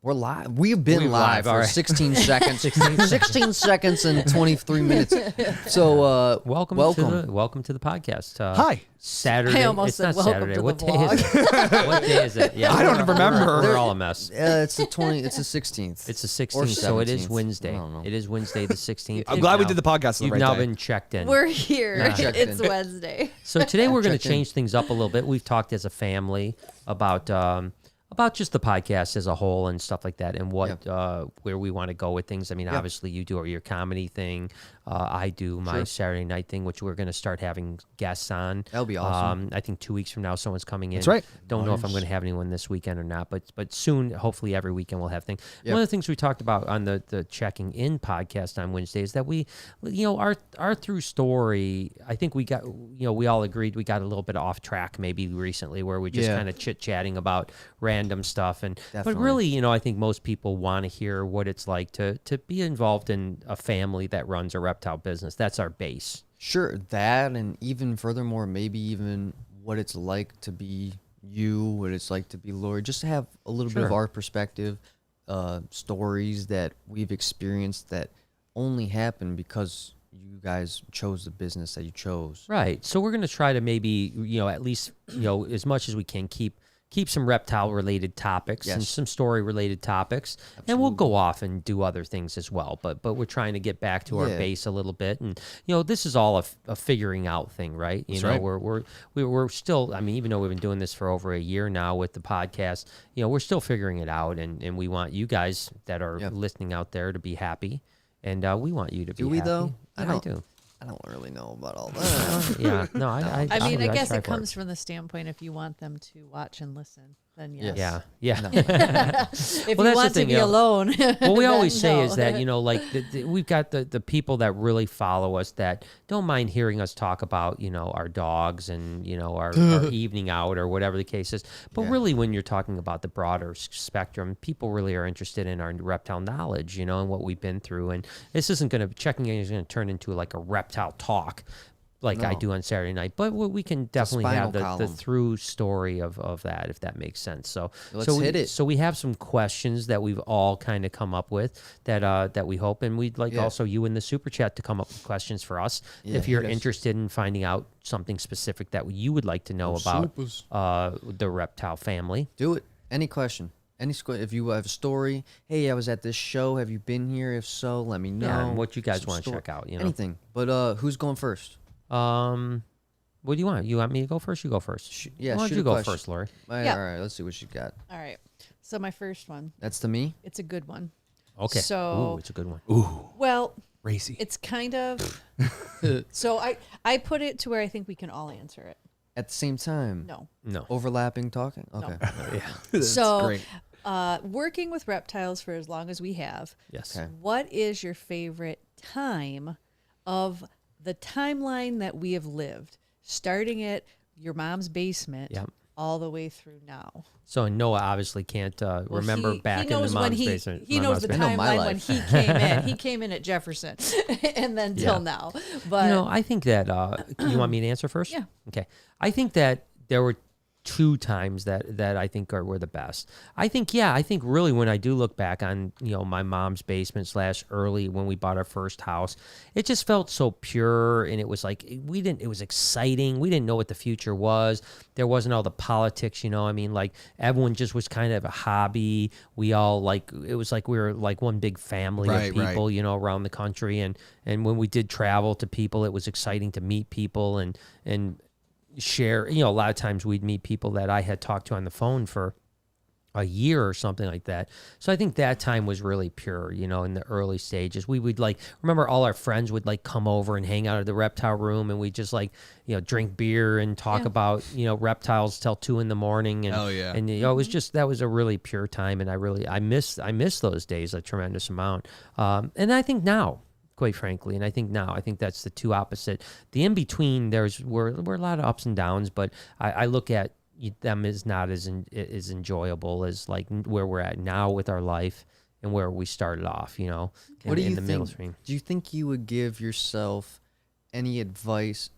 We're live. We've been live for 16 seconds. 16 seconds and 23 minutes. So welcome to the podcast. Hi. Saturday. I almost it's said not welcome Saturday. to What the day vlog. is it? What day is it? Yeah, I don't remember. We're all a mess. it's the 16th. It's the Or 16th, so it is 17th. Wednesday. I don't know. It is Wednesday the 16th. I'm glad we did the podcast on You've the right now day. been checked in. We're here. Nah. Checked It's in. Wednesday. So today we're going to Checked in. change things up a little bit. We've talked as a family about just the podcast as a whole and stuff like that, and what where we want to go with things. I mean, obviously you do your comedy thing. I do my Saturday night thing, which we're going to start having guests on. That'll be awesome. I think 2 weeks from now, someone's coming in. That's right. Don't know if I'm going to have anyone this weekend or not, but soon, hopefully every weekend we'll have things. One of the things we talked about on the checking in podcast on Wednesday is that we, our through story, I think we got, we all agreed we got a little bit off track maybe recently where we just kind of chit-chatting about random stuff. But really, I think most people want to hear what it's like to be involved in a family that runs a reptile business. That's our base. Sure, that, and even furthermore, maybe even what it's like to be you, what it's like to be Lori, just to have a little bit of our perspective, stories that we've experienced that only happen because you guys chose the business that you chose. Right. So we're going to try to maybe, at least, as much as we can keep some reptile-related topics and some story-related topics, and we'll go off and do other things as well. But we're trying to get back to our base a little bit, and this is all a figuring out thing, right? Right. We're still. I mean, even though we've been doing this for over a year now with the podcast, we're still figuring it out, and we want you guys that are listening out there to be happy, and we want you to be. Do we happy. though? Yeah, I do. I don't really know about all that. I mean, I guess try it for comes from the standpoint if you want them to watch and listen, then yes. Yeah. If Well, you want to be alone, What we then always say no. is that, we've got the people that really follow us that don't mind hearing us talk about, our dogs and, our evening out or whatever the case is. But really, when you're talking about the broader spectrum, people really are interested in our reptile knowledge, and what we've been through. And this isn't going to, checking in is going to turn into like a reptile talk like I do on Saturday night, but we can definitely have the through story of that, if that makes sense. So let's hit it. So we have some questions that we've all kind of come up with that we hope, and we'd like also you in the super chat to come up with questions for us if you're interested in finding out something specific that you would like to know about the reptile family. Do it. Any question. If you have a story, hey, I was at this show. Have you been here? If so, let me know. Yeah, and what you guys want to check out. Anything. But who's going first? What do you want? You want me to go first? You go first. Why don't you go first, Lori? All right, let's see what you got. All right. So my first one. That's to me? It's a good one. Okay. So it's a good one. Ooh. Well, Racy. it's kind of. So I put it to where I think we can all answer it. At the same time? No. Overlapping talking? Okay. Yeah. That's So, great. Working with reptiles for as long as we have. Yes. Okay. What is your favorite time of the timeline that we have lived, starting at your mom's basement all the way through now? So Noah obviously can't remember back in the mom's basement. He knows the timeline when he came in. He came in at Jefferson, and then till now. But I think that you want me to answer first? Yeah. Okay. I think that there were two times that I think were the best. I think really when I do look back on, my mom's basement / early when we bought our first house, it just felt so pure, and it was like it was exciting. We didn't know what the future was. There wasn't all the politics, like everyone just was kind of a hobby. We all it was like we were like one big family of people, around the country. And when we did travel to people, it was exciting to meet people and share. A lot of times we'd meet people that I had talked to on the phone for a year or something like that. So I think that time was really pure, in the early stages. We would remember all our friends would come over and hang out at the reptile room, and we just drink beer and talk about, reptiles till 2 a.m. And, and it was just, that was a really pure time. And I miss those days a tremendous amount. And I think now, quite frankly, and I think that's the two opposite. The in between, were a lot of ups and downs, but I look at them as not as enjoyable as where we're at now with our life and where we started off. What do you think? Do you think you would give yourself any advice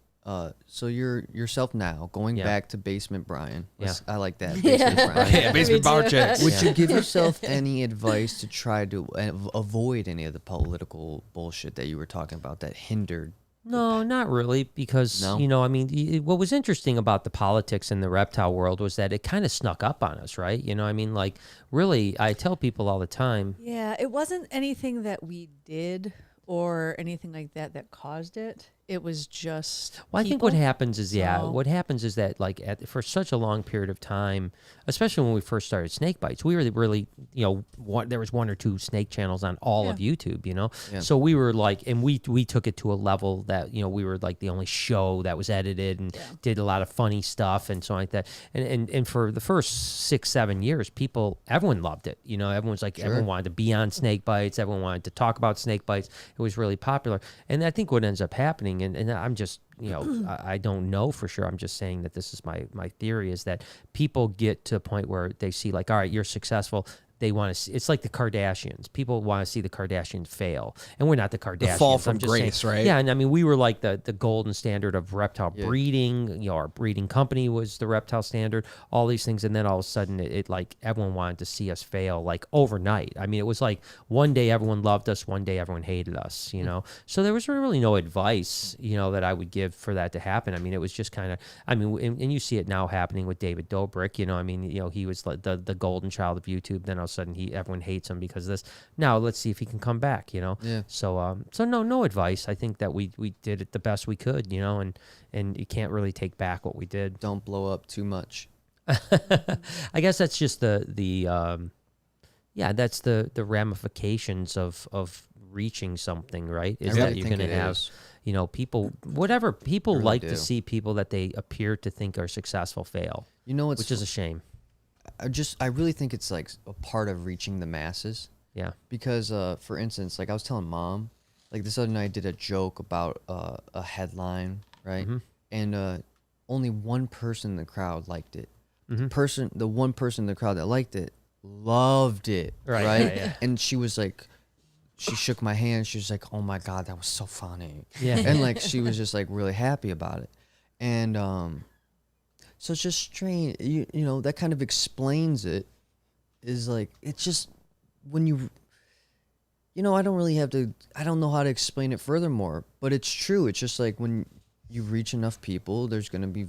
So you're yourself now, going back to Basement Brian. I like that. Basement Brian. Yeah, Basement Barchets. Would you give yourself any advice to try to avoid any of the political bullshit that you were talking about that hindered? No, not really, because, No? you know, I mean, what was interesting about the politics in the reptile world was that it kind of snuck up on us, right? You know, I mean, like, really, I tell people all the time. Yeah, it wasn't anything that we did or anything like that that caused it. It was just Well, I think what people. happens is, what happens is that, like, for such a long period of time, especially when we first started Snakebites, we were really, you know, there was 1 or 2 snake channels on all of YouTube, you know? Yeah. So we were like, and we took it to a level that, you know, we were like the only show that was edited and did a lot of funny stuff and so on like that. And for the first 6, 7 years, everyone loved it. You know, everyone's like, everyone wanted to be on Snakebites. Everyone wanted to talk about Snakebites. It was really popular. And I think what ends up happening, and I'm just, you know, I don't know for sure. I'm just saying that this is my theory, is that people get to a point where they see, like, all right, you're successful. They want to see, it's like the Kardashians. People want to see the Kardashians fail. And we're not the Kardashians. The fall from I'm just grace, saying, right? Yeah, and I mean, we were like the golden standard of reptile breeding. You know, our breeding company was the reptile standard, all these things. And then all of a sudden, it like, everyone wanted to see us fail, like, overnight. I mean, it was like one day everyone loved us, one day everyone hated us, you know? So there was really no advice, you know, that I would give for that to happen. I mean, it was just kind of, I mean, and you see it now happening with David Dobrik, you know, I mean, you know, he was like the golden child of YouTube. Then all of a sudden everyone hates him because of this. Now let's see if he can come back, you know? Yeah. So no advice. I think that we did it the best we could, you know, and you can't really take back what we did. Don't blow up too much. I guess that's just that's the ramifications of reaching something, right? Is that you're going to have, you know, people really like to see people that they appear to think are successful fail. You know, which is a shame. I really think it's like a part of reaching the masses. Yeah. Because, for instance, like I was telling Mom, like this other night I did a joke about a headline, right? Mm-hmm. And only one person in the crowd liked it. Mm-hmm. The one person in the crowd that liked it loved it, right? Yeah. And she was like, she shook my hand. She was like, "Oh my God, that was so funny." Yeah. And like she was just like really happy about it. And so it's just strange. You know, that kind of explains it. Is like, it's just when you know, I don't know how to explain it furthermore, but it's true. It's just like when you reach enough people, there's going to be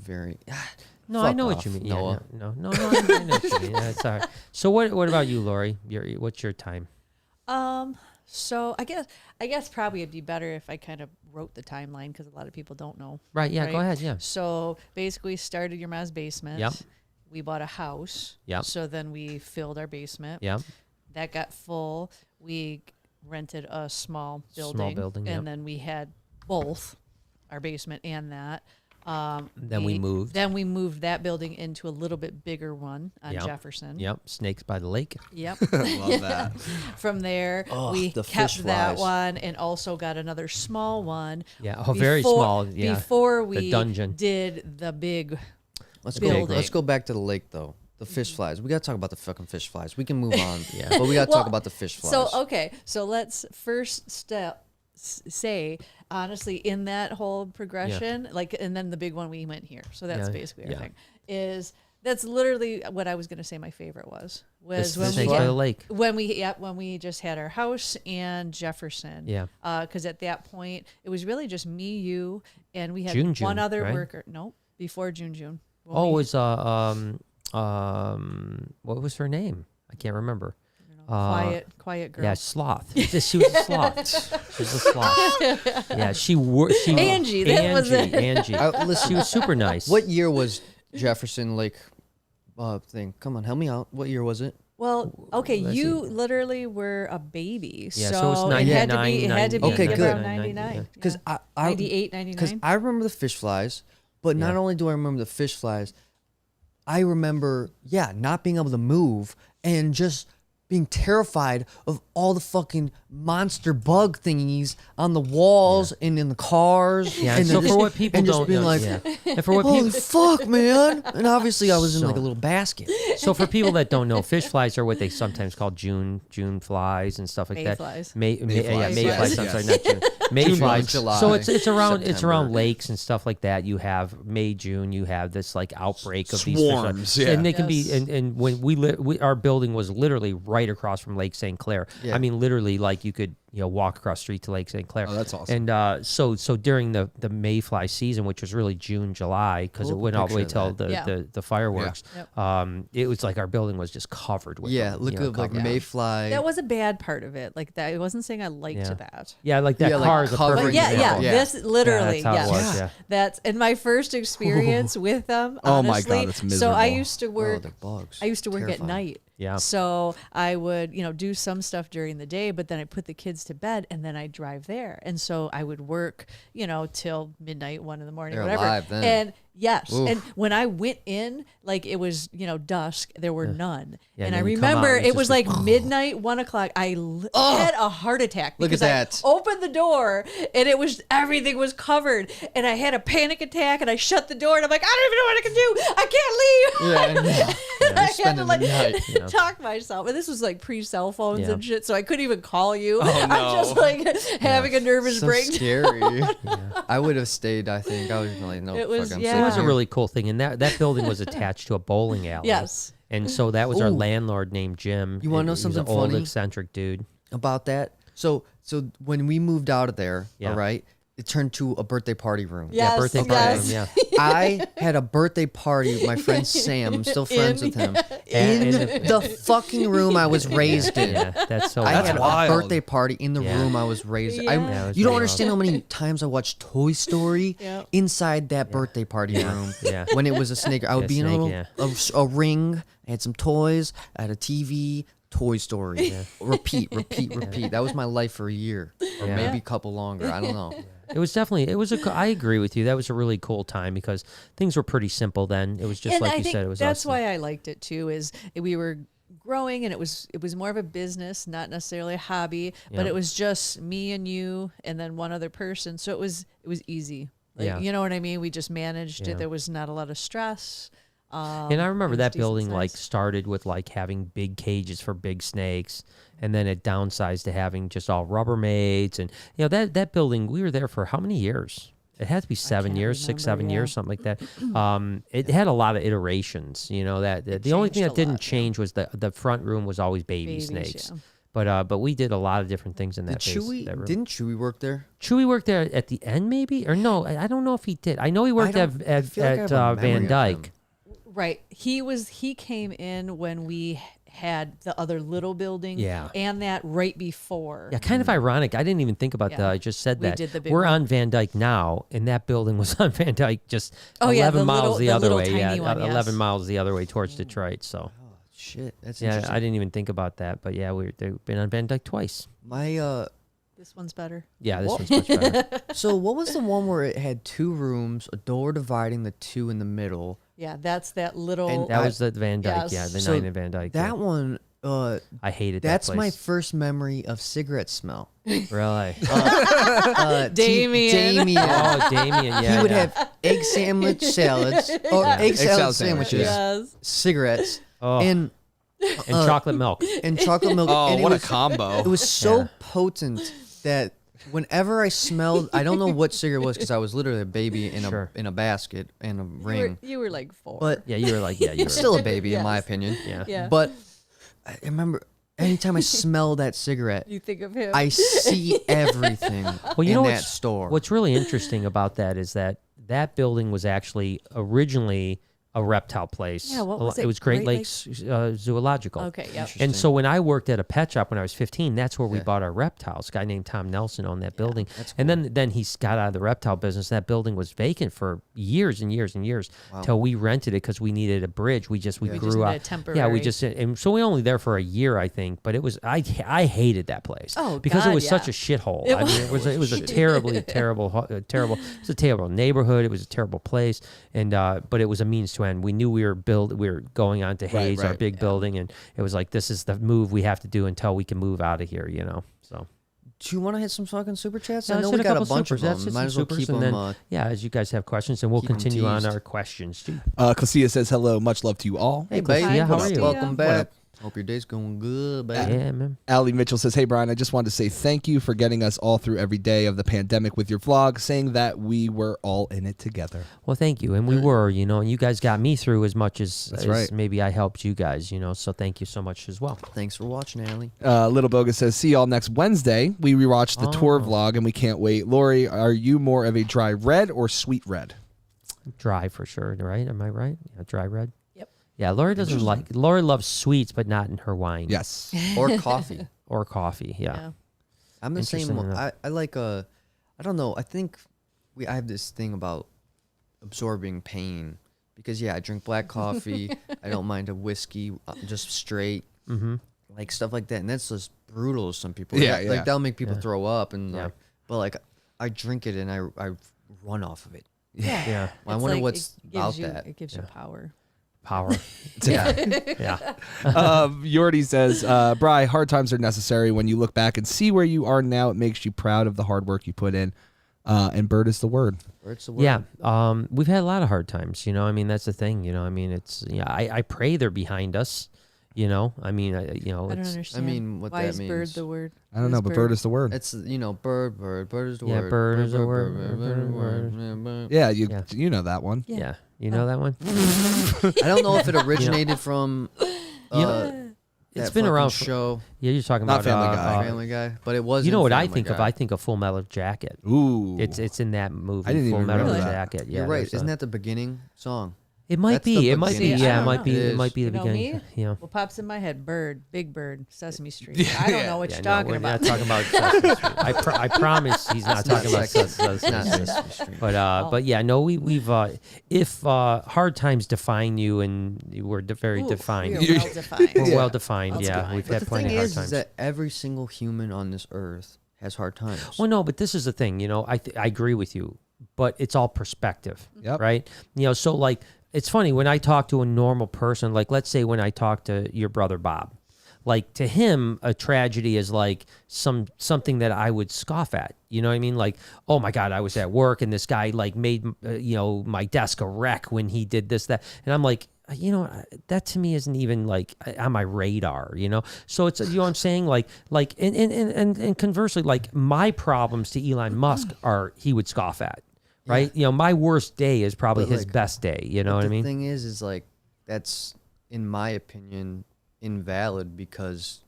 No, I know what you mean. Noah. Yeah, no, I know what you mean. That's all right. So what about you, Lori? What's your time? So I guess probably it'd be better if I kind of wrote the timeline, because a lot of people don't know. Right. Yeah. Go ahead. Yeah. So basically, started your mom's basement. Yep. We bought a house. Yep. So then we filled our basement. Yep. That got full. We rented a small building. Yep. And then we had both our basement and that. Then we moved. Then we moved that building into a little bit bigger one on Jefferson. Yep. Snakes by the lake. Yep. Love that. From there, we the kept fish that flies. one and also got another small one. Yeah. Oh, very small. Yeah. Before The we dungeon. did the big Let's building. go back to the lake though. The fish flies. We gotta talk about the fucking fish flies. We can move on. But we gotta talk about the fish flies. So let's first say honestly, in that whole progression, like, and then the big one we went here. So that's basically our thing. That's literally what I was going to say. My favorite was The when Snakes by the lake. when we just had our house and Jefferson. Yeah. Because at that point it was really just me, you, and we had June, one other right? worker. No, before June. It was what was her name? I can't remember. Quiet girl. Yeah, sloth. She was a sloth. She was a sloth. Yeah, Angie, that was it. Angie. Listen, She was super nice. what year was Jefferson Lake thing? Come on, help me out. What year was it? Well, okay, Let's you see. literally were a baby, Yeah, so so it's it had to 99, be. It had to be Okay, good. around 99. Because yeah. I 98, because 99. I remember the fish flies, but not only do I remember the fish flies, I remember not being able to move and just being terrified of all the fucking monster bug thingies on the walls and in the cars. Yeah, and so just, for what people and don't just being know, like, and for what holy people, fuck, man. And obviously I was in So- like a little basket. so for people that don't know, fish flies are what they sometimes call June flies and stuff like that. Mayflies. Mayflies, Mayflies. yes, I'm yes. sorry, not June. Mayflies. July, So it's around September. lakes and stuff like that. You have May, June. You have this like outbreak of these Swarms, fish, yeah. and they can Yes. be. And when our building was literally right across from Lake St. Clair. Yeah. I mean, literally, like you could walk across the street to Lake St. Clair. Oh, that's awesome. And so during the Mayfly season, which was really June, July, because it Pull up a went all the way picture of till that. the fireworks. Yep. It was like our building was just covered with Yeah, them, look at like covered. mayfly. That was a bad part of it. Like that, I wasn't saying I liked Yeah. that. Yeah, like that Yeah, like car is a covering perfect But yeah, example. Yeah. this literally, Yeah, that's how it yes. was, yeah. That's and my first experience with them. Oh my Honestly, God, it's so I miserable. used to Oh, work. they're bugs. I used to work Terrifying. at night. Yeah. So I would, do some stuff during the day, but then I put the kids to bed and then I'd drive there. And so I would work, till midnight, 1 a.m, They're whatever. alive then. And yes. Oof. And when I went in, like it was, dusk, there were none. Yeah, and and I then you come out remember and it's it was just like midnight, 1 o'clock. I had a heart attack Look at because that. I opened the door and everything was covered. And I had a panic attack and I shut the door and I'm like, I don't even know what I can do. I can't leave. Yeah, I know. And I had spending to the like night. talk myself. And this was like pre-cell phones Yeah. and shit, so I couldn't even call you. Oh, I'm no. just like having a nervous So breakdown. scary. I would have stayed, I think. I was like, no, It was- fuck, I'm yeah. It staying was a here. really cool thing, and that building was attached to a bowling alley. Yes. And so that was our Ooh. landlord named Jim. You wanna know He was something an old funny? eccentric dude. about that. So when we moved out of there, Yeah. all right, it turned to a birthday party room. Yes, Birthday party. yes. Yeah. I had a birthday party with my friend Sam. I'm still friends with him. In In the fucking room I was raised in. Yeah, that's so. I That's had wild. a birthday party in the Yeah. room I was raised in. Yeah. Yeah, it was You don't pretty understand how many times I watched Toy Story Yeah. inside that birthday party room. Yeah. When it was a snake. I would Yeah, be in a snake, little a ring. I had some toys. I had a TV. Toy Story. Repeat. That was my life for a year, or Yeah. maybe a couple longer. I don't know. It was definitely. I agree with you. That was a really cool time because things were pretty simple then. It was just And like I you think said. It was. that's awesome. why I liked it too. Is we were growing and it was more of a business, not necessarily a hobby, but Yeah. it was just me and you and then one other person. So it was easy. Like, Yeah. you know what I mean? We just managed Yeah. it. There was not a lot of stress. And I remember it was that decent building like size. started with like having big cages for big snakes, and then it downsized to having just all Rubbermaids. And that building, we were there for how many years? It had to be 7 can't years, 6, 7 remember, years, something like that. It had a lot of iterations. That the only thing changed that a didn't lot, yeah. change was the front room was always baby Babies, snakes. yeah. But we did a lot of different things in Did that Chewy? that room. Didn't Chewy work there? Chewy worked there at the end, maybe, or no? I don't know if he did. I know he worked don't- I at feel like I have a memory Van of Dyke. him. Right. He came in when we had the other little building. Yeah. And that right before. Yeah, kind of ironic. I didn't even think about that. Yeah. I just said We that. did the big We're one. on Van Dyke now, and that building was on Van Dyke just Oh, 11 yeah, the miles little- the the other little way. Yeah, tiny one, 11 yes. miles the other way towards Detroit. So, Shit, that's yeah, interesting. I didn't even think about that. But yeah, they've been on Van Dyke twice. My This one's better. Yeah, this Well- one's much better. so what was the one where it had 2 rooms, a door dividing the 2 in the middle? Yeah, that's that little. And That I- was the Van Dyke. Yes. Yeah, the So 9 in Van Dyke. That yeah. one, I hated that's that my place. first memory of cigarette smell. Really? Damien. Damien. Oh, Damien. Yeah, He would yeah. have egg sandwich salads or egg salad salad sandwiches, sandwiches. Yes. cigarettes, Oh, and chocolate milk. chocolate milk. Oh, and what it a was, combo. It was so Yeah. potent that whenever I smelled, I don't know what cigarette it was because I was literally a baby in Sure. a basket and a ring. You were like 4. But Yeah, you were like, yeah, you were still a baby in my Yes. opinion. Yeah. Yeah. But I remember anytime I smell that cigarette, you think of him. I see everything Well, you in know that what's, store. What's really interesting about that is that building was actually originally a reptile place. Yeah, what was It it? was Great Great Lakes Zoological. Okay, yep. And so when I worked at a pet shop when I was 15, that's where we Yeah. bought our reptiles. A guy named Tom Nelson owned that building. that's And then he got out of the reptile business. That building was vacant for years and years and years till we rented it because we needed a bridge. We grew just up. needed a Yeah, temporary. we just and so we only there for a year, I think. But it was I hated that place. Oh, because it God, was such yeah. a shithole. It I mean, it was a terribly terrible. It was a terrible neighborhood. It was a terrible place, and but it was a means to to end. We knew we were going on to Hayes, our big building, and it was like, this is the move we have to do until we can move out of here, you know. So. Do you want to hit some fucking super chats? Yeah, I know we got a bunch of them. Might as well keep them. As you guys have questions, and we'll continue on our questions too. Classia says hello, much love to you all. Hey, baby, how are you? Welcome back. Hope your day's going good, baby. Yeah, man. Allie Mitchell says, hey, Brian, I just wanted to say thank you for getting us all through every day of the pandemic with your vlog, saying that we were all in it together. Well, thank you. And we were, you know, and you guys got me through as much as maybe I helped you guys, you know, so thank you so much as well. Thanks for watching, Allie. Little Bogus says, see y'all next Wednesday. We rewatched the tour vlog, and we can't wait. Lori, are you more of a dry red or sweet red? Dry for sure, right? Am I right? Yeah, dry red. Yeah, Lori Lori loves sweets, but not in her wine. Yes. Or coffee. Or coffee, yeah. I'm the same. I like I don't know. I think I have this thing about absorbing pain because, I drink black coffee. I don't mind a whiskey, just straight, like stuff like that. And that's just brutal to some people. Yeah. Like that'll make people throw up and but like I drink it and I run off of it. Yeah. Well, I wonder what's about that. It gives you power. Yeah. Yordi says, Bri, hard times are necessary. When you look back and see where you are now, it makes you proud of the hard work you put in. And bird is the word. Bird's the word. Yeah. We've had a lot of hard times, you know. I mean, that's the thing, you know. I mean, it's I pray they're behind us, you know. I mean, you know, I don't understand. I mean, what why that is means. bird the word? I don't know, but bird is the word. It's, you know, bird is the word. Yeah, bird is the word. Yeah, you know that one. Yeah. You know that one? I don't know if it originated from it's been around show. Yeah, you're talking Not about Family Guy, but it was. You know what I Family think Guy. of? I think of Full Metal Jacket. Ooh, it's in that movie. I didn't Full even Metal remember that. Jacket. Yeah, You're right. Isn't that the beginning song? It might That's be. the It might be. beginning. Yeah, I it might don't be. know. It might be the You know beginning. me? Yeah. What pops in my head? Bird, Big Bird, Sesame Street. Yeah. I don't know what you're talking we're about. not talking about Sesame Street. I promise he's not talking about Sesame Street. But yeah, no, we've if hard times define you and we're very defined. We're well defined. We're well defined. That's Yeah, good. we've But had the plenty thing of hard is times. that every single human on this earth has hard times. Well, no, but this is the thing. You know, I agree with you, but it's all perspective, right? You know, so like. It's funny when I talk to a normal person, like let's say when I talk to your brother Bob, like to him a tragedy is like something that I would scoff at. You know what I mean? Like, oh my God, I was at work and this guy like made my desk a wreck when he did this, that, and I'm like, you know, that to me isn't even like on my radar, you know? So it's, you know what I'm saying? Like, and conversely, like my problems to Elon Musk he would scoff at. Right, you know, my worst day is probably his best day. You know what I mean? The thing is like that's, in my opinion, invalid because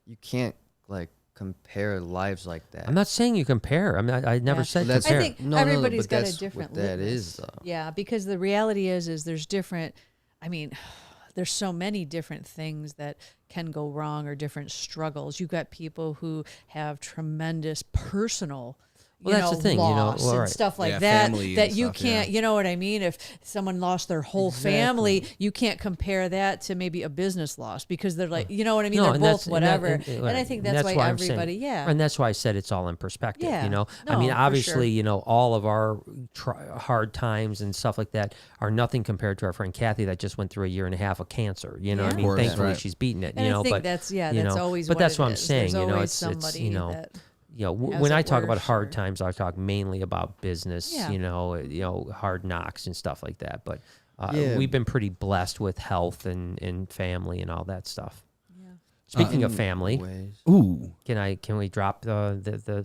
you can't like compare lives like that. I'm not saying you compare. I never said That's- compare. I think No, everybody's but got that's a different what that litmus. is, though. Yeah, because the reality is there's different. I mean, there's so many different things that can go wrong or different struggles. You've got people who have tremendous personal. That's the thing, loss and stuff like that family that and you stuff, can't, you know what I mean? If someone lost their whole family, you can't compare that to maybe a business loss because they're like, you know what I mean? No, they're and both that's- whatever. and I think that's why I'm saying- everybody, and that's why I said it's all in perspective. Yeah. You know, I No, mean, for obviously, sure. you know, all of our hard times and stuff like that are nothing compared to our friend Kathy that just went through a year and a half of cancer. You know, what I Yeah. mean, Of course, thankfully right. she's beaten it. And you I know, think but that's you that's know, always. But what that's it what I'm is. saying. There's You know, always it's somebody you know. that You know, has when it I talk about worse hard or- times, I talk mainly about business. Yeah. You know, hard knocks and stuff like that. But Yeah. we've been pretty blessed with health and family and all that stuff. Yeah. Speaking of family, Ways. Ooh, can we drop the The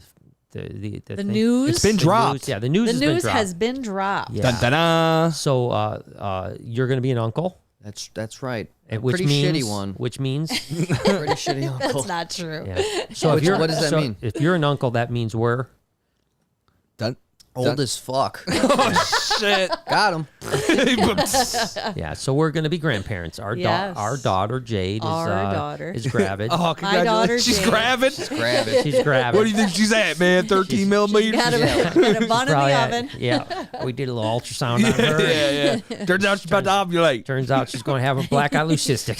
thing? news. it's been The dropped. news, yeah, the news, The has been news dropped. has been dropped. Yeah. Dun, dun, dun. So you're going to be an uncle, That's right. A which pretty means shitty one. which means Pretty shitty uncle. That's not true. yeah. So Which- what does that mean? If you're an uncle, that means we're Dun. Old as fuck. Shit. Got him. yeah. So we're going to be grandparents. Our Yes. our daughter Jade Our daughter. is gravid. Oh, My daughter, congratulations. She's Jade. gravid. Grab it. She's gravid. What do you think she's at, man? 13 millimeters? Got a bun in Probably the at- oven. yeah, we did a little ultrasound on her. yeah. Turns out she's about to ovulate. Turns out she's going to have a black eye leucistic.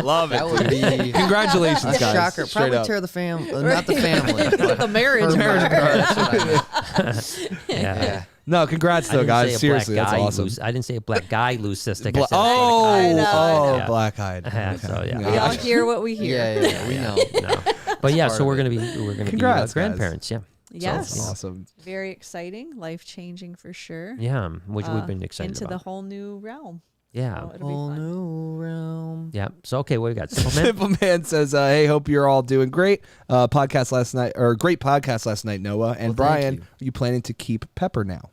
Love That would be Congratulations, a guys. shocker. Straight Probably up. tear the family, not the family, but The marriage. her marriage. That's what I meant. Yeah. No, congrats though, guys. Seriously, that's awesome. I didn't say a black guy leucistic. Black eyed. Yeah. So yeah. We all hear what we hear. Yeah, we know. No. But yeah, so we're gonna be grandparents. Yeah. Yes. That's awesome. Very exciting, life changing for sure. Yeah, which we've been excited into about. the whole new realm. Yeah. So it'll be fun. New realm. Yeah. So okay, what do we got? Simple Man? Simple Man says, "Hey, hope you're all doing great. Great podcast last night, Noah and Brian. Are you planning to keep Pepper now?"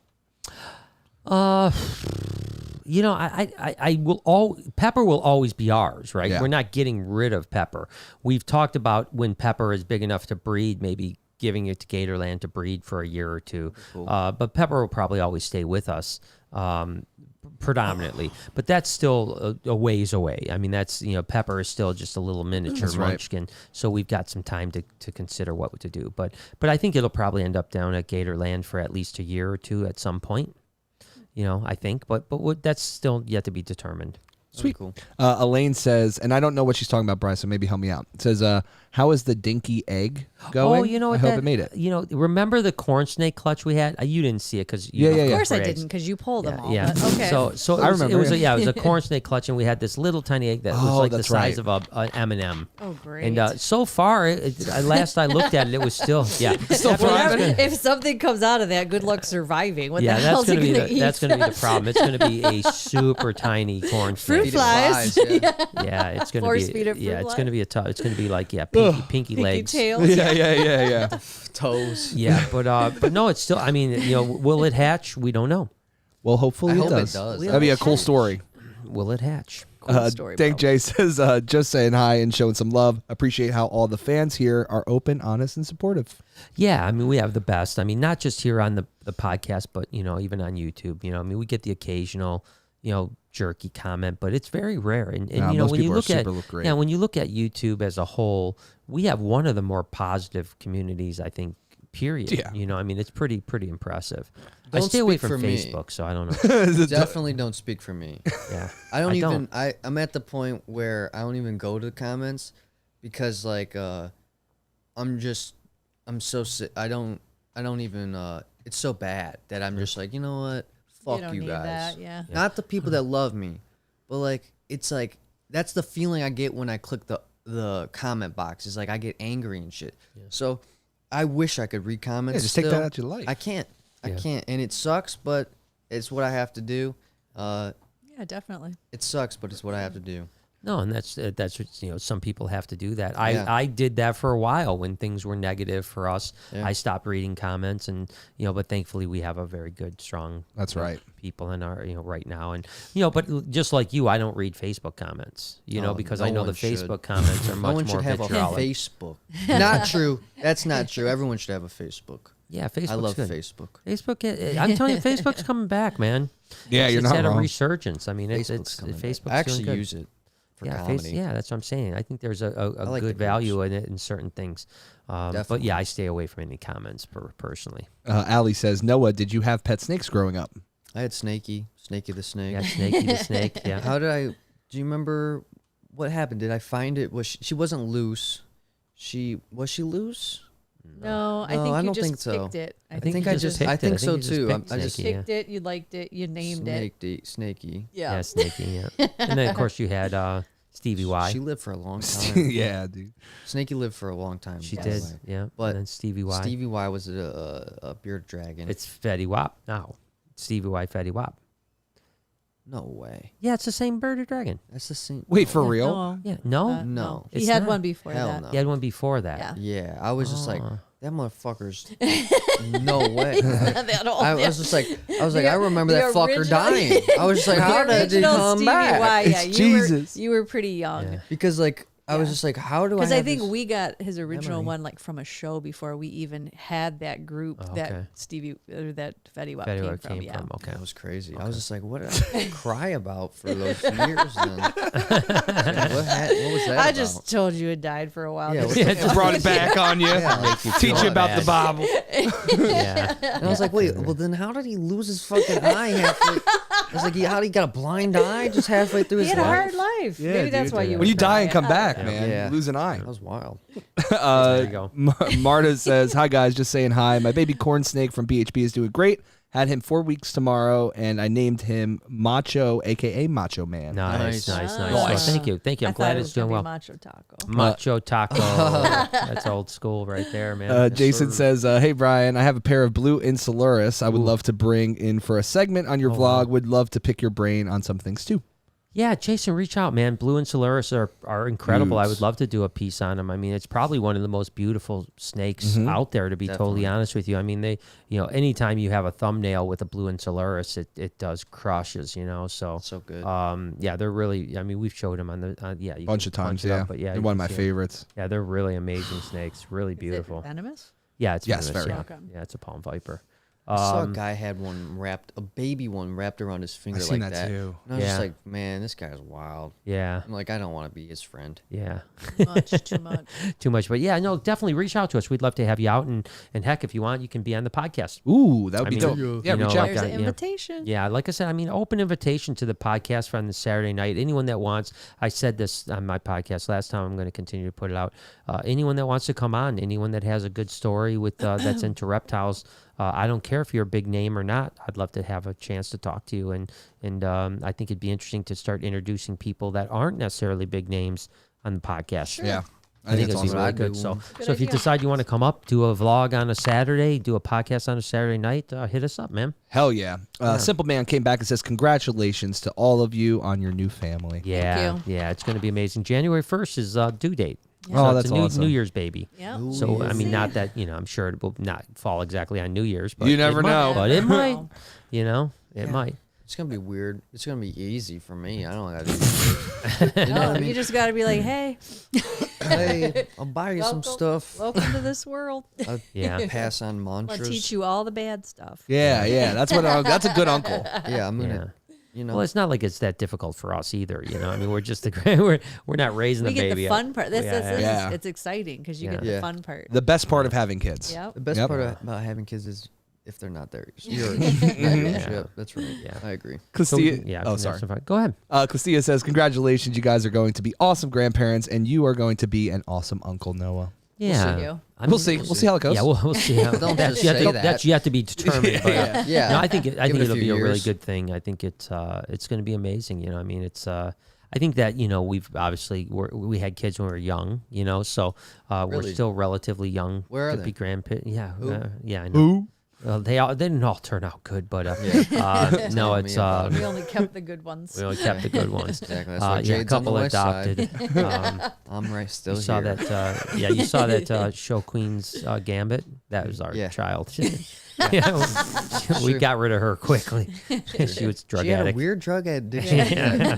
You know, I will Pepper will always be ours, right? Yeah. We're not getting rid of Pepper. We've talked about when Pepper is big enough to breed, maybe giving it to Gatorland to breed for a year or two. Cool. But Pepper will probably always stay with us. Predominantly, but that's still a ways away. I mean, Pepper is still just a little miniature munchkin, so we've got some time to consider what to do. But I think it'll probably end up down at Gatorland for at least a year or two at some point. I think, but that's still yet to be determined. Sweet. Cool. Elaine says, and I don't know what she's talking about, Brian, so maybe help me out. It says, how is the dinky egg going? I hope it made it. Remember the corn snake clutch we had? You didn't see it because of course I didn't, because you pulled them all. Yeah. But okay. So I remember. It was a corn snake clutch, and we had this little tiny egg that was like the size of an M&M. Oh, great. And so far, last I looked at it, it was still still thriving. If something comes out of that, good luck surviving. What the that's hell's going to he be gonna eat? that's going to be the problem. It's going to be a super tiny corn Fruit snake. flies. Yeah. It's going to Force be feed it fruit it's going to be a tough. It's going to be like pinky legs. Tails. Yeah. Toes. Yeah, but no, it's still. I mean, will it hatch? We don't know. Well, hopefully I it hope does. it does. That'd be a cool story. Will it hatch? Cool story, Dank bro. Jay says, just saying hi and showing some love. Appreciate how all the fans here are open, honest, and supportive. Yeah, I mean, we have the best. I mean, not just here on the podcast, but even on YouTube. I mean, we get the occasional jerky comment, but it's very rare. And most when you people look great. when you look at YouTube as a whole, we have one of the more positive communities, I think. Period. Yeah. I mean, it's pretty impressive. I Don't stay away speak from for me. Facebook, so I don't know. Definitely don't speak for me. Yeah, I'm at the point where I don't even go to the comments because I'm so sick. I don't even it's so bad that I'm just like, you know what? Fuck don't you need guys. that, yeah. Not the people that love me, but it's that's the feeling I get when I click the comment box. It's like I get angry and shit. Yeah. So I wish I could re-comment. Yeah, just take that out your life. I can't, and it sucks, but it's what I have to do. Yeah, definitely. It sucks, but it's what I have to do. No, and that's what, some people have to do that. I did that for a while when things were negative for us. Yeah. I stopped reading comments, and but thankfully we have a very good, strong. That's right. People in our right now, and but just like you, I don't read Facebook comments. Because no I know the one should. Facebook comments are No much one more should have vitriolic. a Facebook. Not true. That's not true. Everyone should have a Facebook. Yeah, Facebook's I love good. Facebook. Facebook, I'm telling you, Facebook's coming back, man. Yeah, you're it's not had wrong. a resurgence. I mean, Facebook's coming back. Facebook's I actually doing good. use it for Yeah, comedy. that's what I'm saying. I think there's a like the good value in it in certain things. But Definitely. yeah, I stay away from any comments personally. Allie says, Noah, did you have pet snakes growing up? I had Snaky the snake. Yeah, Snakey the snake. Yeah. How did I? Do you remember what happened? Did I find it? Was she wasn't loose? Was she loose? No, I No, think I you don't just think so. picked it. I think think you I just just. picked I it. think I so think you just too. picked I just Snaky, picked it, you liked it, you named it. Snaky. Yeah, Snakey. Yeah. And then of course you had Stevie Y. She lived for a long time. Yeah, dude. Snaky lived for a long time. She by the did. way. Yeah. But and then Stevie Y. Stevie Y was a bearded dragon. It's Fetty Wap now. Stevie Y, Fetty Wap. No way. Yeah, it's the same bearded dragon. That's the same. Wait, for Yeah, real? no. Yeah. No. No. He It's had not. one before Hell that. no. He had one before that. Yeah. Yeah, I was just like, Oh. that motherfucker's no way. That old- I was just like, I remember The that fucker original- dying. I was just like, how The did he original come Stevie back? Y, yeah, It's you Jesus. you were pretty young. Yeah. Because I was just like, how do I? Because I have think this- we got his original memory? one from a show before we even had that group Oh, that okay. Stevie or that Fetty Wap Fetty came Wap from. came from. Okay. that was crazy. I was just like, what did I cry about for those years? Then what was that? I about? just told you it died for a while. Yeah, Just- Brought it back on you. Make you Teach feel you about bad. the Bible. Yeah. And I was like, wait, well then how did he lose his fucking eye halfway? I was like, how did he got a blind eye just halfway through he his had a life? hard life. Yeah, Maybe that's dude, why yeah. you. When you would die cry. and come back, Yeah. man, Yeah. you lose an eye. That was wild. There you go. Marta says, hi guys, just saying hi. My baby corn snake from BHB is doing great. Had him 4 weeks tomorrow, and I named him Macho, a.k.a. Macho Man. Nice. Nice. Well, thank you. I'm glad it's doing well. Macho Taco. Macho Taco. That's old school right there, man. Jason says, hey, Brian, I have a pair of blue Insularis I would love to bring in for a segment on your vlog. Wow. Would love to pick your brain on some things, too. Yeah, Jason, reach out, man. Blue and Solaris are incredible. Dudes. I would love to do a piece on them. I mean, it's probably one of the most beautiful snakes out there, to be totally honest with you. I mean, they, anytime you have a thumbnail with a Blue and Solaris, it does crushes, So good. Yeah, they're really. I mean, we've showed them on the A bunch of times, yeah. But yeah, they're one of my favorites. Yeah, they're really amazing snakes. Really beautiful. Is it venomous? Yeah, it's Yes, venomous, very. yeah. Okay. Yeah, it's a palm viper. I saw a guy had one a baby one wrapped around his finger I've seen like that too. And I was Yeah. just like, man, this guy's wild. Yeah, I'm like, I don't want to be his friend. yeah. Too much. Too much. But yeah, no, definitely reach out to us. We'd love to have you out. And heck, if you want, you can be on the podcast. Ooh, that would be I dope. mean, Yeah, you know, reach out. There's an you know, invitation. Yeah, like I said, I mean, open invitation to the podcast for on the Saturday night. Anyone that wants, I said this on my podcast last time, I'm going to continue to put it out. Anyone that wants to come on, anyone that has a good story with that's into reptiles, I don't care if you're a big name or not. I'd love to have a chance to talk to you. And I think it'd be interesting to start introducing people that aren't necessarily big names on the podcast. Sure. Yeah. I think it's it'd be awesome. really I'd do good. So, one. Good so if you idea. decide you want to come up, do a vlog on a Saturday, do a podcast on a Saturday night, hit us up, man. Hell yeah. Simple Man came back and says, congratulations to all of you on your new family. Yeah, you. yeah, it's going to be amazing. January 1st is due date. Yeah. Oh, So that's it's a awesome. New Year's baby. Yeah. So I mean, See. not that I'm sure it will not fall exactly on New Year's, but You never it might, know. But it might, No. it might. It's gonna be weird. It's gonna be easy for me. I don't gotta do it. You know what I You mean? just got to be like, hey, Hey, I'll buy you some Welcome. stuff. welcome to this world. I'll Yeah. pass on I'll mantras. teach you all the bad stuff. Yeah, yeah. That's that's a good uncle. Yeah, I'm Yeah. gonna. You know, Well, it's not like it's that difficult for us either. I mean, we're just we're not raising We the get baby. the fun part. That's, Yeah. it's exciting because you get Yeah. the fun part. The best part of having kids. Yep. the best Yep. part about having kids is if they're not there. You're not yours. Yep, that's right. Yeah. I agree. So we Castilla, can- yeah. oh, we can have sorry. some fun. Go ahead. Castilla says, congratulations. You guys are going to be awesome grandparents, and you are going to be an awesome Uncle Noah. Yeah. you. I We'll mean, see. We'll see how it goes. Yeah, we'll see. How, Don't that's, just yet say to, that. that's yet to be determined. But, Yeah. No, I think Give it a it'll few be a really years. good thing. I think it's going to be amazing. I mean, it's. I think that we've obviously we had kids when we were young. So we're Really? still relatively young Where are to they? be grandparents. Yeah, Who? yeah. I know. Who? They didn't all turn out good, but no, Tell it's me about We only kept the good ones. we only kept the good ones. Exactly. That's why Yeah, a Jade's on the couple west side. adopted. I'm right still You saw here. that? You saw that show Queen's Gambit. That was our Yeah. child. We got rid of her quickly. She was drug She had a addict. weird drug addiction.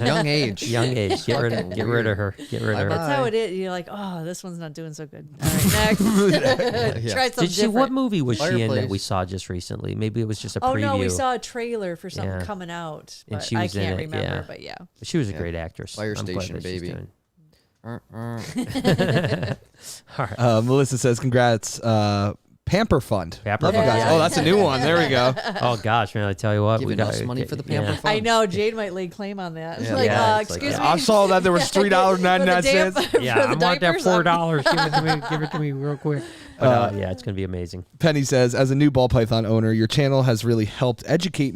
Young age. Young age. Get rid of Weird. her. Get rid of her. That's how Bye. it is. You're like, oh, this one's not doing so good. All right, next. Yeah. Try something Did she? different. What movie was she in that Fireplace. we saw just recently? Maybe it was just a Oh preview. no, we saw a trailer for something Yeah. coming out, And but she I was in can't it, remember. yeah. But yeah, She was a Yeah. great actress. Fire I'm glad Station, that she's baby. doing- Uh, All right. Melissa says, congrats. Pamper Fund. Pamper Love you Fund, guys. yeah. Oh, that's a new one. There we go. Oh gosh, man! I tell you what, we Giving got us money for the Pamper Fund. I know Jade might lay claim on that. Yeah. Like, Yeah, it's like, excuse yeah. me. I saw that there was $3.99. For the Yeah, I want that diapers, $4. Give it to me real quick. But, yeah, it's gonna be amazing. Penny says, as a new ball python owner, your channel has really helped educate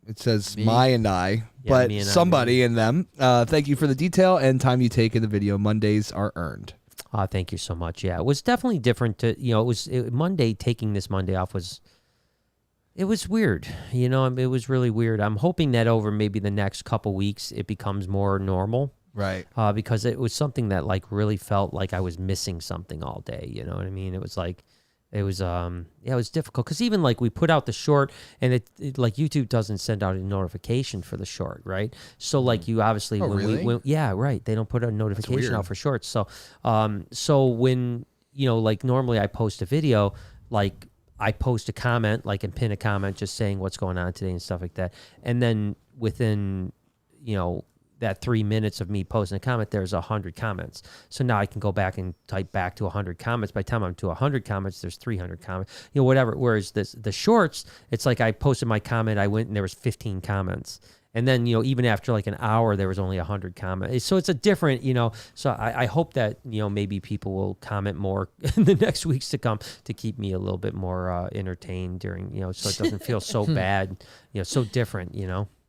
it says Me? my and I, Yeah, but me and I, somebody in them. Thank you for the detail and time you take in the video. Mondays are earned. Thank you so much. Yeah, it was definitely different. Monday, taking this Monday off was weird. It was really weird. I'm hoping that over maybe the next couple weeks it becomes more normal. Right. Because it was something that like really felt like I was missing something all day. You know what I mean? It was like, it was difficult because even like we put out the short and it like YouTube doesn't send out a notification for the short, right? So like you obviously Oh, when really? yeah, right, they don't put a notification weird. out for shorts. So so when like normally I post a video, like I post a comment like and pin a comment just saying what's going on today and stuff like that, and then within that 3 minutes of me posting a comment, there's 100 comments. So now I can go back and type back to 100 comments. By the time I'm to 100 comments, there's 300 comments, whatever. Whereas the shorts, it's like I posted my comment, I went and there was 15 comments. And then, even after like an hour, there was only 100 comments. So it's a different, so I hope that, maybe people will comment more in the next weeks to come to keep me a little bit more entertained during, so it doesn't feel so bad, so different,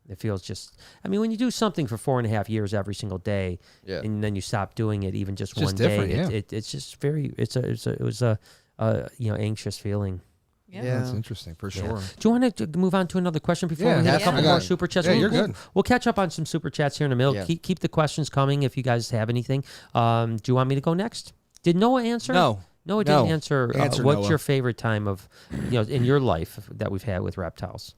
It feels just, when you do something for 4.5 years every single day, and then you stop doing it even just one day, it's just it was a anxious feeling. Yeah, that's interesting for sure. Do you want to move on to another question before we hit a couple more super chats? Yeah, you're good. We'll catch up on some super chats here in a minute. Yeah. Keep the questions coming if you guys have anything. Do you want me to go next? Did Noah answer? No. Noah didn't answer. What's Noah. your favorite time of, in your life that we've had with reptiles?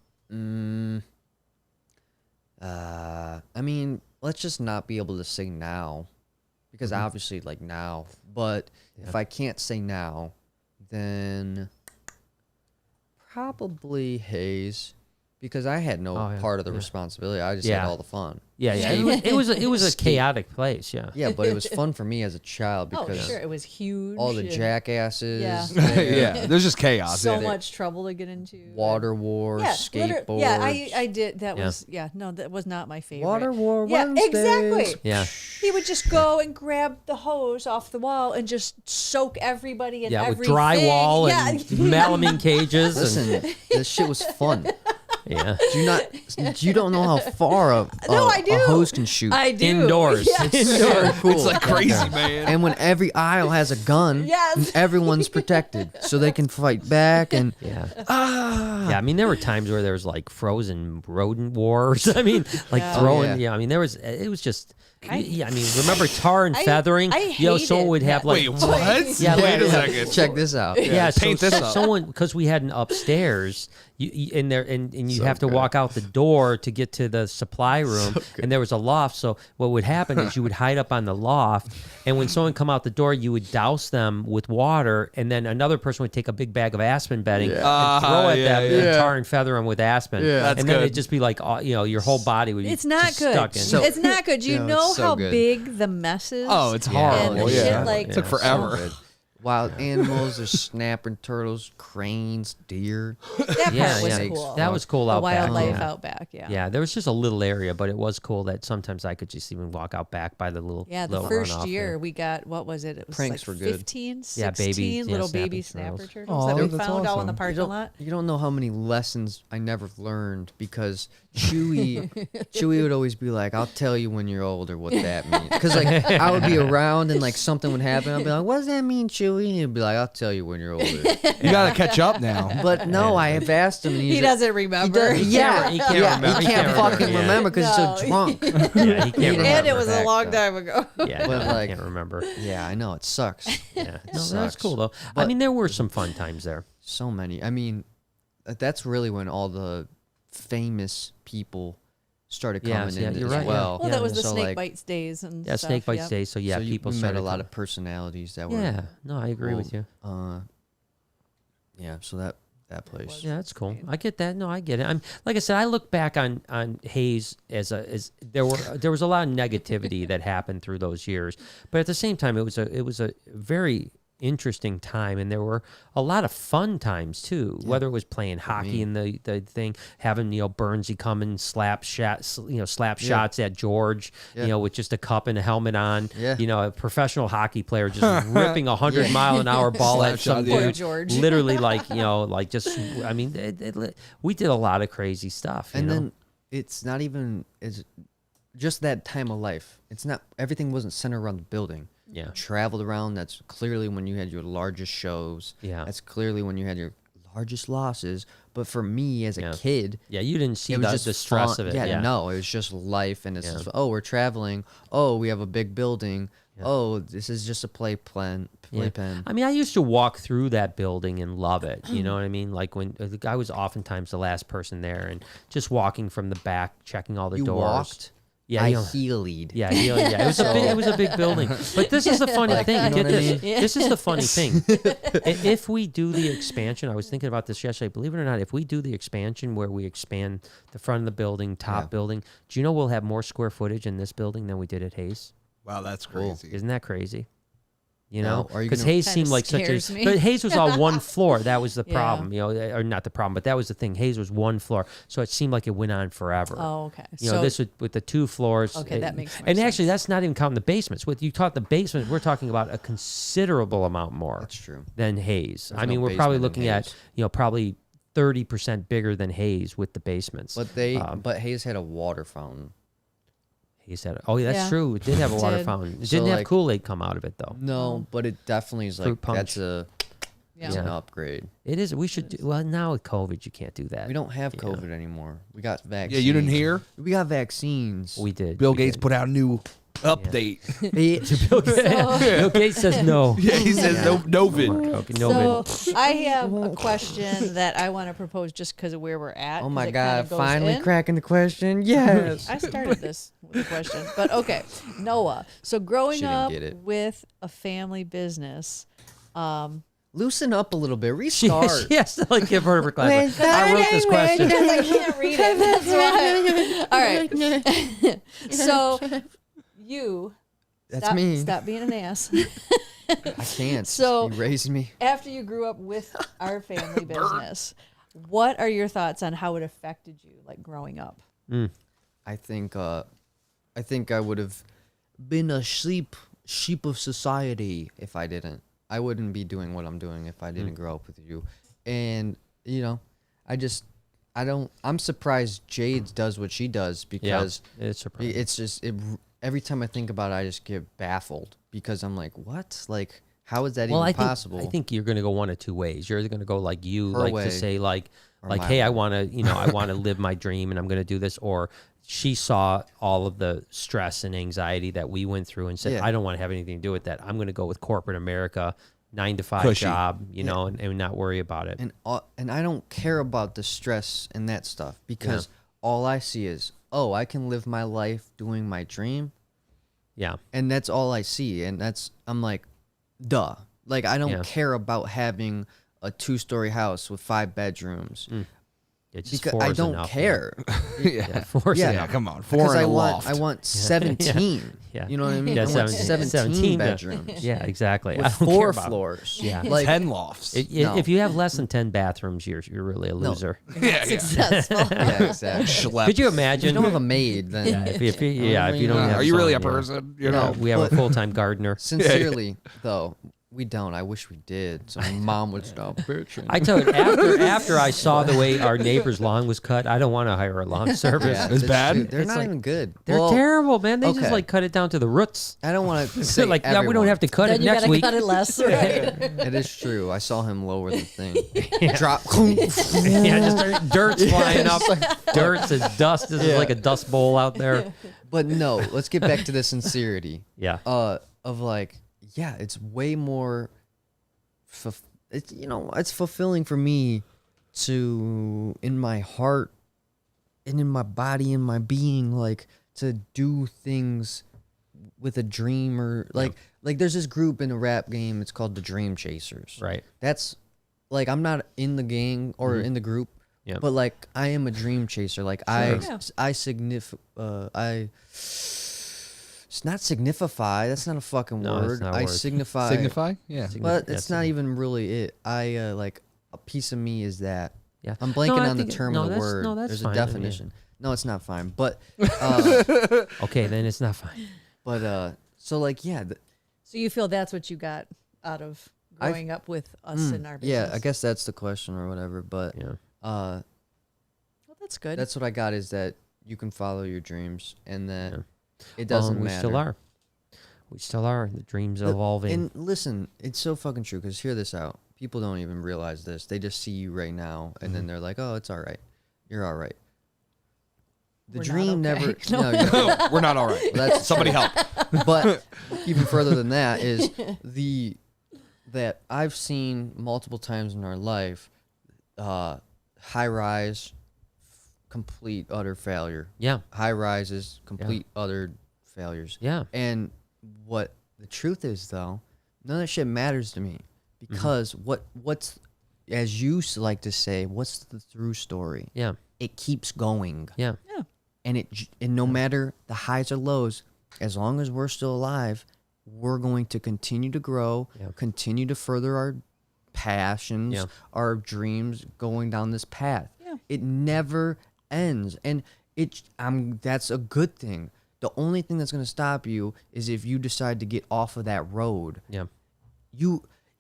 Let's just not be able to say now, because obviously like now, but if I can't say now, then probably Hayes, because I had no part of the responsibility. I just had all the fun. Yeah. It was a chaotic place. Yeah. Yeah, but it was fun for me as a child because it was huge. all the jackasses. Yeah. Yeah, there's just chaos. So much trouble to get into. Water wars, skateboards. Yeah, I did. That was no, that was not my favorite. Water war. Yeah, Wednesdays. exactly. Yeah. He would just go and grab the hose off the wall and just soak everybody and with everything. drywall and melamine cages. Listen, this shit was fun. Yeah. You don't know how far a hose can shoot. I do. Indoors. Yeah. It's so cool. It's like crazy, man. And when every aisle has a gun, everyone's protected, so they can fight back. And Yeah, there were times where there was like frozen rodent wars. Throwing. There was. It was just. Remember tar and feathering? Someone would have like. Wait, what? Yeah, wait a second. check this out. Yeah, paint this up. Someone, because we had an upstairs, and you have to walk out the door to get to the supply room, and there was a loft. So what would happen is you would hide up on the loft, and when someone come out the door, you would douse them with water, and then another person would take a big bag of aspen bedding and throw at them and tar and feather them with aspen. Yeah, that's and then good. it'd just be like, your whole body would be It's not just good. stuck in. It's not good. You know so how good. big the mess is? Oh, it's Yeah. horrible. And the Yeah. shit, like, It took forever. Wild animals, there's snapping turtles, cranes, deer. That part was cool. That was cool the out back. wildlife Yeah. out back, Yeah, there was just a little area, but it was cool that sometimes I could just even walk out back by the little. Yeah, the little first runoff year there. we got, what was it? It was Pranks like were good. 15, 16 Yeah, baby- little snapping baby turtles. snapper turtles that we that's found out in awesome. the parking lot. You don't know how many lessons I never learned because Chewy would always be like, "I'll tell you when you're older what that means." Because like I would be around and like something would happen, I'd be like, "What does that mean, Chewy?" And he'd be like, "I'll tell you when you're older." You got to catch up now. But no, I have asked him, and He doesn't remember. He can't remember. he can't fucking Yeah. remember because he's No. so drunk. Yeah, he can't remember. And it was a back long then. time ago. Yeah, But, no, I like- can't remember. Yeah, I know it sucks. Yeah, no, that's sucks. cool though. But- there were some fun times there. So many. That's really when all the famous people started coming yeah, in you're as right, well. Well, that was the So, like, Snakebites days and Yeah, stuff. Snakebites yep. Day. So yeah, so people we met started a lot coming. of personalities that were. Yeah, no, I agree with you. Yeah, so that place. Yeah, that's cool. I get that. No, I get it. I'm like I said. I look back on Hayes as there was a lot of negativity that happened through those years, but at the same time, it was a very interesting time, and there were a lot of fun times too. Whether it was playing hockey in the thing, having Burnsy come and slap shots, shots at George, with just a cup and a helmet on. Yeah. A professional hockey player just ripping 100-mile-an-hour ball at some Slap shot, dude. George. Literally, we did a lot of crazy stuff. And then it's not even it's just that time of life. It's not everything wasn't centered around the building. Yeah. You traveled around. That's clearly when you had your largest shows. Yeah. That's clearly when you had your largest losses. But for me as a kid, yeah, you didn't see it was the just stress fun. of it. Yeah, no, it was just life, and it's just, we're traveling. Oh, we have a big building. Yeah. Oh, this is just a playpen. I used to walk through that building and love it. You know what I mean? Like when I was oftentimes the last person there, and just walking from the back, checking all the You doors. walked. Yeah, I heeled. Yeah. It was it was a big building. But this is the funny thing. you know Get what I this. mean? This is the funny thing. If we do the expansion, I was thinking about this yesterday. Believe it or not, if we do the expansion where we expand the front of the building, top building, do you know we'll have more square footage in this building than we did at Hayes? Wow, that's crazy. Isn't that crazy? You know, Are you because gonna- Hayes seemed like such scares a. me. But Hayes was on one floor. That was the Yeah. problem, you know, or not the problem, but that was the thing. Hayes was one floor, so it seemed like it went on forever. Oh, okay. You know, this with the 2 floors. Okay, that makes more And actually, sense. that's not even counting the basements. With you talk the basements, we're talking about a considerable amount more. That's true. Than Hayes. There's I mean, no we're probably basement in looking at Hayes. probably 30% bigger than Hayes with the basements. But Hayes had a water fountain. Hayes had. Oh, yeah, that's Yeah. true. It did have a It water did. fountain. It So, didn't have like- Kool-Aid come out of it though. No, but it definitely is like Fruit punch. that's Yeah. it's an upgrade. It is. We should. Well, now with COVID, you can't do that. We don't have COVID anymore. We got Yeah, vaccines. you didn't hear? We got vaccines. We did. Bill we Gates did. put out a new update. Bill Gates says no. Yeah, he says no vid. Okay, no. So I have a question that I want to propose just because of where we're at. Oh 'cause my it kinda God! goes Finally in. cracking the question. Yes. I started this with a question, but okay, Noah. So growing She didn't up get it. with a family business, Loosen up a little bit. She Restart. has to like give her class. I wrote this question. I can't read it. That's why. All right. So you That's me. Stop being an ass. I can't. So- You raised me. After you grew up with our family business, what are your thoughts on how it affected you, like growing up? I think I would have been a sheep of society if I didn't. I wouldn't be doing what I'm doing if I didn't grow up with you. And I'm surprised Jade does what she does because It's surprising. it's just every time I think about it I just get baffled because I'm like, what? Like how is that even possible? I think you're going to go one of two ways. You're either going to go like you, Her like way to say like, my hey, I way. want to, I want to live my dream and I'm going to do this. Or she saw all of the stress and anxiety that we went through and said, Yeah. I don't want to have anything to do with that. I'm going to go with corporate America, 9-to-5 Cushy. job, and not worry about it. And I don't care about the stress and that stuff because all I see is, oh, I can live my life doing my dream. Yeah. And that's all I see. And I'm like, duh. Like, I don't Yeah. care about having a 2-story house with 5 bedrooms. It's just Because 4 I is don't enough, care. Yeah. 4 is Yeah. enough. Yeah, come on. Because 4 and I a want loft. I want 17. Yeah. You know what I mean? Yeah, I want 17 17 bedrooms. Yeah, exactly. I With don't 4 care about it. floors. Yeah. Like 10 lofts. No. If you have less than 10 bathrooms, you're really a loser. yeah. Successful. yeah, exactly. Schlep. Could you If you imagine? don't have a maid, then if you don't have Are you really a someone, person? You No. know? we have a But- full-time gardener. sincerely though, we don't. I wish we did. So my mom would stop bitching. I tell you, after I saw the way our neighbor's lawn was cut, I don't want to hire a lawn service. It's bad? true. They're It's not like- even good. They're Well, terrible, man. They just okay. like cut it down to the roots. I don't want to They're say like, yeah, we don't everyone. have to cut Then it you next gotta week. cut it less, right? It is true. I saw him lower the thing. Drop. Yeah, just dirt's flying up. Dirt is dust. This is Yeah. like a dust bowl out there. But no, let's get back to the sincerity. Yeah. Of like, yeah, it's way more. It's fulfilling for me to, in my heart, and in my body, in my being, like to do things with a dream or like there's this group in a rap game. It's called the Dream Chasers. Right. That's like I'm not in the gang or in the group. Yeah. But like I am a dream chaser. Like Yeah. it's not signify. That's not a fucking No, it's word. not a I word. signify. Signify? Yeah. But Yeah, it's not even really it. I like a piece of me is that. Yeah. I'm blanking I on the think- term no, of the that's- word. no, that's There's fine. a I mean, definition. No, it's not fine. But Okay, then it's not fine. so like yeah, So you feel that's what you got out of growing up with us in our business? yeah. I guess that's the question or whatever. But Yeah. Well, that's good. that's what I got is that you can follow your dreams and that Yeah. it doesn't we matter. still are. We still are. The dream's evolving. And listen, it's so fucking true because hear this out. People don't even realize this. They just see you right now and then they're like, oh, it's all right. You're all right. The We're not dream okay. never. No. No, you're, We're not all right. that's Somebody help. but even further than that is that I've seen multiple times in our life, high rise, complete utter failure. yeah. High rises, complete utter failures. Yeah. And what the truth is, though, none of that shit matters to me because what's as you like to say, what's the through story? Yeah. It keeps going, Yeah. yeah. and no matter the highs or lows, as long as we're still alive, we're going to continue to grow, continue to further our passions, our dreams, going down this path. Yeah. It never ends, and that's a good thing. The only thing that's going to stop you is if you decide to get off of that road. Yeah.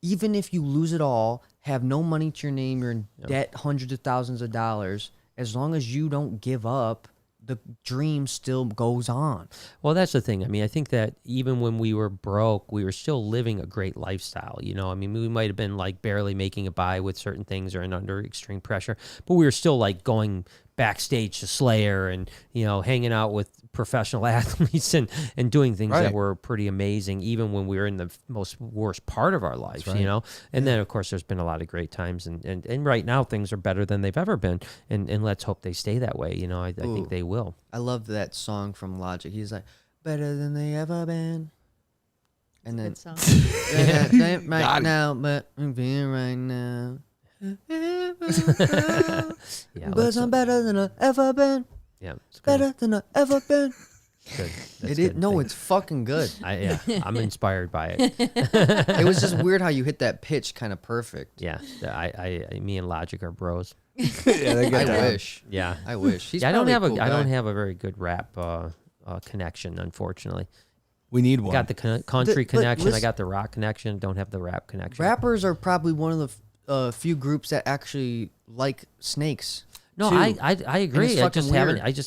Even if you lose it all, have no money to your name, you're in debt hundreds of thousands of dollars, as long as you don't give up, the dream still goes on. Well, that's the thing. I mean, I think that even when we were broke, we were still living a great lifestyle. You know, I mean, we might have been like barely making it by with certain things or under extreme pressure, but we were still like going backstage to Slayer and, you know, hanging out with professional athletes and doing things that were pretty amazing, even when we were in the most worst part of our lives, you know? And then, of course, there's been a lot of great times. And right now, things are better than they've ever been. And let's hope they stay that way. You know, I think they will. I love that song from Logic. He's like, better than they ever been. And then, right now, but I'm being right now. But I'm better than I've ever been. Yeah, it's better than I've ever been. Good. It's fucking good. I'm inspired by it. It was just weird how you hit that pitch kind of perfect. Yeah, me and Logic are bros. I wish. Yeah, I wish. He's I don't have I don't have a very good rap connection, unfortunately. We need one. I got the country connection. I got the rock connection. Don't have the rap connection. Rappers are probably one of the few groups that actually like snakes. No, too. I agree. I just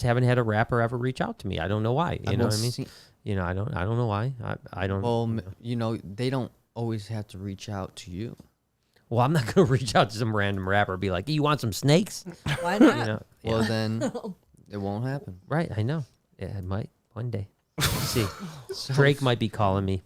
haven't had a rapper ever reach out to me. I don't know why. You know what I mean? You know, I don't know why. I don't. Well, you know, they don't always have to reach out to you. Well, I'm not going to reach out to some random rapper and be like, "You want some snakes?" Why not? You know? Well, then it won't happen. Right? I know. It might one day. We'll see. Drake might be calling me.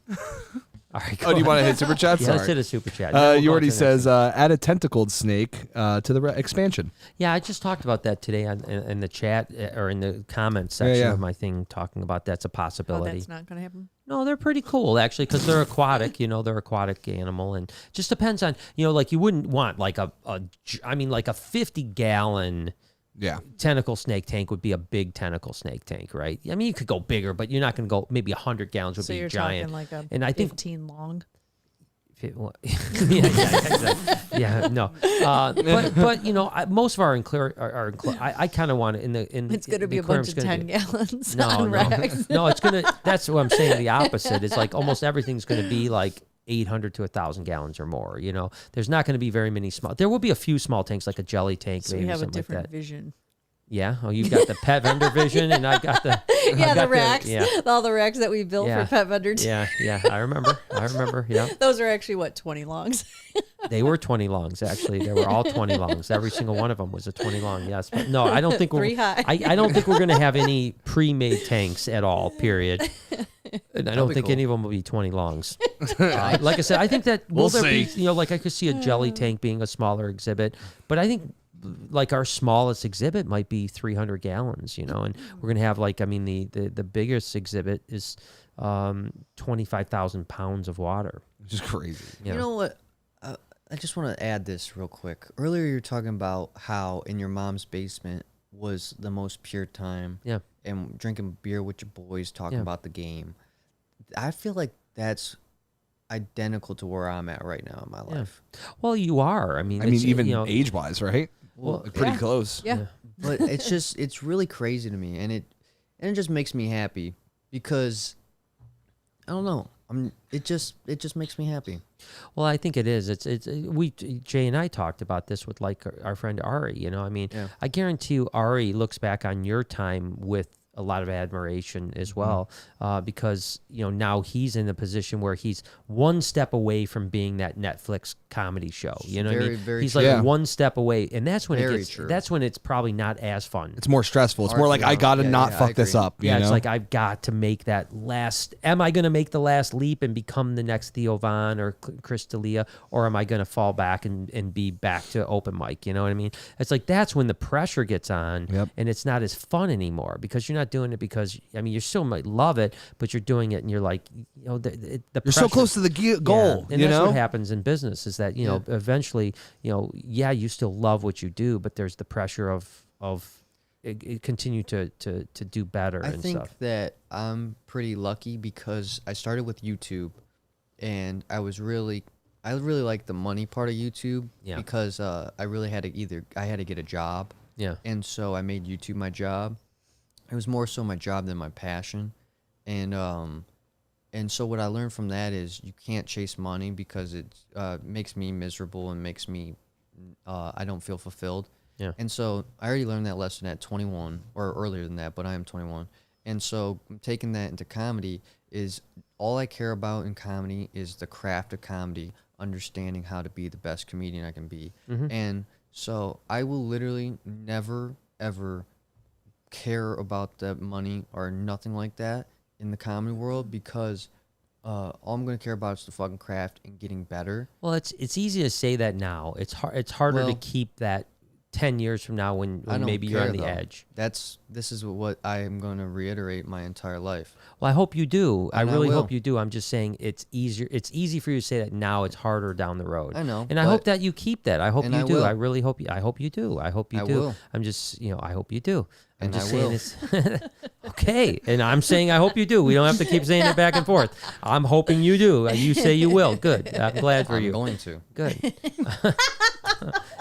All right, do you want to hit super chat? Yeah, let's hit a super chat. You already says add a tentacled snake to the expansion. Yeah, I just talked about that today in the chat or in the comments section of my thing, talking about that's a possibility. Oh, that's not going to happen? No, they're pretty cool, actually, because they're aquatic. You know, they're aquatic animal. And just depends on, you know, like you wouldn't want like a 50-gallon... Yeah, tentacle snake tank would be a big tentacle snake tank, right? I mean, you could go bigger, but you're not going to go. Maybe 100 gallons would so be you're giant. Talking like a and I think 15 long. No. But you know, most of our I kind of want it in the. It's going to be a bunch of 10 gallons. No, racks. No, it's gonna. That's what I'm saying. The opposite. It's like almost everything's going to be like 800 to 1,000 gallons or more. You know, there's not going to be very many small. There will be a few small tanks, like a jelly tank. So maybe you have a something different like that. vision. Yeah. Oh, you've got the pet vendor vision, and I got the the racks. All the racks that we built for pet vendors. Yeah. I remember. Yeah. Those are actually 20 longs. They were 20 longs. Actually, they were all 20 longs. Every single one of them was a 20 long. Yes. But no, I don't think we're. I don't think we're going to have any pre-made tanks at all. Period. And I don't think any of them will be 20 longs. Like I said, I think that we'll see. You know, like I could see a jelly tank being a smaller exhibit, but I think like our smallest exhibit might be 300 gallons. You know, and we're gonna have like the biggest exhibit is 25,000 pounds of water, which is crazy. You know what? I just want to add this real quick. Earlier, you were talking about how in your mom's basement was the most pure time. Yeah. And drinking beer with your boys, talking about the game. I feel like that's identical to where I'm at right now in my life. Well, you are. I mean, even age-wise, right? Well, like pretty close. Yeah. But it's really crazy to me, and it just makes me happy because I don't know. It just makes me happy. Well, I think it is. Jay and I talked about this with like our friend Ari. You know, I mean, I guarantee you, Ari looks back on your time with a lot of admiration as well, because you know now he's in a position where he's one step away from being that Netflix comedy show. You know, what I mean? He's like one step away, and that's when that's when it's probably not as fun. It's more stressful. It's more like I gotta not fuck this up. Yeah, it's like I've got to make that last. Am I going to make the last leap and become the next Theo Von or Chris D'Elia, or am I going to fall back and be back to open mic? You know what I mean? It's like that's when the pressure gets on, and it's not as fun anymore because you're not doing it because you still might love it, but you're doing it and you're like, you know, you're pressure, so close to the goal. And that's what happens in business is that, you know, eventually, you know, you still love what you do, but there's the pressure of continue to do better I and think stuff? that I'm pretty lucky because I started with YouTube, and I really like the money part of YouTube because I really had to I had to get a job. Yeah. And so I made YouTube my job. It was more so my job than my passion. And so what I learned from that is you can't chase money because it makes me miserable and makes me I don't feel fulfilled. Yeah. And so I already learned that lesson at 21 or earlier than that, but I am 21. And so taking that into comedy is all I care about in comedy is the craft of comedy, understanding how to be the best comedian I can be. And so I will literally never, ever care about the money or nothing like that in the comedy world because all I'm going to care about is the fucking craft and getting better. Well, it's easy to say that now. It's harder to keep that 10 years from now when maybe you're on the edge. This is what I am going to reiterate my entire life. Well, I hope you do. I really will. hope you do. I'm just saying it's easier. It's easy for you to say that now. It's harder down the road. I know, and I hope that you keep that. I hope and you I do. will. I really hope you. I hope you do. I hope you I do. will. I'm just, I hope you do. I'm And just I saying will. it's okay. And I'm saying I hope you do. We don't have to keep saying it back and forth. I'm hoping you do. You say you will. Good. I'm glad for I'm you. going to. Good.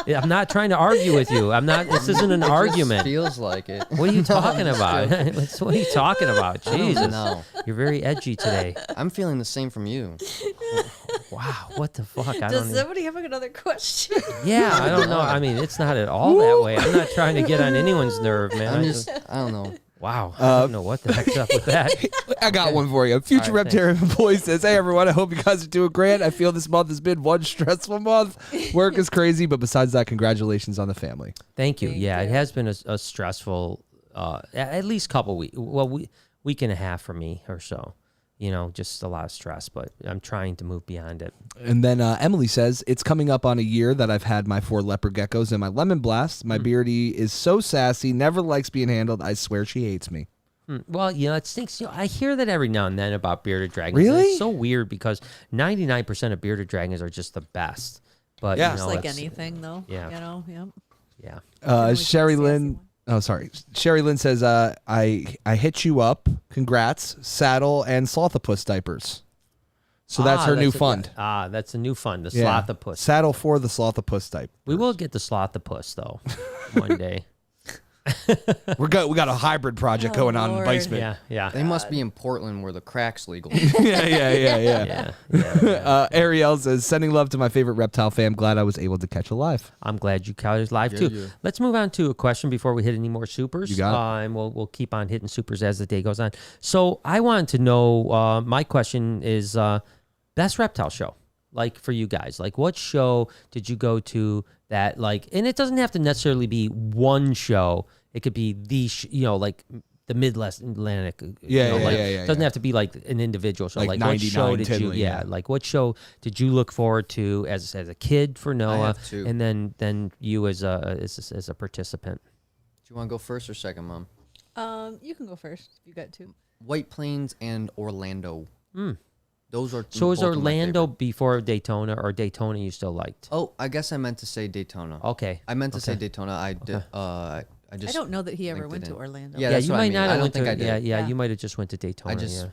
I'm not trying to argue with you. I'm not. This isn't an argument. Feels like it. What are you talking about? What are you talking about? Jesus, know. you're very edgy today. I'm feeling the same from you. Wow, what the fuck? Does somebody have another question? Yeah, I don't know. I mean, it's not at all that way. I'm not trying to get on anyone's nerve, man. I don't know. Wow, I don't know what the heck's up with that. I got one for you. Future All right, Reptile employee says, "Hey everyone, I hope you guys are doing great. I feel this month has been one stressful month. Work is crazy, but besides that, congratulations on the family." Thank you. Thank Yeah, you. it has been a stressful, at least couple weeks. Well, week and a half for me or so. Just a lot of stress, but I'm trying to move beyond it. And then Emily says, "It's coming up on a year that I've had my 4 leopard geckos and my lemon blast. My beardie is so sassy, never likes being handled. I swear she hates me." Well, it stinks. I hear that every now and then about bearded dragons. and Really? It's so weird because 99% of bearded dragons are just the best. But Yeah. Just like it's- anything, though. Yeah. Yeah. Yeah. always Sherry be a sassy Lynn. one. Oh, sorry. Sherry Lynn says, I hit you up. Congrats. Saddle and Slothopus diapers. So that's her new fund. That's a new fund, the Yeah. Slothopus. Saddle for the Slothopus diaper. We will get the Slothopus, though, one day. We got a hybrid project Oh, going on in Lord. Basement. Yeah. They must be in Portland where the crack's legal. Yeah. Yeah. Ariel says, "Sending love to my favorite reptile fam. Glad I was able to catch a live." I'm glad you caught us live, too. Yeah. Let's move on to a question before we hit any more supers. You got it. And we'll keep on hitting supers as the day goes on. So I wanted to know, my question is, best reptile show, like for you guys. Like what show did you go to that, like, and it doesn't have to necessarily be one show. It could be like the Mid-Atlantic. Yeah. It doesn't have to be like an individual show. Like Like what show 99 did Tinley, you? yeah. Like what show did you look forward to as a kid for Noah, have two. and then you as a participant? Do you want to go first or second, Mom? You can go first if you got to. White Plains and Orlando. Those are So is both of my Orlando favorite. before Daytona, or Daytona you still liked? Oh, I guess I meant to say Daytona. Okay. I meant to say Daytona. I did. I just. I don't know that he ever linked went it to in. Orlando. Yeah, Yeah, that's you what I might mean. not I have don't went think to. I did. Yeah, Yeah. you might have just went to Daytona. just-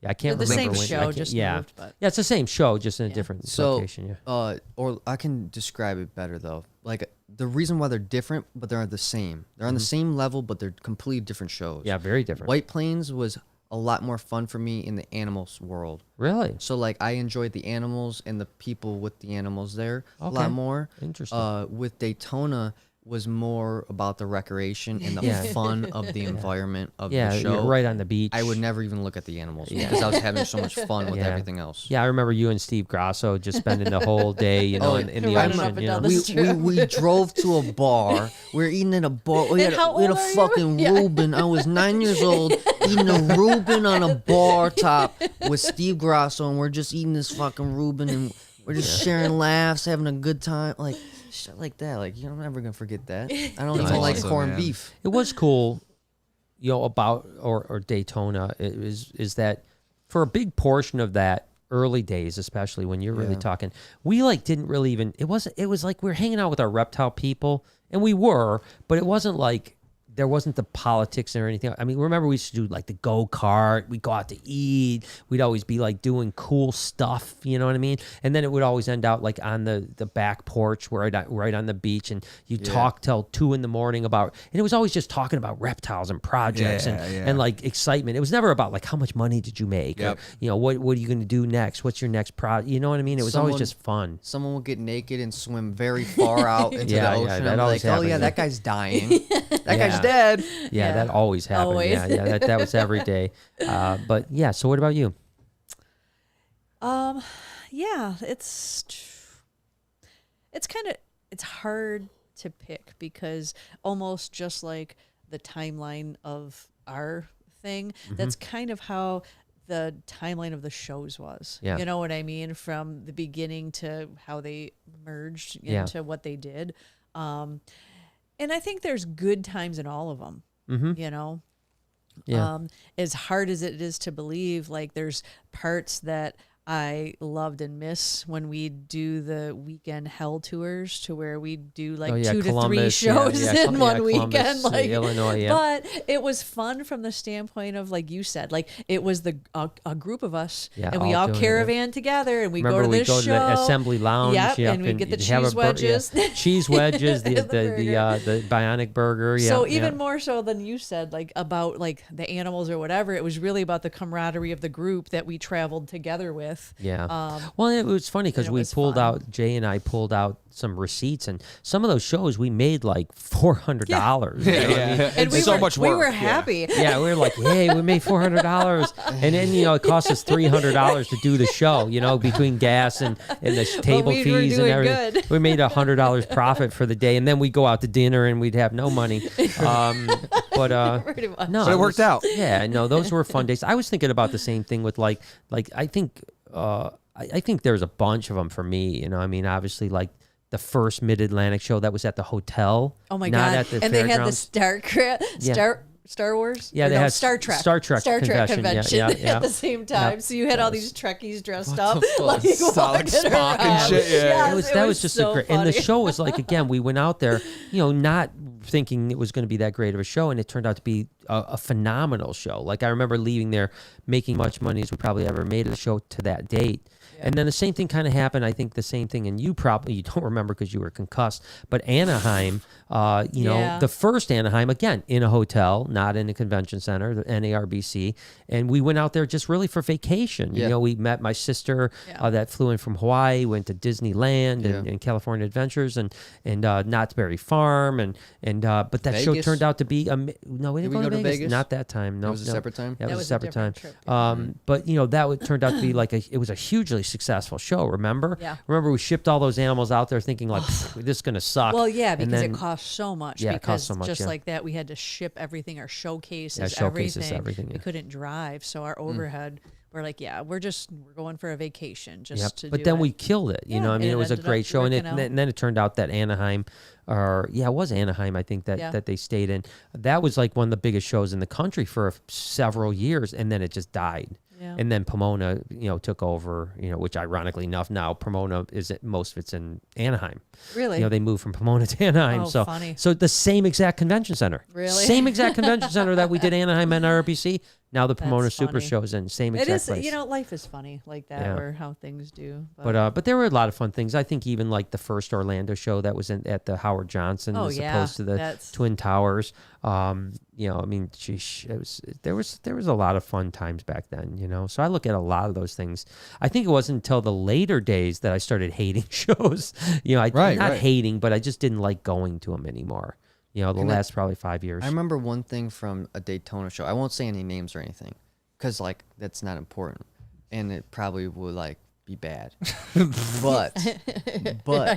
yeah, I can't The remember same when. show, I can't- just yeah. moved, but Yeah, it's the same show, just in a Yeah. different So, location. Yeah. or I can describe it better though. Like the reason why they're different, but they're the same. They're on the same level, but they're completely different shows. Yeah, very different. White Plains was a lot more fun for me in the animals world. Really? So like I enjoyed the animals and the people with the animals there a Okay. lot more. Interesting. With Daytona was more about the recreation and the Yeah. fun of the environment of Yeah, the you're show. right on the beach. I would never even look at the animals because I was having so much fun with Yeah. everything else. Yeah, I remember you and Steve Grasso just spending the whole day, Oh, in the running up ocean. and You know? down the We drove to a bar. We were eating at a bar. We had And how we had a old are you? fucking Yeah. Reuben. I was 9 years old eating a Reuben on a bar top with Steve Grasso, and we're just eating this fucking Reuben, and we're just sharing laughs, having a good time, like shit like that. Like I'm never gonna forget that. I don't That's even like awesome, corned man. beef. It was cool, about or Daytona is that for a big portion of that early days, especially when you're really Yeah. talking, we didn't really even it was like we were hanging out with our reptile people, and we were, but it wasn't like there wasn't the politics or anything. I mean, remember we used to do like the go-kart, we'd go out to eat, we'd always be like doing cool stuff, you know what I mean? And then it would always end out like on the back porch right on the beach, and you talk till 2 a.m. about, and it was always just talking about reptiles and projects and like excitement. It was never about like how much money did you make, or, you know, what are you going to do next? What's your next project? You know what I mean? It was always just fun. Someone would get naked and swim very far out into the ocean. Yeah, that always happened. Oh yeah, that guy's dying. That guy's dead. Yeah, that always happened. Always. Yeah, that was every day. But yeah, so what about you? Yeah, it's hard to pick, because almost just like the timeline of our thing, that's kind of how the timeline of the shows was. Yeah. You know what I mean? From the beginning to how they merged into what they did. And I think there's good times in all of them, you know? Yeah. As hard as it is to believe, like there's parts that I loved and miss when we do the weekend hell tours, to where we do like 2 to 3 shows in one weekend, like Illinois. But it was fun from the standpoint of, like you said, like it was a group of us, and we all caravan together, and we go to this show, to the assembly lounge, and we get the cheese wedges, cheese wedges, the bionic burger. So even more so than you said, like about like the animals or whatever, it was really about the camaraderie of the group that we traveled together with. Yeah. Well, it was funny because Jay and I pulled out some receipts, and some of those shows we made like $400. And we were happy. Yeah, we were like, hey, we made $400, and then it cost us $300 to do the show. Between gas and the table fees and everything, good. We made $100 profit for the day, and then we go out to dinner and we'd have no money. But it worked out. Yeah, no, those were fun days. I was thinking about the same thing with like I think there's a bunch of them for me. I mean, obviously, like the first Mid-Atlantic show that was at the hotel. Oh my God! At the and they had the Star Wars. Yeah, they had Star Trek convention at the same time. Yep. So you had all these Trekkies dressed up like Spock and shit. Yeah, that was just so great. And the show was like, again, we went out there, not thinking it was going to be that great of a show, and it turned out to be a phenomenal show. Like I remember leaving there making much money as we probably ever made at the show to that date. And then the same thing kind of happened. I think the same thing, and you don't remember because you were concussed. But Anaheim, the first Anaheim, again, in a hotel, not in a convention center, the NARBC. And we went out there just really for vacation. Yeah. We met my sister that flew in from Hawaii, went to Disneyland and California Adventures and Knott's Berry Farm. But that Vegas? show turned out to be, no, we didn't Did go to to Vegas? Not that time. No, it was a separate time? That was a separate time. Trip. But, that turned out to be it was a hugely successful show, remember? Yeah. Remember we shipped all those animals out there thinking like, this is going to suck. Well, yeah, because it cost so much. Yeah, because it cost so much, just like that, we had to ship everything, our showcases, everything. We couldn't drive, so our overhead, we're like, we're going for a vacation to But then we killed it, I mean, it was a great show. And then it turned out that Anaheim, it was Anaheim, I think, that they stayed in. That was like one of the biggest shows in the country for several years, and then it just died. Yeah. And then Pomona, took over, which ironically enough, now Pomona most of it's in Anaheim. Really? They moved from Pomona to Anaheim. Oh, so funny. So the same exact convention center. Really? Same exact convention center that we did Anaheim and RBC. Now the Pomona Super Show's in same exact place. Life is funny like that, or how things do. But there were a lot of fun things. I think even like the first Orlando show that was at the Howard Johnson as opposed to the Twin Towers. I mean, there was a lot of fun times back then, So I look at a lot of those things. I think it wasn't until the later days that I started hating shows. Not hating, but I just didn't like going to them anymore. Last probably 5 years. I remember one thing from a Daytona show. I won't say any names or anything, because that's not important, and it probably would be bad. but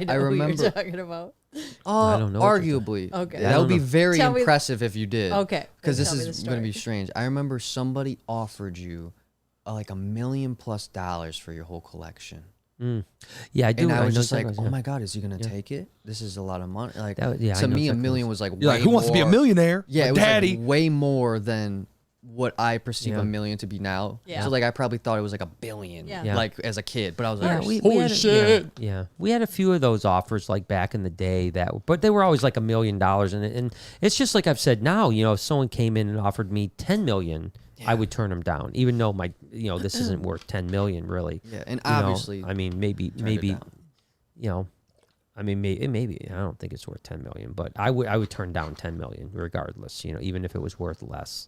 I remember what you're talking about. I don't know. Arguably, okay, that would be very impressive if you did. Okay, because this is going to be strange. I remember somebody offered you $1 million+ for your whole collection. Yeah, I do. And I was just like, oh my God, is he gonna take it? This is a lot of money. To me, $1 million was You're like, who wants to be a millionaire? Yeah, it was daddy. way more than what I perceive Yeah. $1 million to be now. Yeah. So like I probably thought it was like $1 billion, Yeah. like as a kid. But I was like, we holy had shit. Yeah, we had a few of those offers like back in the day but they were always like $1 million, and it's just like I've said now. If someone came in and offered me $10 million, I would turn them down, even though this isn't worth $10 million really. Yeah, and obviously, I mean, maybe, I mean, maybe I don't think it's worth $10 million, but I would turn down $10 million regardless. Even if it was worth less.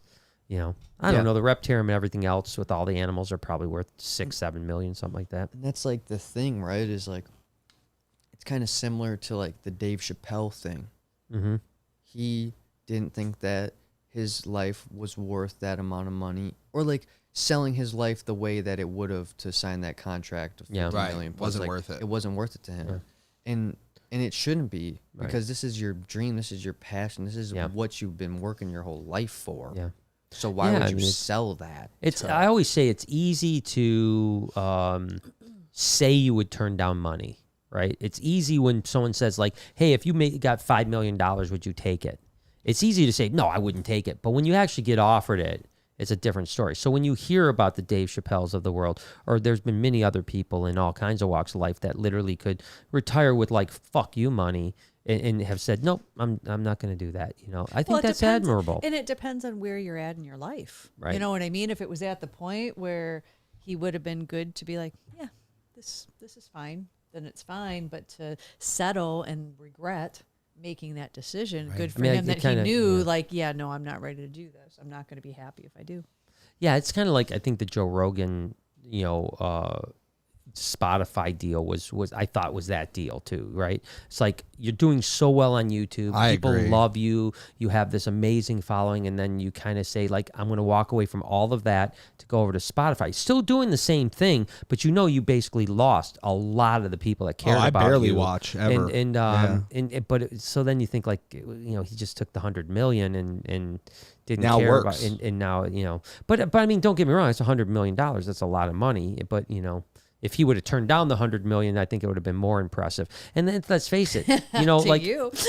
I don't know. The Reptile and everything else with all the animals are probably worth $6-7 million, something like that. And that's like the thing, right? Is like, it's kind of similar to like the Dave Chappelle thing. Mm-hmm. He didn't think that his life was worth that amount of money, or like selling his life the way that it would have to sign that contract of $50 million. Wasn't worth it. It wasn't worth it to him. Yeah. And it shouldn't be, because this is your dream, this is your passion, this is what you've been working your whole life for. Yeah. So why would you sell that? I always say it's easy to say you would turn down money, right? It's easy when someone says like, "Hey, if you got $5 million, would you take it?" It's easy to say, "No, I wouldn't take it." But when you actually get offered it, it's a different story. So when you hear about the Dave Chappelles of the world, or there's been many other people in all kinds of walks of life that literally could retire with like "fuck you" money. And have said, nope, I'm not going to do that. I think that's admirable. And it depends on where you're at in your life. Right. You know what I mean? If it was at the point where he would have been good to be like, yeah, this is fine, then it's fine. But to settle and regret making that decision, good for him that he knew, like, no, I'm not ready to do this. I'm not going to be happy if I do. Yeah, it's kind of like, I think the Joe Rogan, Spotify deal was I thought was that deal too, right? It's like you're doing so well on YouTube. People love you. You have this amazing following, and then you kind of say like, I'm going to walk away from all of that to go over to Spotify. Still doing the same thing, but you basically lost a lot of the people that cared about you. I barely watch ever. So then you think like, he just took the $100 million and didn't now care works. about, and now but I mean, don't get me wrong, it's $100 million. That's a lot of money, but if he would have turned down the $100 million, I think it would have been more impressive. And then let's face it, like,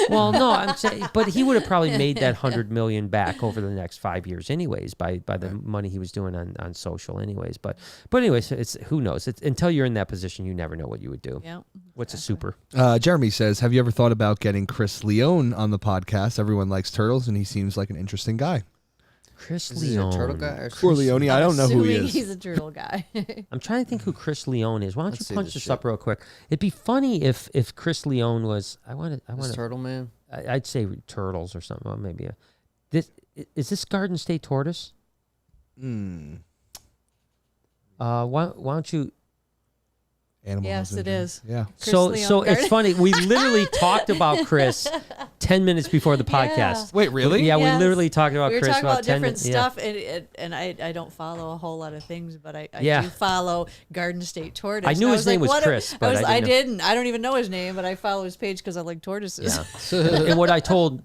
well, no, I'm saying, but he would have probably made that $100 million back over the next 5 years, anyways, by the money he was doing on social, anyways. But anyways, it's who knows? Until you're in that position, you never know what you would do. Yeah. What's a super? Jeremy says, "Have you ever thought about getting Chris Leone on the podcast? Everyone likes turtles, and he seems like an interesting guy." Chris Is Leone. he a turtle guy or Leone? I don't know who he is. He's a turtle guy. I'm trying to think who Chris Leone is. Why don't Let's you see punch this this shit. up real quick? It'd be funny if Chris Leone was. I want This to. turtle man. I'd say turtles or something. Well, maybe is this Garden State tortoise? Why don't you? Animal Yes, husbandry. it is. Yeah. Chris So Leone it's funny. We literally talked about Chris 10 minutes before the Yeah. podcast. Wait, really? Yeah, Yes. we literally talked about We were Chris talking about 10 different minutes. Yeah. stuff, and I don't follow a whole lot of things, but I Yeah. do follow Garden State Tortoise. I knew And his name was what Chris, but I didn't I don't even know his name, but I follow his page because I like tortoises. Yeah. And what I told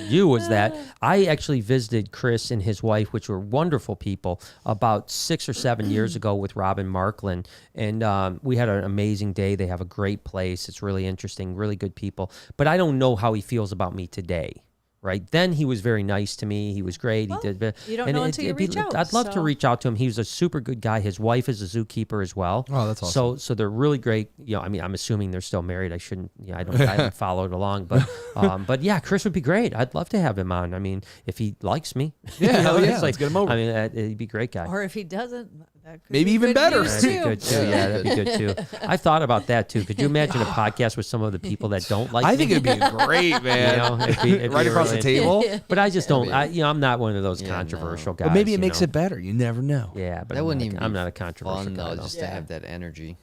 you was that I actually visited Chris and his wife, which were wonderful people, about 6 or 7 years ago with Robin Markland, and we had an amazing day. They have a great place. It's really interesting, really good people. But I don't know how he feels about me today. Right then, he was very nice to me. He was great. Well, he did. you don't know until you reach out, I'd love to so. reach out to him. He was a super good guy. His wife is a zookeeper as well. Oh, that's awesome. So they're really great. I mean, I'm assuming they're still married. I shouldn't. I haven't followed along, but yeah, Chris would be great. I'd love to have him on. I mean, if he likes me, Yeah, hell yeah, it's let's get him over. I mean, he'd be a great guy. Or if he doesn't, that could Maybe be even good better. news, That'd be too. good too. Yeah, that'd be good too. I thought about that too. Could you imagine a podcast with some of the people that don't like I me? think it'd be great, man. It'd be Right across the really- table. But I just don't. I'm not one of those controversial guys. But maybe it you makes know? it better. You never know. Yeah, but That wouldn't even. I'm be not a controversial fun, guy. though, though. just to have that energy.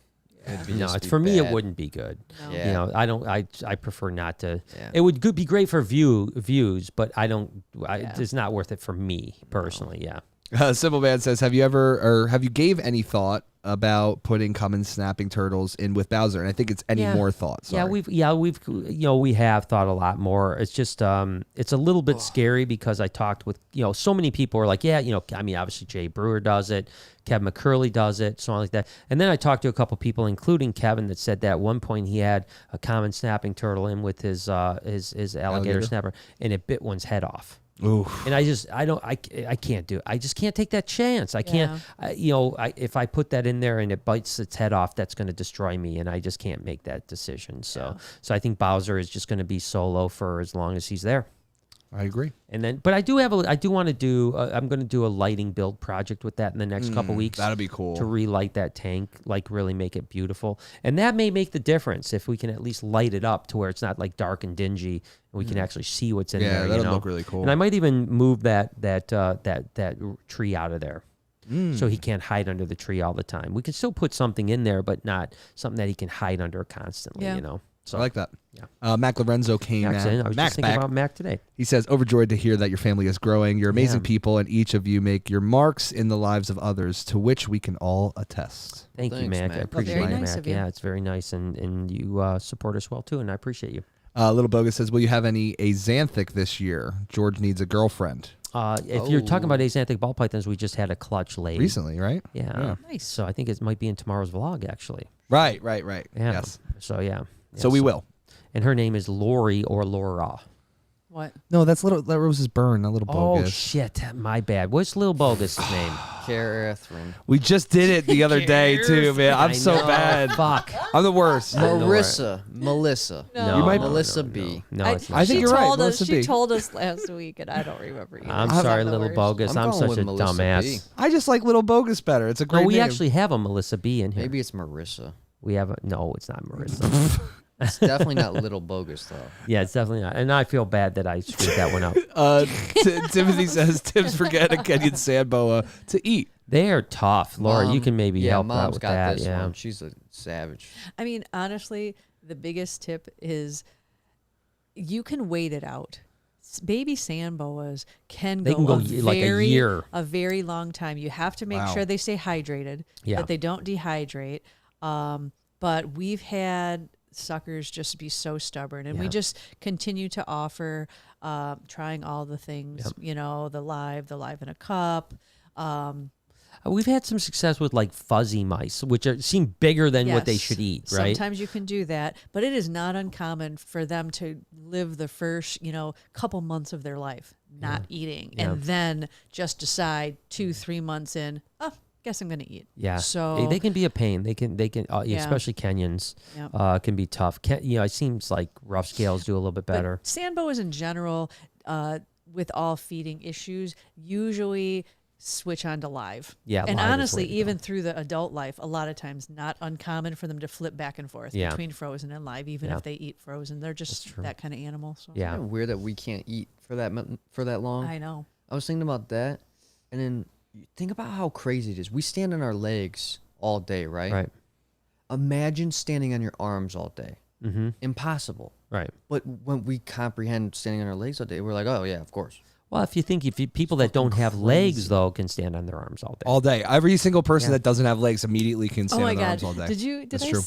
It'd be No, just it's be for me. It bad. wouldn't be good. No. Yeah. I don't. I prefer not to. Yeah. It would be great for views, but I don't. It's not worth it for me personally. Yeah. Simple Man says, have you gave any thought about putting common snapping turtles in with Bowser? And I think it's any more thought. Sorry. We have thought a lot more. It's just it's a little bit scary because I talked with so many people are like, I mean, obviously Jay Brewer does it, Kevin McCurley does it, so on like that. And then I talked to a couple people, including Kevin, that said that at one point he had a common snapping turtle in with his alligator snapper, and it bit one's head off. And I can't do it. I just can't take that chance. I can't, if I put that in there and it bites its head off, that's going to destroy me. And I just can't make that decision. So I think Bowser is just going to be solo for as long as he's there. I agree. And then, but I do want to do, I'm going to do a lighting build project with that in the next couple weeks. That'll be cool. To relight that tank, like really make it beautiful. And that may make the difference if we can at least light it up to where it's not like dark and dingy and we can actually see what's in there. Yeah, that'll look really cool. And I might even move that tree out of there. So he can't hide under the tree all the time. We can still put something in there, but not something that he can hide under constantly, So I like that. Yeah. Mac Lorenzo came Mac's in. I was just thinking back. about Mac today. He says, overjoyed to hear that your family is growing. You're amazing people, and each of you make your marks in the lives of others, to which we can all attest. Thank you, Thanks, Mac. Mac. I appreciate Very it, nice Mac. of you. Yeah, it's very nice, and you support us well, too, and I appreciate you. Little Bogus says, will you have any Azanthic this year? George needs a girlfriend. If you're talking about Azanthic ball pythons, we just had a clutch laid. Recently, right? Yeah. Nice. So I think it might be in tomorrow's vlog, actually. Right. Yeah. Yes. So, yeah. So we will. And her name is Lori or Laura. What? No, that Rose's burn, not Little Bogus. Oh, shit. My bad. What's Little Bogus' name? Catherine. We just did it the other day, too, man. I'm I so know. bad. Fuck. I'm the worst. Melissa. No. You might- Melissa B. No, it's not. I think she you're right, told us. Melissa She B. told us last week, and I don't remember. Either. I'm She's sorry, the Little worst. Bogus. I'm going such with a Melissa B. dumbass. I just like Little Bogus better. It's a great Oh, we name. actually have a Melissa B in here. Maybe it's Marissa. We have a... No, it's not Marissa. It's definitely not Little Bogus though. Yeah, it's definitely not. And I feel bad that I screwed that one up. Timothy says Tim's forgetting a Kenyan sand boa to eat. They are tough. Laura, you can maybe help out Mom's with got that. this Yeah. one. She's a savage. I mean, honestly, the biggest tip is you can wait it out. Baby sand boas can They can go like a year. a very long time. You have to make sure they stay hydrated, that they don't dehydrate. But we've had suckers just be so stubborn, and we just continue to offer trying all the things. The live in a cup. We've had some success with like fuzzy mice, which seem bigger than what they Yes. should eat, right? Sometimes you can do that, but it is not uncommon for them to live the first, couple months of their life not eating, and then just decide 2-3 months in, guess I'm going to eat. Yeah. So they can be a pain. They can, especially Kenyans, can be tough. It seems like rough scales do a little bit better. But sand boas in general, with all feeding issues, usually switch on to live. Yeah, and live is honestly, way to go. even through the adult life, a lot of times not uncommon for them to flip back and forth between frozen and live, even if they eat frozen. They're just that kind of animal. So. Yeah. Isn't it weird that we can't eat for that long? I know. I was thinking about that, and then think about how crazy it is. We stand on our legs all day, right? Right. Imagine standing on your arms all day. Mm-hmm. Impossible. Right. But when we comprehend standing on our legs all day, we're like, oh yeah, of course. Well, if people that don't have legs though can stand on their arms all day. All day. Every single person that doesn't have legs immediately can stand Oh my on their God! arms all day. Did That's I? true.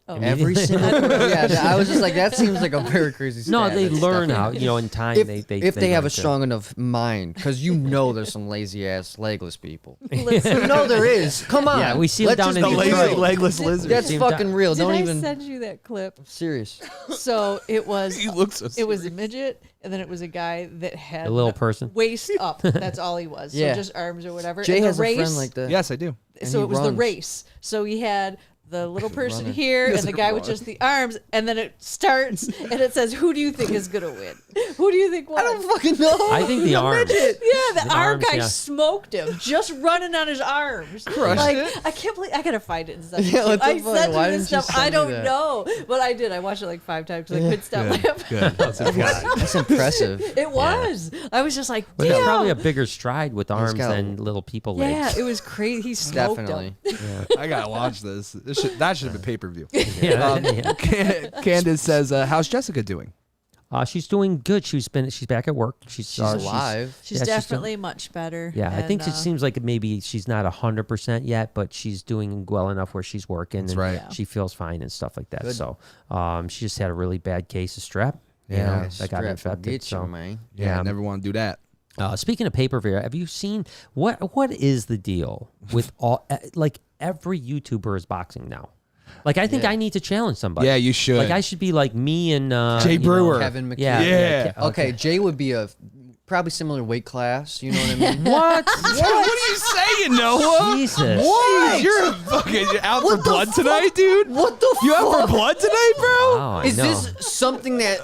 Every single I was just like, that seems like a very crazy stat. No, they That's learn definitely- how, in time. If they they have learn a to. strong enough mind, because there's some lazy ass legless people. Listen, There is. Come on. Yeah, we see them Let's down just in be The lazy Detroit. real. legless lizard. That's Seem fucking real. did Don't I even. send you that clip? Serious. So it was. He looks so It was a midget, and then it was a guy that had A little person. waist up. That's all he was. Yeah. So just arms or whatever. Jay and the has race, a friend like that. Yes, I do. and So he it was the runs. race. So he had the little person Runner. here and the guy with run. just the arms, and then it starts and it says, "Who do you think is gonna win? Who do you think won?" I don't fucking know. I think the arms. Yeah, the arm arms, guy yeah. smoked him just running on his arms. Like, I can't believe I gotta find it and stuff. Yeah, what the I fuck? sent Why you this didn't you stuff. I send me don't that? know, but I did. I watched it like 5 times because I couldn't stop laughing. Good. That's impressive. It was. I was just like, But that's damn. probably a bigger stride with arms got- than little people Yeah, legs. it was crazy. He smoked Definitely. him. I gotta watch this. That should have been pay-per-view. Yeah. Candace says, "How's Jessica doing?" She's doing good. She's back at work. She's alive. She's Yeah, definitely much better. Yeah, I think and, it seems like maybe she's not 100% yet, but she's doing well enough where she's working and right. she feels fine and stuff like that. Good. So, she just had a really bad case of strep. You Yeah. know, that got Strep will infected. get you, So, man. Yeah, I never want to do that. speaking of pay-per-view, have you seen what is the deal with all like every YouTuber is boxing now? Like I think I need to challenge somebody. Yeah, you should. Like I should be like me and Jay you know, Brewer. Kevin McKee. Yeah. Yeah. Okay, Jay would be a probably similar weight class. You know what I mean? What? What are you saying, Noah? Jesus. What? You're fucking out for blood tonight, dude? What the You fuck? out for blood tonight, bro? Oh, I Is know. this something that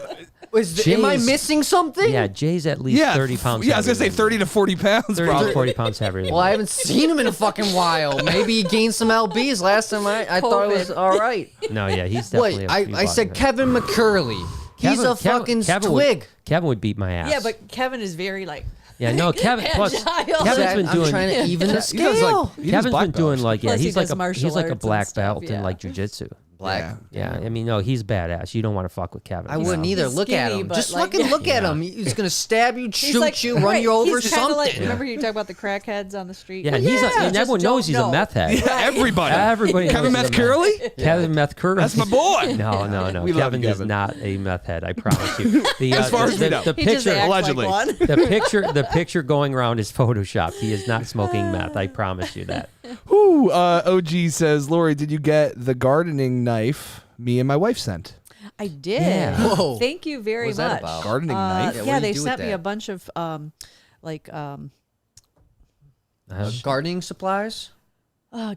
am I Jay's- missing something? Yeah, Jay's at least 30 pounds. Yeah, I was gonna say heavier 30 to 40 pounds, 30 bro. to 40 pounds heavier. than Well, I me. haven't seen him in a fucking while. Maybe he gained some lbs last time. I thought it was COVID. all right. No, yeah, he's definitely. Wait, a few I said bucks. Kevin McCurley. He's a fucking twig. Kevin would beat my ass. Yeah, but Kevin is very like. yeah, no, Kevin. Plus, agile. Kevin's been I'm doing. trying to even the He does, scale. he does Kevin's black been doing belts. like Plus he he's like does a martial he's like a arts and black stuff, belt in yeah. like jujitsu. Black. Yeah, I mean, no, he's badass. You don't want to fuck with Kevin. I wouldn't either. He's Look at skinny, him. but Just like- fucking look at Yeah. him. He's gonna stab you, He's shoot like, you, run you over, he's kinda something. Like, remember you talk about the crackheads on the street? Yeah, and he's a, and just everyone knows he's don't a know. meth head. Yeah, everybody. Everybody Kevin knows Meth he's a Curley? Kevin Meth Curley. That's my boy. No. We love Kevin you, is Kevin. not a meth head. I promise you. The, As far as we know. the He just picture, acts allegedly. like one. the picture going around is photoshopped. He is not smoking meth. I promise you that. Ooh, OG says, Lori, did you get the gardening knife me and my wife sent? I did. Yeah. Whoa. Thank you very What's that much. about? Gardening knife? Yeah, what Yeah, do you they do sent with me a that? bunch of Gardening supplies.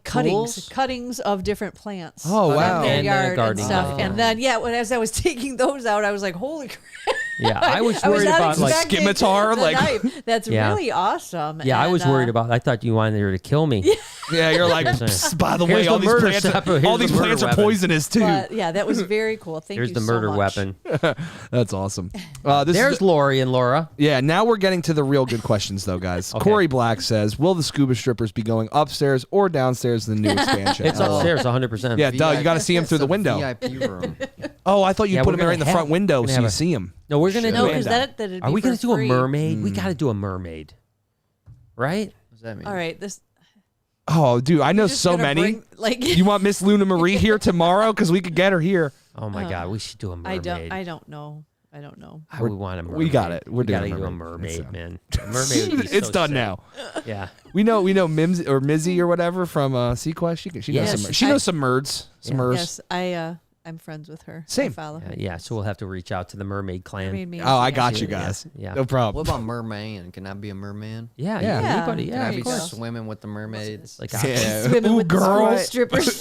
cuttings, Tools? cuttings of different plants. Oh, wow. in their And then a yard and gardening stuff. knife. And then as I was taking those out, I was like, holy crap. Yeah, I was I was worried not about like. expecting Scimitar, the like- knife. That's Yeah. really awesome. Yeah, I And, was worried about. I thought you wanted her to kill me. Yeah, you're like, "Psst, by the way, Here's all the these murder plants, supper. Here's all these the murder plants are weapon." poisonous too. But yeah, that was very cool. Thank Here's you the so murder much. weapon. That's awesome. This There's is Lori and Laura. yeah, now we're getting to the real good questions, though, guys. Corey Black says, will the scuba strippers be going upstairs or downstairs in the new expansion? It's upstairs, 100%. Yeah, duh, you got to see him through the window. VIP room. Oh, I thot you Yeah, put we're him right in the gonna front have- window we're so gonna you have a- see him. No, we're gonna No, do. because that'd Are be we gonna for do a free. mermaid? We got to do a mermaid, right? What does that mean? All right, this. Oh, dude, I know just so gonna many. bring, You want Miss Luna Marie here tomorrow? Because we could get her here. Oh my God, we should do a mermaid. I don't know. I don't know. I would want a mermaid. We got it. We're gotta doing do a mermaid. mermaid, man. A mermaid would be It's so done sick. now. Yeah. We know Mims or Mizzy or whatever from Sequest. She knows Yes. some. She knows some merds. Some Yeah. mers. Yes, I'm friends with her. Same. I follow her. Yeah, so we'll have to reach out to the mermaid clan. I mean, maybe Oh, I she- got you Yeah. guys. Yeah. No problem. What about merman? Can I be a merman? Yeah, Yeah. yeah, anybody. Yeah, Can Yeah, I of be course. swimming with the mermaids? Like, Yeah. Swimming Ooh, with girl. the strippers.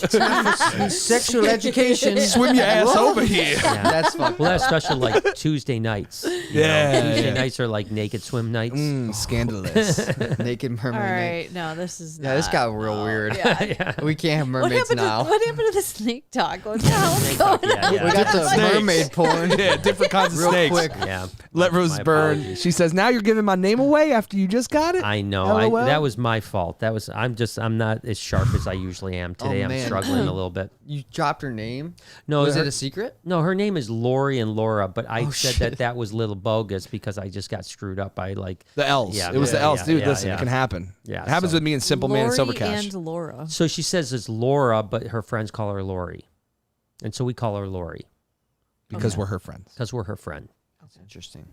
Sexual education. Swim your ass over here. yeah. That's fucked We'll have up. special like Tuesday nights. Yeah, Tuesday yeah. nights are like naked swim nights. Scandalous. Naked mermaid. All night. right, no, this is. Yeah, this not- got real weird. Yeah. We can't have What mermaids happened, now. what happened to the snake talk? What the hell's going Yeah, on? yeah. We got the Snakes. mermaid porn. Yeah, different kinds of Real snakes. quick. Yeah. Let My Rose burn. apologies. She says, "Now you're giving my name away after you just got it." I know. LOL. That was my fault. I'm not as sharp as I usually am today. I'm man. struggling a little bit. You dropped her name? No, Was her, it a secret? no, her name is Lori and Laura, but I said shit. that was little bogus because I just got screwed up by like. The L's. Yeah, It was the yeah, L's, yeah, dude. yeah, listen, yeah. it can happen. Yeah, it happens so- with me and Simple Man and Lori Silver Cash. and Laura. So she says it's Laura, but her friends call her Lori, and so we call her Lori Because we're her friends. because we're her friend, That's interesting.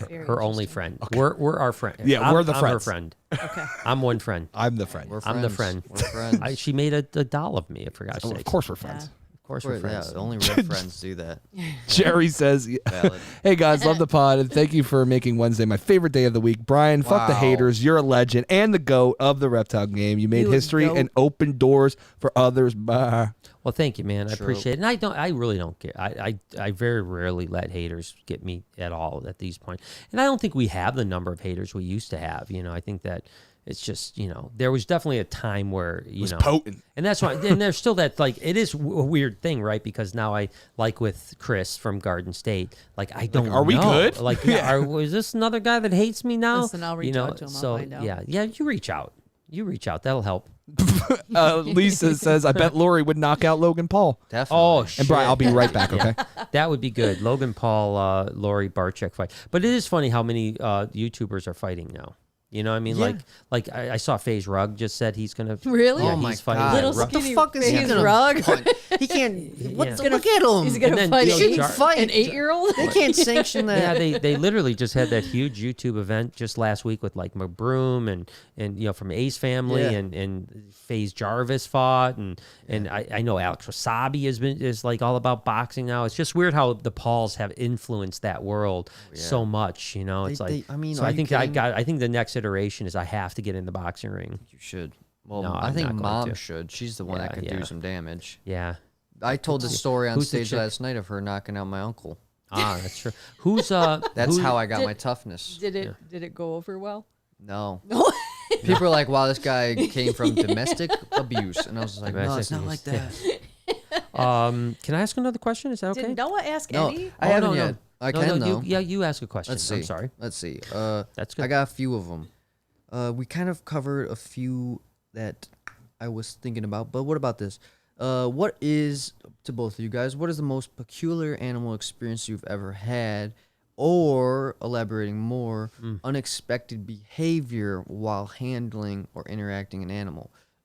Very her only interesting. friend. We're our friend. Yeah, we're the I'm her friends. friend. Okay. I'm one friend. I'm the friend. We're I'm the friends. friend. We're friends. She made a doll of me. For God's Oh, sake. of course we're friends. Of course We're, we're friends. yeah, only real friends do that. Jerry says, Valid. "Hey guys, love the pod and thank you for making Wednesday my favorite day of the week. Brian, fuck the Wow. haters. You're a legend and the GOAT of the Reptile game. You made You a history goat. and opened doors for others. Bye." Well, thank you, man. I True. appreciate it. And I really don't care. I very rarely let haters get me at all at these points. And I don't think we have the number of haters we used to have. You know, I think that it's just, you know, there was definitely a time where, you was know, potent. and that's why, and there's still that, like, it is a weird thing, right? Because now I, like with Chris from Garden State, like, I don't are we know. good? Like, Yeah. is this another guy that hates me now? Listen, I'll reach you know, out to him. I'll so, find out. yeah, you reach out. You reach out. That'll help. Lisa says, "I bet Lori would knock out Logan Paul." Definitely. Oh, shit. And Brian, I'll be right back. Okay. That would be good. Logan Paul, Lori Barczyk fight. But it is funny how many YouTubers are fighting now. You know what I mean? Yeah. Like I saw FaZe Rug just said he's gonna Really? Yeah, Oh my he's fighting God. Little Rug. What the skinny fuck is he FaZe gonna Rug. punch? He can't. What's Yeah. look at him. He's gonna then, fight, you know, He shouldn't fight an 8-year-old. They can't sanction that. Yeah, they literally just had that huge YouTube event just last week with like McBroom and you know from Ace Family Yeah. and FaZe Jarvis fought and I know Alex Wasabi is like all about boxing now. It's just weird how the Pauls have influenced that world so much. You know, it's I mean, so are I you think kidding? I think the next iteration is I have to get in the boxing ring. You should. Well, No, I I'm think not going Mom to. should. She's the one that could Yeah. do some damage. Yeah. I told the story on Who's the stage chick? last night of her knocking out my uncle. Ah, that's true. Who's That's who- how I got Did- my toughness. Did it go over well? No. No. People are like, wow, this guy came from domestic abuse. And I was like, no, Domestic it's not abuse, like that. Can I ask another question? Is that okay? Did Noah ask No, any? I Oh, haven't no, no. yet. I No, can, no, though. you ask a question. Let's see. I'm sorry. Let's see. That's good. I got a few of them. We kind of covered a few that I was thinking about, but what about this? What is, to both of you guys, what is the most peculiar animal experience you've ever had, or, elaborating more, unexpected behavior while handling or interacting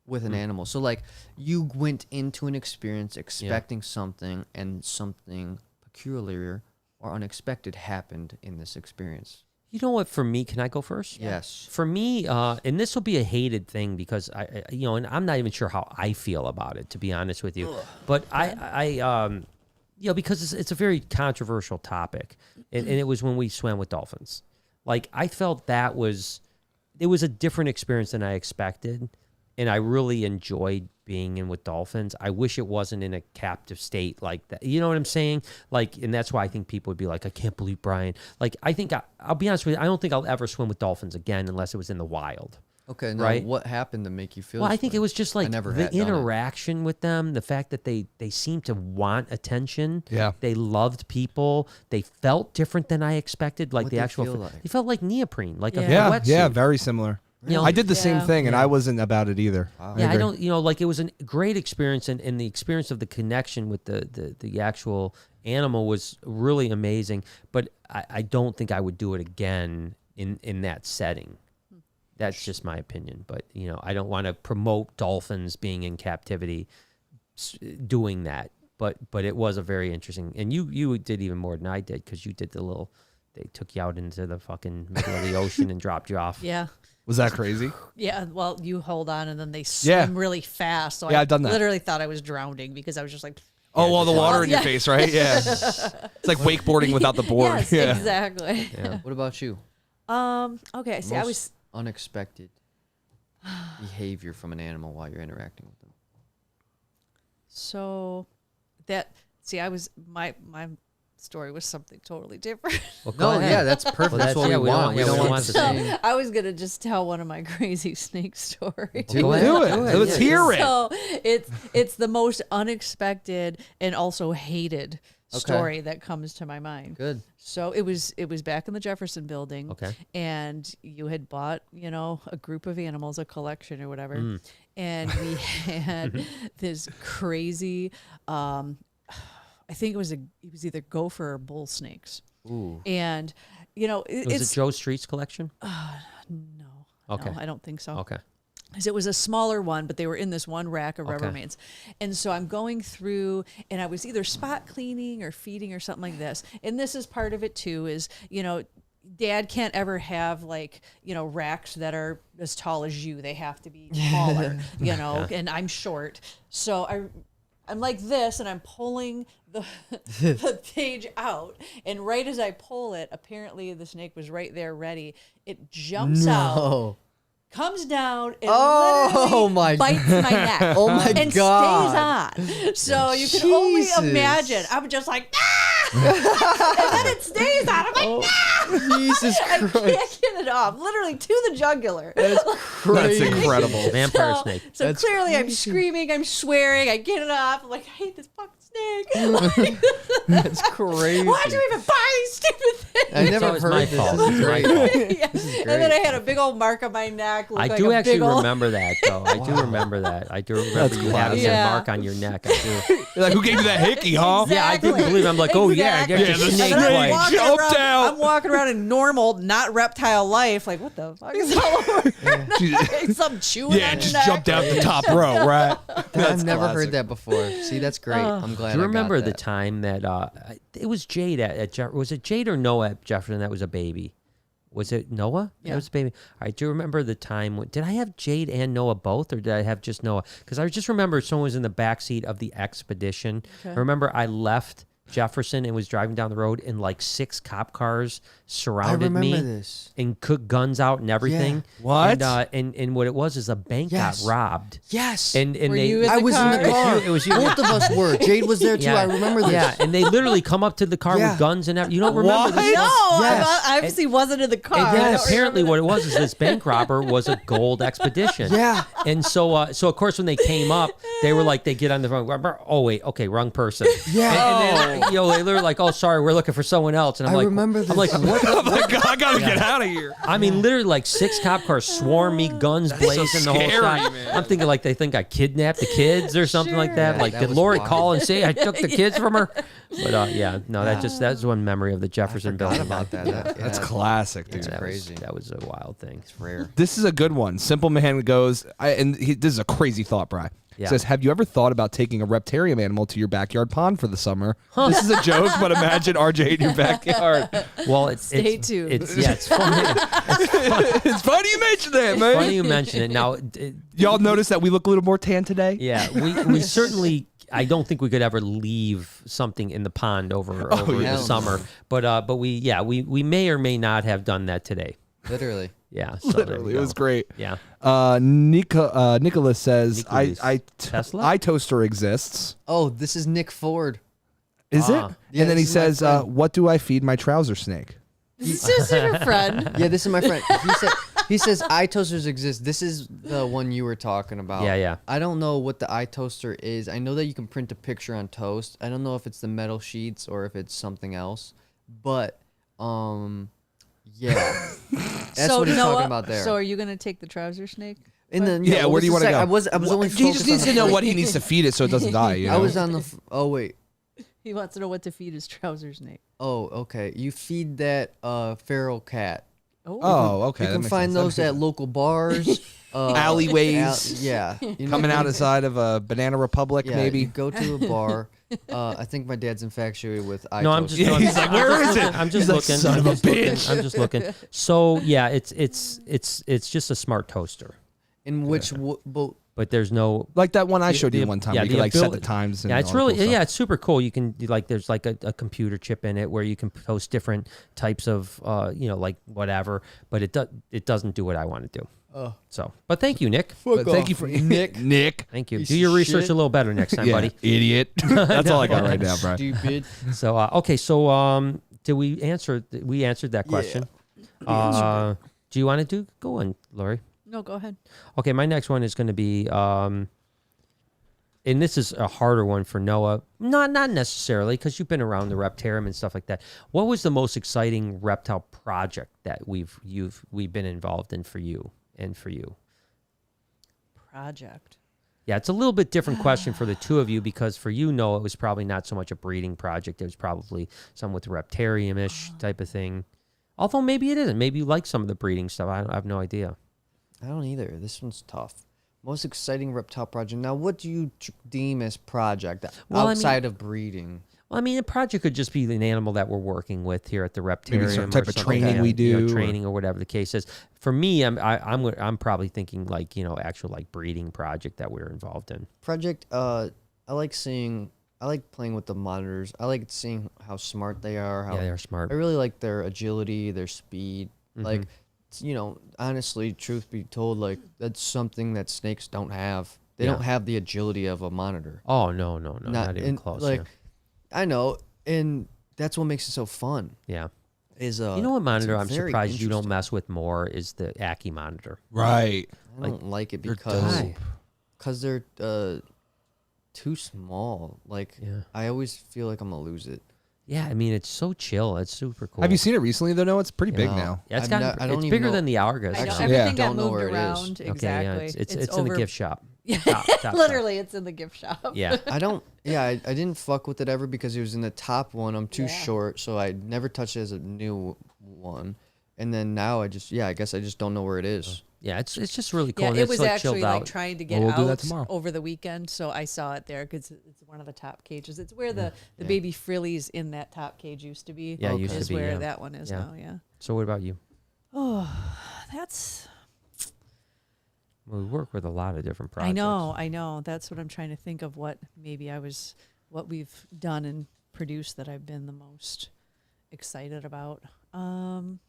with an animal? So, like, you went into an experience expecting something, and something peculiar or unexpected happened in this experience. You know what? For me, can I go first? Yes. For me, and this will be a hated thing because you know, and I'm not even sure how I feel about it, to be honest with you. But you know, because it's a very controversial topic, and it was when we swam with dolphins. Like I felt it was a different experience than I expected, and I really enjoyed being in with dolphins. I wish it wasn't in a captive state like that. You know what I'm saying? Like, and that's why I think people would be like, I can't believe Brian. Like, I think I'll be honest with you. I don't think I'll ever swim with dolphins again unless it was in the wild. Okay, now Right? what happened to make you feel Well, I this think way? it was just like never the had done it. interaction with them, the fact that they seemed to want attention. Yeah. They loved people. They felt different than I expected. Like What'd the they actual, feel like? they felt like neoprene, like a Yeah, wetsuit. yeah, very similar. You know, I did the same Yeah. thing, and Yeah. I wasn't about it either. Yeah, I agree. don't. You know, like it was a great experience, and the experience of the connection with the actual animal was really amazing. But I don't think I would do it again in that setting. That's just my opinion. But you know, I don't want to promote dolphins being in captivity, doing that. But it was a very interesting, and you did even more than I did because you did the little. They took you out into the fucking middle of the ocean and dropped you off. Yeah. Was that crazy? Yeah, well, you hold on and then they Yeah. swim really fast. So Yeah, I I've done that. literally thought I was drowning because I was just like, Oh, well, the water in your Yeah. face, right? Yeah. It's like wakeboarding without the board. yes, yeah. exactly. Yeah. What about you? Okay, see, I Most was unexpected behavior from an animal while you're interacting with them. so that I was my story was something totally different. Well, go No, ahead. yeah, that's perfect. Well, that's what we we don't want. want- We yeah, don't we don't want want the the same. same. I was gonna just tell one of my crazy snake stories. Go ahead. Do it. Do it. Let's Yeah. hear it. So it's the most unexpected and also hated story that comes to my mind. Good. So it was back in the Jefferson Building. Okay. And you had bought, a group of animals, a collection or whatever. Mm. And we had this crazy I think it was either gopher or bull snakes. Ooh. And Was it's it Joe Street's collection? no. Okay. No, I don't think so. Okay. Because it was a smaller one, but they were in this one rack of Okay. Rubbermaids. And so I'm going through, and I was either spot cleaning or feeding or something like this. And this is part of it too, is, Dad can't ever have racks that are as tall as you. They have to be taller, and I'm short. So I'm like this, and I'm pulling the page out. And right as I pull it, apparently the snake was right there ready. It jumps out. No. Comes down and Oh, literally my bites my neck. Oh my and God. stays on. So you can only Jesus. imagine. I'm just like, ah! And then it stays on. I'm like, ah! Jesus I can't Christ. get it off. Literally to the jugular. That's That's crazy. incredible. Vampire So, snake. so That's clearly I'm crazy. screaming, I'm swearing, I get it off. I'm like, I hate this fucking snake. That's crazy. Why'd you even buy these stupid things? I never always heard my this. fault. This is It's my great. fault. Yeah. And then I had a big old mark on my neck. I looked do like a actually big old- remember that, though. I do remember that. I do remember you having Yeah. that mark on your neck. I do. You're like, who gave you that hickey, huh? Yeah, I didn't Exactly. believe it. I'm like, oh, yeah, Yeah, back. the And snake then I'm bite. walking Jumped around- out. I'm walking around in normal, not reptile life. Like, what the fuck is all over? Something chewing Yeah, on just your neck. jumped out the top row, right? I've never heard that before. See, that's great. I'm glad. Do you I remember got the that. time that it was Jade was it Jade or Noah at Jefferson that was a baby? Was it Noah? Yeah. That was a baby. All right. Do you remember the time did I have Jade and Noah both, or did I have just Noah? Because I just remember someone was in the backseat of the Expedition. Okay. I remember I left Jefferson and was driving down the road, and like 6 cop cars surrounded me remember this. and cooked guns out and everything. Yeah. What? And what it was is a bank Yes. got robbed. Yes. And Were they you in I the was in the car? car. It was you. Both of us were. Jade was there too. I remember this. Yeah, and they literally come up to the car Yeah. with guns and everything. You don't remember this? No, Yes. I obviously wasn't in the car. And I then don't apparently remember what it was is this bank robber was a gold expedition. Yeah. And so of course when they came up, they were like, they get on the phone. Oh wait, okay, wrong person. Yeah. And then, they were like, oh sorry, we're looking for someone else. And I'm I like, remember I'm like, this. what? Oh my God, I gotta get out of here. I mean, literally like 6 cop cars swarm me, guns blazing the whole scary, time. man. I'm thinking like they think I kidnapped the kids or something like that. Yeah, Like, that did was Lori wild. call and say I took the kids from her? But no, that's one memory of the Jefferson Forgot building. about that. Yeah. That's classic, dude. It's That was- crazy. that was a wild thing. It's rare. This is a good one. Simple Man goes, this is a crazy thought, Bri. Yeah. Says, have you ever thought about taking a reptarium animal to your backyard pond for the summer? This is a joke, but imagine RJ in your backyard. Well, Stay tuned. It's funny. It's funny you mentioned that, man. Funny you mention it. Now, Y'all notice that we look a little more tan today? yeah, we certainly. I don't think we could ever leave something in the pond over hell the no. summer. But we may or may not have done that today. Literally. Yeah, so there Literally, we it was go. great. Yeah. Nicholas says, Nicholas. Tesla? iToaster exists. Oh, this is Nick Ford. Is it? Ah. Yeah, And then he this is my says, friend. what do I feed my trouser snake? This is just your friend. Yeah, this is my friend. He says iToasters exist. This is the one you were talking about. Yeah. I don't know what the iToaster is. I know that you can print a picture on toast. I don't know if it's the metal sheets or if it's something else. But yeah. That's So what he's Noah, talking about there. So are you gonna take the trouser snake? And then Yeah, where do you want to go? I was only He just focused needs on to the know first- what he needs to feed it so it doesn't die. You know? I was on the oh wait. He wants to know what to feed his trouser snake. Oh, okay. You feed that feral cat. Oh, okay. You that can makes find sense. those at local bars, Alleyways. yeah, Coming out inside of a Banana Republic, yeah. maybe. You go to a bar. I think my dad's infatuated with iToast. No, I'm just. Yeah, no, he's like, "Where is it?" I'm just He's like, looking. "Son I'm of a just looking. bitch." I'm just looking. So yeah, it's just a smart toaster, in which but there's no. Like that one I showed you the- one time. yeah, where you the could like set the ability- times. And Yeah, it's all that really cool stuff. it's super cool. You can like there's like a computer chip in it where you can post different types of like whatever, but it doesn't do what I want to do. Oh. So, but thank you, Nick. But thank you for Nick. Nick. Thank you. Piece Do your of research shit. a little better next time, Yeah, buddy. idiot. That's all I got right now, bro. Stupid. So okay, so did we answer? We answered that question. Do you want to go on, Lori? No, go ahead. Okay, my next one is going to be, and this is a harder one for Noah. Not necessarily, because you've been around the Reptarium and stuff like that. What was the most exciting reptile project that we've been involved in for you and for you? Project. Yeah, it's a little bit different question for the two of you because for you, Noah, it was probably not so much a breeding project. It was probably some with Reptarium-ish type of thing. Although maybe it isn't. Maybe you like some of the breeding stuff. I have no idea. I don't either. This one's tough. Most exciting reptile project. Now, what do you deem as project Well, I outside of breeding? Well, I mean, a project could just be an animal that we're working with here at the Reptarium. Maybe some or type of something training like that, we do, or- training or whatever the case is. For me, I'm probably thinking like actual like breeding project that we're involved in. Project. I like playing with the monitors. I like seeing how smart they are. How Yeah, they're smart. I really like their agility, their speed. Mm-hmm. Like, honestly, truth be told, like that's something that snakes don't have. They Yeah. don't have the agility of a monitor. Oh no, not even close. Like, I know, and that's what makes it so fun. yeah. Is You know what monitor I'm very surprised you don't interesting. mess with more is the Aki monitor. Right. I don't like it They're because they're too small. Like, Yeah. I always feel like I'm gonna lose it. Yeah, I mean it's so chill. It's super cool. Have you seen it recently though? No, it's pretty big No. now. Yeah, I don't it's even bigger know- than the Argus. I know Actually, yeah. everything got don't know moved where it is. around. Okay, Okay, yeah, Exactly. it's in the gift shop. Top Literally, it's in the gift shop. Yeah. I didn't fuck with it ever because it was in the top one. I'm too short, so I never touched it as a new one. And then now I guess I just don't know where it is. Yeah, it's just really cool. Yeah, and it it's was like actually chilled like out. trying to get Well, we'll do that out tomorrow. over the weekend, so I saw it there because it's one of the top cages. It's where the baby frillies in that top cage used to be. Yeah, it used to is be, where yeah. that one is Yeah. now. Yeah. So what about you? Oh, that's. Well, we work with a lot of different projects. I know. That's what I'm trying to think of. What we've done and produced that I've been the most excited about.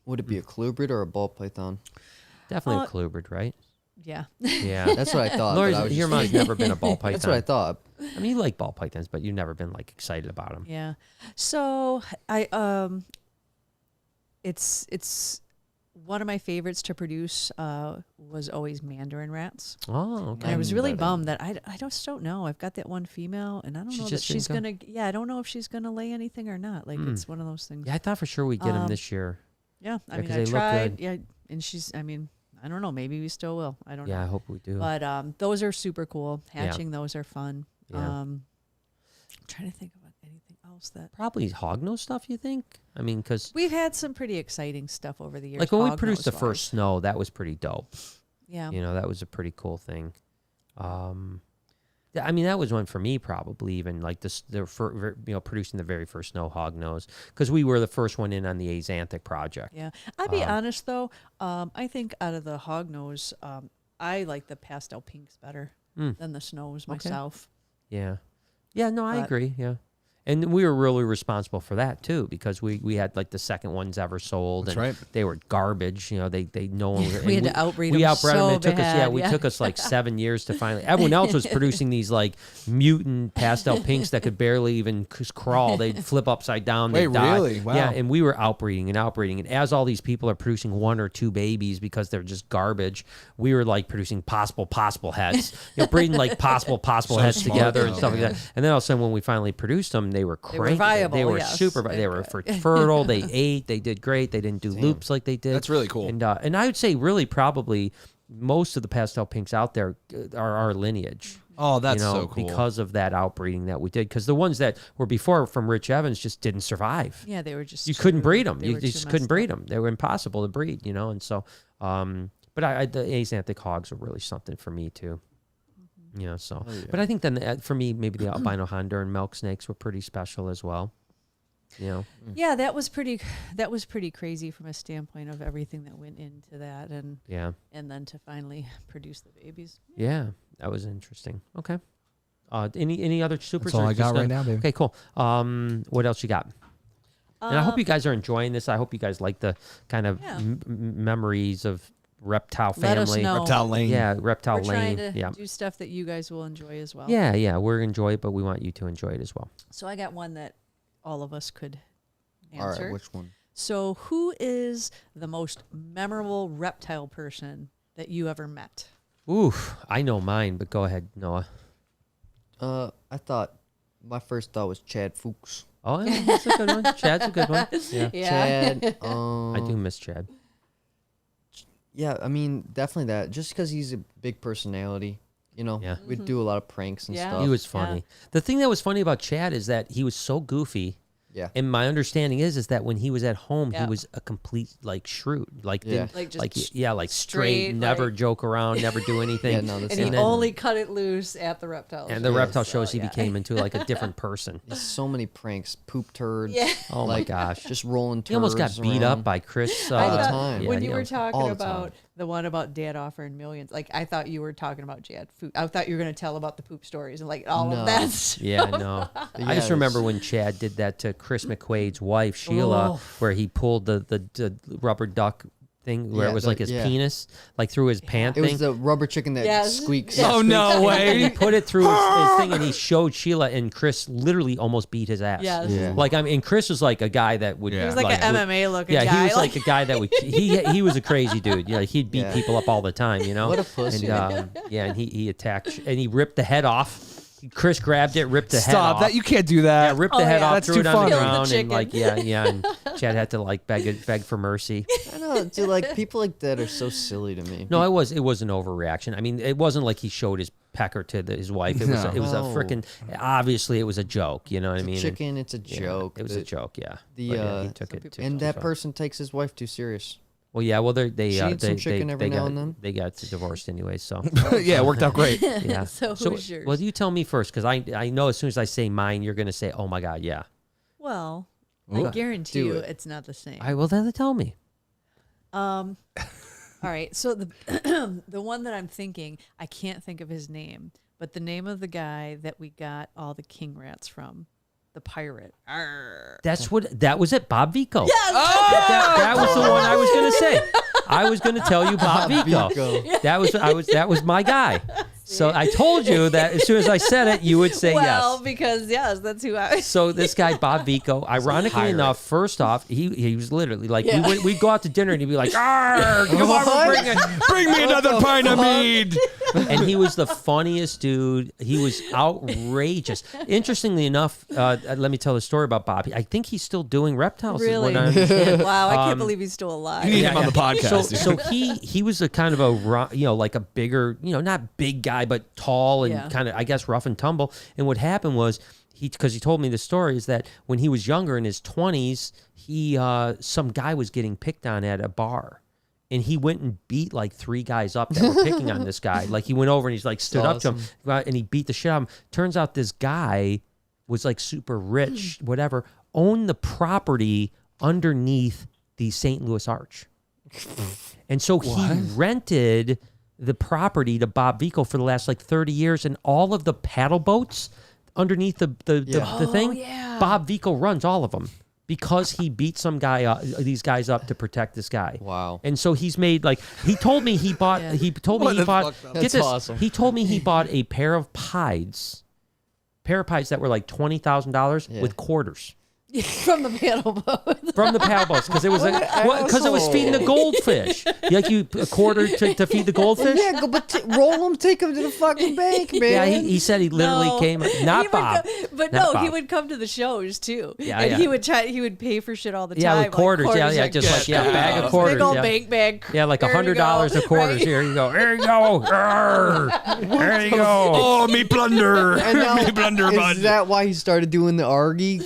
Would it be a clubrid or a ball python? Definitely a clubrid, right? Yeah. Yeah. That's what I thought. Lori's, but I was your just- mom's never been a ball python. That's what I thought. I mean, you like ball pythons, but you've never been like excited about them. Yeah. So it's one of my favorites to produce was always mandarin rats. Oh, okay. And I was really But, bummed that I just don't know. I've got that one female, and I don't She know that just she's didn't gonna. Yeah, I don't know if she's gonna lay anything or not. Like it's one of those things. Yeah, I thought for sure we'd get them this year. Yeah, I Yeah, mean, 'cause I they look tried. good. Yeah, and she's. I mean, I don't know. Maybe we still will. I don't know. Yeah, I hope we do. But those are super cool. Yeah. Hatching those are fun. Yeah. I'm trying to think about anything else that Probably hognose stuff, you think? I mean, because we've had some pretty exciting stuff over the years. like when we produced the hognose-wise. first snow, that was pretty dope. Yeah. You know, that was a pretty cool thing. I mean, that was one for me probably even like producing the very first snow hognose because we were the first one in on the Axanthic project. Yeah. I'd be honest though. I think out of the hognose, I like the pastel pinks better than the snows myself. Yeah. Yeah, no, I But- agree. Yeah. And we were really responsible for that too, because we had like the second ones ever sold, That's and right. they were garbage. You know, they no one. We had to outbreed We them outbred them. so It took bad, us took us like 7 years to finally. Everyone else was producing these like mutant pastel pinks that could barely even crawl. They'd flip upside down. Wait, they'd die. really? Wow. Yeah, and we were outbreeding, and as all these people are producing 1 or 2 babies because they're just garbage, we were like producing possible heads. You know, breeding like possible So heads smart, together though. and stuff like that. And then all of a sudden, when we finally produced them, they were cranky. viable, They were yes. super. They were fertile. They ate. They did great. They didn't do loops like they did. That's really cool. And I would say really probably most of the pastel pinks out there are our lineage. Oh, that's you know, so cool. because of that outbreeding that we did. Because the ones that were before from Rich Evans just didn't survive. Yeah, they were just. You couldn't too- breed them. they You were just too couldn't messed breed up. them. They were impossible to breed. You know, and so. But the Axanthic hogs were really something for me too. You know, so. Oh, yeah. But I think then for me, maybe the albino Honduran milk snakes were pretty special as well. You know. Yeah, that was pretty crazy from a standpoint of everything that went into that, and then to finally produce the babies. Yeah, that was interesting. Okay. Any other supers? That's all or I got just right now, baby. Okay, cool. What else you got? And I hope you guys are enjoying this. I hope you guys like the kind of Yeah. memories of Reptile Let us family. know. Reptile Lane. Yeah, Reptile We're trying Lane. to Yeah. do stuff that you guys will enjoy as well. Yeah, we're enjoy it, but we want you to enjoy it as well. So I got one that all of us could All answer. right, which one? So who is the most memorable reptile person that you ever met? Oof, I know mine, but go ahead, Noah. I thought my first thought was Chad Fuchs. Oh, yeah, that's a good one. Chad's a good one. Yeah. Chad. I do miss Chad. Yeah, I mean, definitely that. Just because he's a big personality, you know. Yeah. We'd do a lot of pranks and Yeah. stuff. He was funny. The thing that was funny about Chad is that he was so goofy. Yeah. And my understanding is that when he was at home, Yeah. he was a complete like shrew, like Yeah. didn't, Like, just like like straight, straight, never like- joke around, never do anything. Yeah, no, that's And he not- only cut it loose at the reptile. And the show. reptile So, shows he yeah. became into like a different person. So many pranks, poop turds. Yeah. Oh my like, gosh. just rolling turds. He almost got beat around. up by Chris. I all the thought- time. when yeah, you were all talking the about time. the one about Dad offering millions, like I thought you were talking about Jad. I thought you were going to tell about the poop stories and like all No. of that. Yeah, no. I Yeah, just remember it's- when Chad did that to Chris McQuaid's wife, Sheila, Oh. where he pulled the rubber duck thing where Yeah, it was the- like his yeah. penis, like through his pant It thing. was the rubber chicken that Yes. squeaks. Yeah. Oh, no And he way. put it through his thing, and he showed Sheila, and Chris literally almost beat his ass. Yes. Yeah. Like and Chris was like a guy that would. Yeah. He was like an MMA looking Yeah, guy. he was like a guy that would. He was a crazy dude. Yeah, he'd beat Yeah. people up all the time. You know. What a pussy. And and he attacked and he ripped the head off. Chris grabbed it, ripped the head Stop off. that! You can't do that. Yeah, ripped Oh, the head yeah. off, That's threw too it on the funny. Killed the ground, and chicken. like and Chad had to like beg for mercy. I know, dude. Like people like that are so silly to me. No, it was an overreaction. I mean, it wasn't like he showed his pecker to his wife. It was a freaking, obviously it was a joke, you know what I mean? Chicken, it's a joke. It was a joke, yeah. He took it too. And that person takes his wife too serious. Well, yeah, well, they She eats some chicken every now and then. They got divorced anyway, so. Yeah, it worked out great. Yeah. So who's yours? Well, you tell me first, because I know as soon as I say mine, you're going to say, oh my God, yeah. Well, I guarantee you it's not the same. All right, well, then tell me. All right, so the the one that I'm thinking, I can't think of his name, but the name of the guy that we got all the king rats from, the pirate. That was it, Bob Vico. Yes! That was the one I was going to say. I was going to tell you Bob Vico. That was my guy. So I told you that as soon as I said it, you would say well, yes. because that's who I. So this guy Bob Vico, ironically enough, first off, he was literally like we'd go out to dinner and he'd be like, "Come on, Bring me another pint of mead." And he was the funniest dude. He was outrageous. Interestingly enough, let me tell the story about Bob. I think he's still doing reptiles. Really? Wow, I can't believe he's still alive. You need him on the podcast. So he was a kind of like a bigger, not big guy, but tall and kind of, I guess, rough and tumble. And what happened was because he told me the story is that when he was younger in his 20s, some guy was getting picked on at a bar. And he went and beat like 3 guys up that were picking on this guy. Like he went over and he's like stood up to him and he beat the shit out of him. Turns out this guy was like super rich, whatever, owned the property underneath the St. Louis Arch. And so he rented the property to Bob Vico for the last like 30 years, and all of the paddle boats underneath the thing, Bob Vico runs all of them because he beat these guys up to protect this guy. Wow. And so he's made he told me he bought That's awesome. He told me he bought a pair of pies that were like $20,000 with quarters. From the paddle boat. From the paddle boats, because it was it was feeding the goldfish. Like a quarter to feed the goldfish. Yeah, roll them, take them to the fucking bank, man. Yeah, he said he literally came. Not Bob, he would come to the shows too. Yeah, and he would pay for shit all the time. Yeah, with quarters. Just a bag of quarters. Big old bank bag. Yeah, like $100 of quarters. Right? Here you go. There you go. There you go. Oh, me plunder. Me plunder, bud. Is that why he started doing the argy?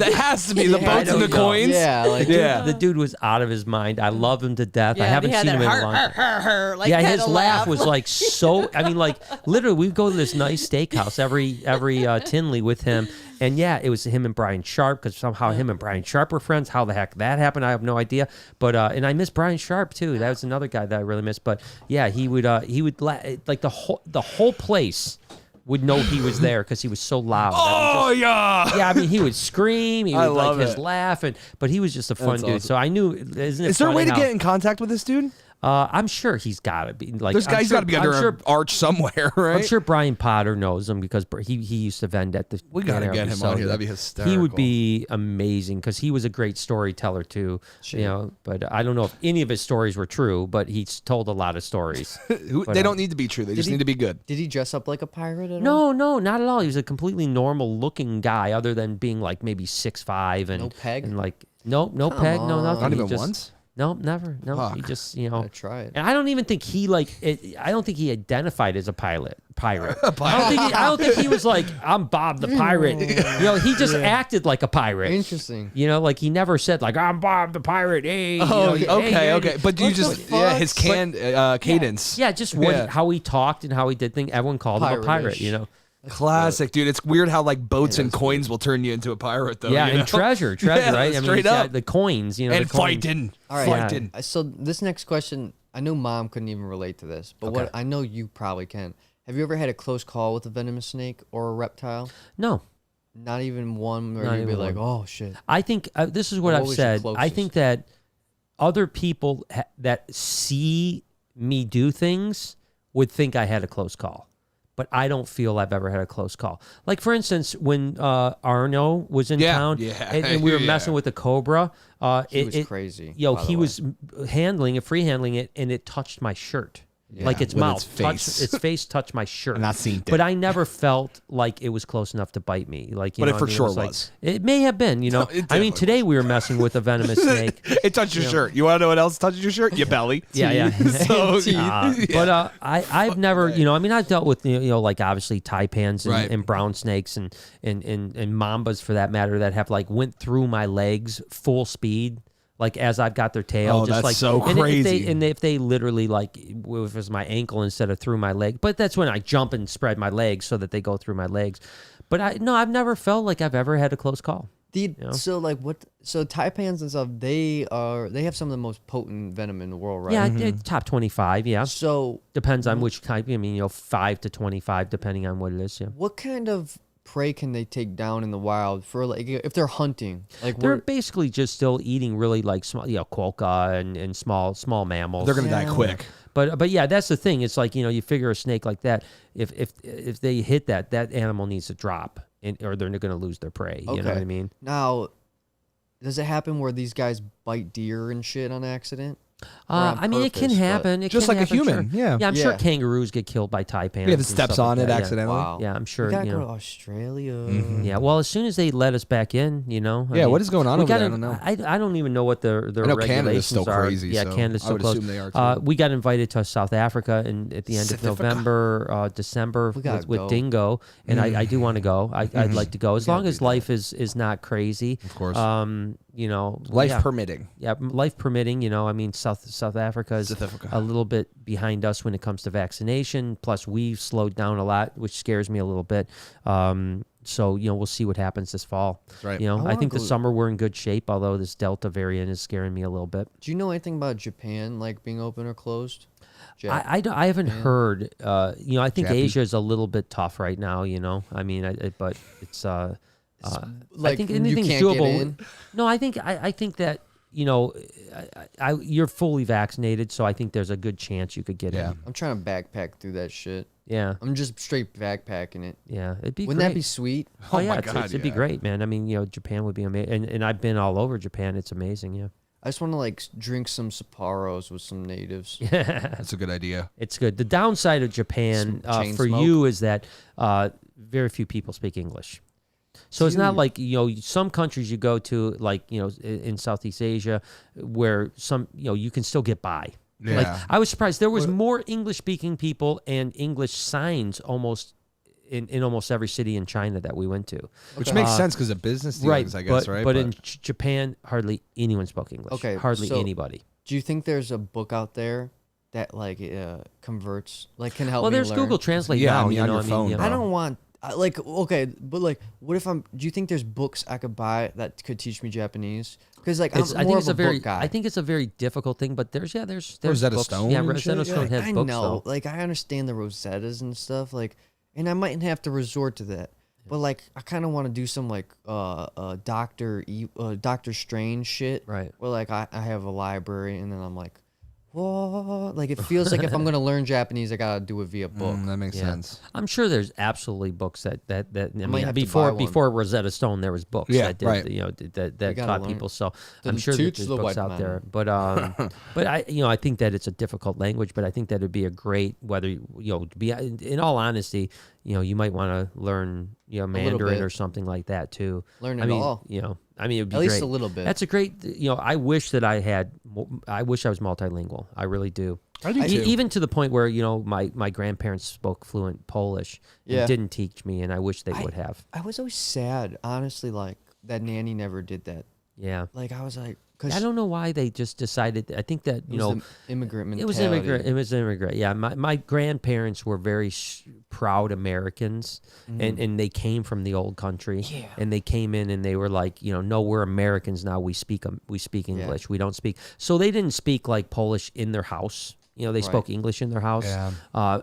That has to be the boats and the coins. Yeah, the dude was out of his mind. I love him to death. I haven't seen him in a long time. His laugh was like so. I mean, like literally, we'd go to this nice steakhouse every Tinley with him, and it was him and Brian Sharp because somehow him and Brian Sharp were friends. How the heck that happened, I have no idea. But and I miss Brian Sharp too. That was another guy that I really missed. But he would like the whole place would know he was there because he was so loud. Yeah, I mean, he would scream. He would his laugh, but he was just a fun dude. Awesome. So I knew. Is there a way to get in contact with this dude? I'm sure he's got to be. Like, he's got to be under an arch somewhere, right? I'm sure Brian Potter knows him because he used to vend at the. We got to get him on here. That'd be hysterical. He would be amazing because he was a great storyteller too. Sure. But I don't know if any of his stories were true, but he's told a lot of stories. They don't need to be true. They just need to be good. Did he dress up like a pirate at all? No, not at all. He was a completely normal looking guy, other than being like maybe 6'5" and no peg and like no peg, no nothing. Not even once. No, never. No, Fuck. he just try it. And I don't even think he I don't think he identified as a pirate. I don't think he was like, I'm Bob the pirate. He just acted like a pirate. Interesting. Like he never said like, I'm Bob the pirate. Hey. Okay. But you just his cadence. Just how he talked and how he did things. Everyone called him a pirate. Classic, dude. It's weird how like boats and coins will turn you into a pirate, though. Yeah, and treasure, right? Straight up. The coins, and the fighting. All right. Fighting. So this next question, I know Mom couldn't even relate to this, but what I know you probably can. Have you ever had a close call with a venomous snake or a reptile? No. Not even one where you'd be like, oh shit. I think this is what I've said. I think that other people that see me do things would think I had a close call. But I don't feel I've ever had a close call. Like, for instance, when Arno was in town and we were messing with the cobra. He was crazy. He was free handling it, and it touched my shirt. like its with mouth, its face. touched my shirt. And I seen it. But I never felt like it was close enough to bite me. Like, you But know, it for sure like, was. It may have been, you know. It I mean, definitely today we were messing with a venomous snake. It touched your shirt. You want to know what else touches your shirt? Your belly. Yeah. So, But I've never, you know, I mean, I've dealt with, you know, like obviously taipans and, Right. and brown snakes and mambas for that matter that have like went through my legs full speed. Like as I've got their tail, Oh, just that's like so crazy. If they literally like if it was my ankle instead of through my leg, but that's when I jump and spread my legs so that they go through my legs. But I've never felt like I've ever had a close call. So like so taipans and stuff, they have some of the most potent venom in the world, right? Yeah, top 25. Yeah. So Depends on which type. I mean, you know, 5 to 25, depending on what it is. Yeah. what kind of prey can they take down in the wild for, like, if they're hunting? Like, They're basically just still eating really like small, you know, quokka and small mammals. They're going to die quick. But yeah, that's the thing. It's like, you know, you figure a snake like that, if they hit that animal needs to drop, or they're going to lose their prey. You know what I mean? Now, does it happen where these guys bite deer and shit on accident? I mean, it can purpose, but- happen. It Just can like a happen, human, sure. yeah. Yeah, I'm sure Yeah. kangaroos get killed by taipans. Yeah, if it and steps stuff on like it that, yeah. accidentally. Wow. Yeah, I'm sure. We gotta You go know. to Australia. Yeah, well, as soon as they let us back in, you know. Yeah, what is going on we over there? gotta- I don't know. I don't even know what their I know Canada's regulations still are. crazy. Yeah, so Canada's I still would close. assume they are too. We got invited to South Africa at the end of South Africa. November, December We gotta with go. Dingo, and I do want to go. I'd like to go as long as life is not crazy. Of course. You know, Life yeah. permitting. Yeah, life permitting, you know. I mean, South Africa is South Africa. a little bit behind us when it comes to vaccination. Plus, we've slowed down a lot, which scares me a little bit. So, you know, we'll see what happens this fall. That's right. You know, I wanna think the go- summer we're in good shape, although this Delta variant is scaring me a little bit. Do you know anything about Japan, like being open or closed? I haven't heard. You know, I think Jappy. Asia is a little bit tough right now. You know, I mean, but it's. I like, think you anything's can't get doable. in? No, I think that, you know, you're fully vaccinated, so I think there's a good chance you could get Yeah. in. I'm trying to backpack through that shit. Yeah, I'm just straight backpacking it. yeah, it'd be. Wouldn't great. that be sweet? Oh, yeah, my it's- God, it'd be yeah. great, man. I mean, you know, Japan would be amazing, and I've been all over Japan. It's amazing. Yeah, I just want to like drink some Sapporos with some natives. That's a good idea. it's good. The downside of Japan Some chain for smoke. you is that very few people speak English. So it's not Dude. like, you know, some countries you go to, like, you know, in Southeast Asia, where some, you know, you can still get by. Yeah. Like, I was surprised there was more English speaking people and English signs almost in almost every city in China that we went to. Which makes sense because of business dealings, I guess, right? But in Japan, hardly anyone spoke English. Okay, hardly so- anybody. Do you think there's a book out there that like converts, like can help Well, me there's learn? Google Translate Yeah, now. I mean, you on know, your phone, you know. bro. I don't want like, okay, but like, what if do you think there's books I could buy that could teach me Japanese? Because like, I'm I more think of it's a a very, book guy. I think it's a very difficult thing, but there's Rosetta books. Stone Yeah, and Rosetta shit? Stone has I books know, though. like I understand the Rosettas and stuff, like, and I might have to resort to that. But like, I kind of want to do some like Doctor Strange shit, Right. Where like I have a library and then I'm like, whoa, like it feels like if I'm gonna learn Japanese, I gotta do it via book. That makes Yeah. sense. I'm sure there's absolutely books that I might mean have to before buy one. before Rosetta Stone there was books Yeah, that did right. you know that gotta taught learn. people. So The I'm sure that teach there's the books white out there. man. But I think that it's a difficult language. But I think that would be a great whether you know to be in all honesty, you know, you might want to learn little Mandarin bit. or something like that too. Learn I it mean, all. you know, I mean, it'd be At least great. a little bit. That's a great. You know, I wish that I wish I was multilingual. I really do. I do too. Even to the point where, you know, my grandparents spoke fluent Polish and Yeah. didn't teach me, and I wish they would have. I was always sad, honestly, like that nanny never did that. Yeah. Like I was like, because I don't know why they just decided. I think that, you know, immigrant it mentality. was immigrant. It was immigrant. Yeah. My grandparents were very proud Americans, and they came from the old country. Yeah. And they came in and they were like, you know, no, we're Americans now. We speak English. We don't speak. So they didn't speak like Polish in their house. You know, they spoke English in their house. Yeah.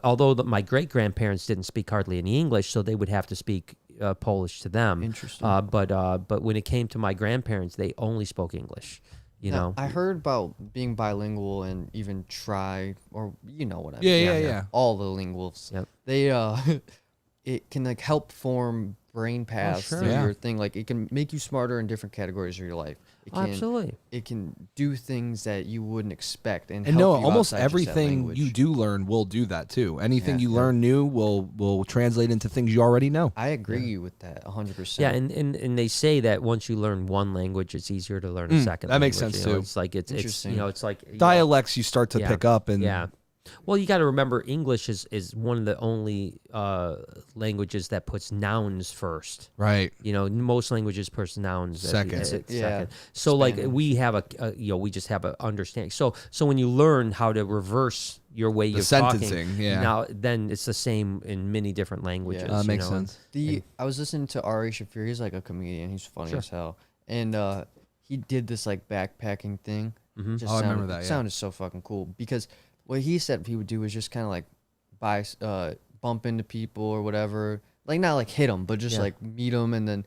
Although my great grandparents didn't speak hardly any English, so they would have to speak Polish to them. Interesting. But when it came to my grandparents, they only spoke English. You know. I heard about being bilingual and even try, or you know what I Yeah, mean. yeah, yeah. All the linguals. Yep. They it can like help form brain paths sure. through Yeah. your thing. Like it can make you smarter in different categories of your life. It can, Absolutely. It can do things that you wouldn't expect and And help no, you almost outside just that everything language. you do learn will do that too. Anything Yeah. you learn new will translate into things you already know. I agree with that 100%. Yeah, and they say that once you learn one language, it's easier to learn a second. that makes language, sense, you know? too. It's like it's Interesting. it's like Dialects you start to pick up, and yeah. Well, you got to remember English is one of the only languages that puts nouns first. right. You know, most languages puts nouns Second. Yeah. So like Spanish. we have we just have a understanding. So when you learn how to reverse your way of sentencing, talking, yeah. now then it's the same in many different languages. Yeah. you Makes know, and- sense. I was listening to Ari Shafir. He's like a comedian. He's funny Sure. as hell. And he did this like backpacking thing. Just Oh, I remember sounded- that, yeah. Sounded so fucking cool because what he said he would do was just kind of like bump into people or whatever. Like not like hit them, but just Yeah. like meet them and then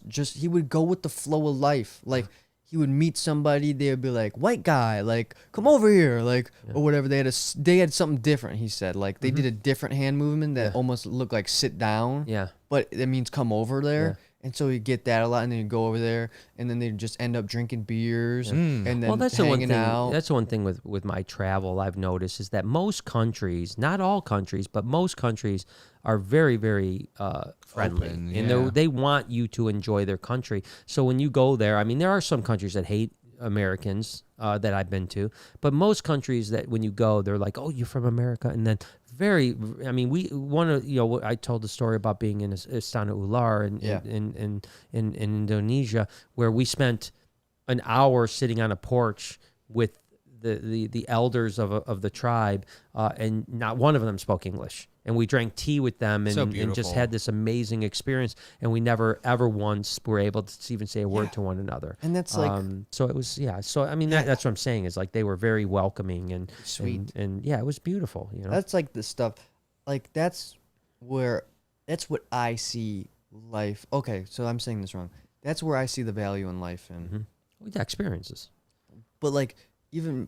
just he would go with the flow of life. Like he would meet somebody, they would be like, "White guy, like come over here," like or whatever. They had something different. He said like they did a different hand movement that almost looked like sit down. Yeah. But it means come over there. Yeah. And so you get that a lot, and then you go over there, and then they just end up drinking beers, and then Well, that's the one hanging thing. out. That's the one thing with my travel I've noticed is that most countries, not all countries, but most countries are very, very friendly, Open, and yeah. they want you to enjoy their country. So when you go there, I mean, there are some countries that hate Americans that I've been to, but most countries that when you go, they're like, "Oh, you're from America," and then I mean, I told the story about being in Istana Ular in Indonesia, where we spent an hour sitting on a porch with the elders of the tribe, and not one of them spoke English. And we drank tea with them and just beautiful. had this amazing experience. And we never, ever once were able to even say a word to one another. And that's like- so it was, yeah. So, I mean, that's what I'm saying is like they were very welcoming and Sweet. And yeah, it was beautiful, you know? That's like the stuff, like that's what I see life. Okay, so I'm saying this wrong. That's where I see the value in life, and Yeah, experiences. but like even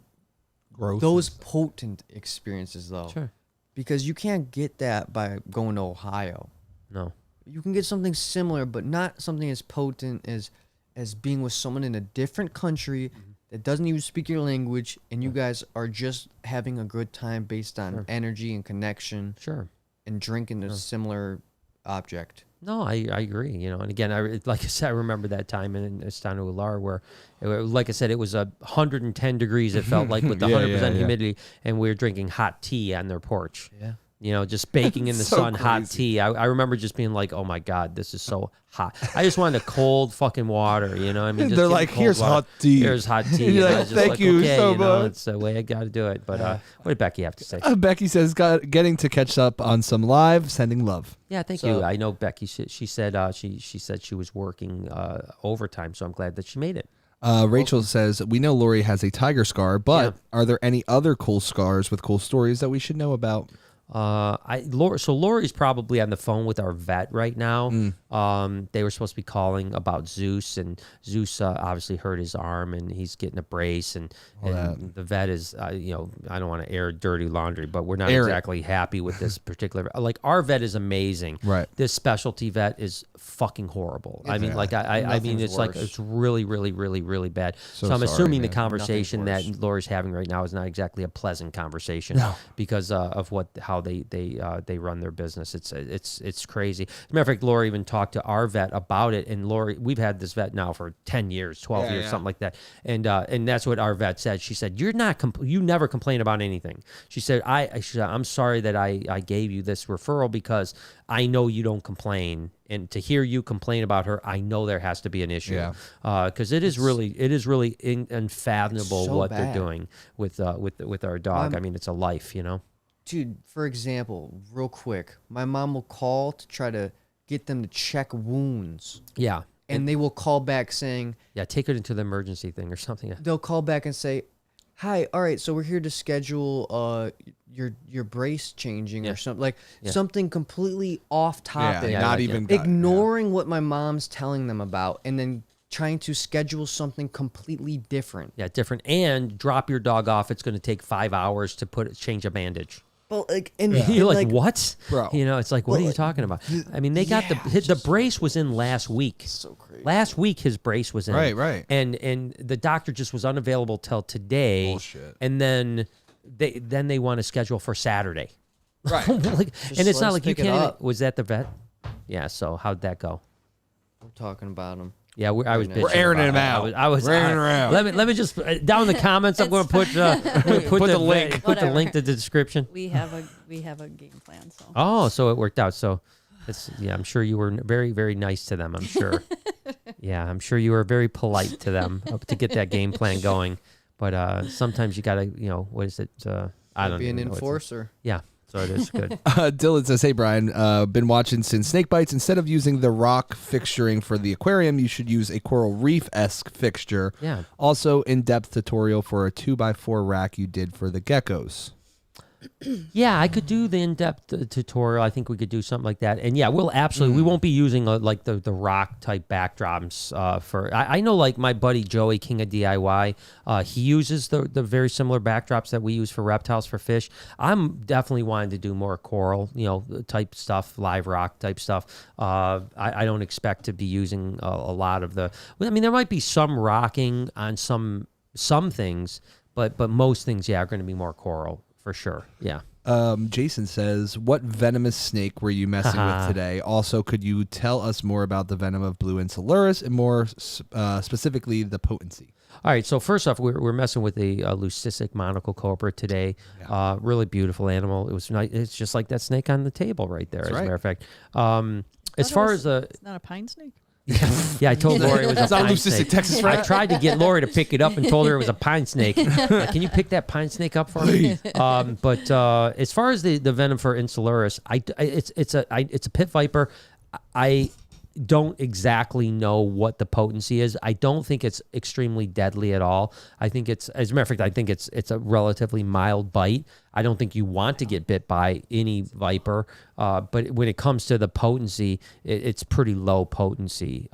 Growth. those potent experiences though, Sure. because you can't get that by going to Ohio. No. You can get something similar, but not something as potent as being with someone in a different country that doesn't even speak your language, and you guys are just having a good time based on energy and connection Sure. and drinking a similar object. No, I agree. You know, and again, like I said, I remember that time in Istana Ular where, like I said, it was 110 degrees. It felt like with the 100% humidity, and we were drinking hot tea on their porch. Yeah. You know, just baking in the So sun, hot crazy. tea. I remember just being like, "Oh my God, this is so hot." I just wanted a cold fucking water. You know, what I mean, just They're give me like, cold "Here's water. hot tea." Here's hot tea. You're And I like, was just "Thank you okay, so you know, much." it's the way I got to do it. But what did Becky have to say? Becky says, getting to catch up on some live, sending love. Yeah, thank So- you. I know Becky. She said she said she was working overtime, so I'm glad that she made it. Rachel says, we know Lori has a tiger scar, but are there any other cool scars with cool stories that we should know about? So Lori's probably on the phone with our vet right now. They were supposed to be calling about Zeus, and Zeus obviously hurt his arm, and he's getting a brace, and the vet is, I don't want to air dirty laundry, but we're not exactly happy with this particular. Like our vet is amazing, Right. This specialty vet is fucking horrible. I mean, like I mean, Nothing's it's like worse. it's really, really, really, really bad. So I'm sorry, assuming the man. conversation that Nothing's Lori's having right now is not exactly a pleasant conversation because of how they run their business. It's crazy. As a matter of fact, Lori even talked to our vet about it, and Lori, we've had this vet now for 10 years, 12 years, something like that, and that's what our vet said. She said, you never complain about anything. She said, I'm sorry that I gave you this referral because I know you don't complain, and to hear you complain about her, I know there has to be an issue. Because it is really unfathomable so what bad. they're doing with our dog. I mean, it's a life, you know. Dude, for example, real quick, my mom will call to try to get them to check wounds, Yeah. and they will call back saying, Yeah, take it into the emergency thing or something. they'll call back and say, "Hi, all right, so we're here to schedule your brace changing or something like something completely off topic, Yeah, not like, even ignoring what my mom's telling them about, and then trying to schedule something completely different." Yeah, different. And drop your dog off. It's going to take 5 hours to change a bandage. But like, and you're like, what, bro? You know, it's like, what are you talking about? I mean, they got the brace was in last week. So crazy. Last week his brace was in. Right. And the doctor just was unavailable till today. Bullshit. And then they want to schedule for Saturday. Right. Like, and it's not like you pick it can't. up. Was that the vet? Yeah. So how'd that go? We're talking about him. Yeah, I was. We're airing him about out. it. I was. We're airing him out. Let me just down in the comments. I'm going to put the link. Put the Whatever. link to the description. We have a game plan. So Oh, so it worked out. So, I'm sure you were very, very nice to them. I'm sure. Yeah, I'm sure you were very polite to them to get that game plan going. But sometimes you gotta, what is it? I don't Be an even know what it's- enforcer. Yeah, so it is good. Dylan says, "Hey Brian, been watching since Snakebites. Instead of using the rock fixturing for the aquarium, you should use a coral reef-esque fixture. Yeah. Also, in-depth tutorial for a 2x4 rack you did for the geckos. Yeah, I could do the in-depth tutorial. I think we could do something like that. And yeah, we'll absolutely. We won't be using like the rock type backdrops for. I know like my buddy Joey King of DIY. He uses the very similar backdrops that we use for reptiles for fish. I'm definitely wanting to do more coral, type stuff, live rock type stuff. I don't expect to be using a lot of the. I mean, there might be some rocking on some things, but most things, are going to be more coral. For sure, yeah. Jason says, "What venomous snake were you messing with today? Also, could you tell us more about the venom of blue insularis and more specifically the potency?" All right, so first off, we're messing with a leucistic monocle cobra today. Yeah. Really beautiful animal. It was nice. It's just like that snake on the table right there. That's As a right. matter of fact, as far as the it's not a pine snake. yeah, I told Lori it was a It's not pine leucistic snake. Texas I rat. tried to get Lori to pick it up and told her it was a pine snake. Like, can you pick that pine snake up for me? But as far as the venom for insularis, it's a pit viper. I don't exactly know what the potency is. I don't think it's extremely deadly at all. I think it's, as a matter of fact, I think it's a relatively mild bite. I don't think you want to get bit by any viper, but when it comes to the potency, it's pretty low potency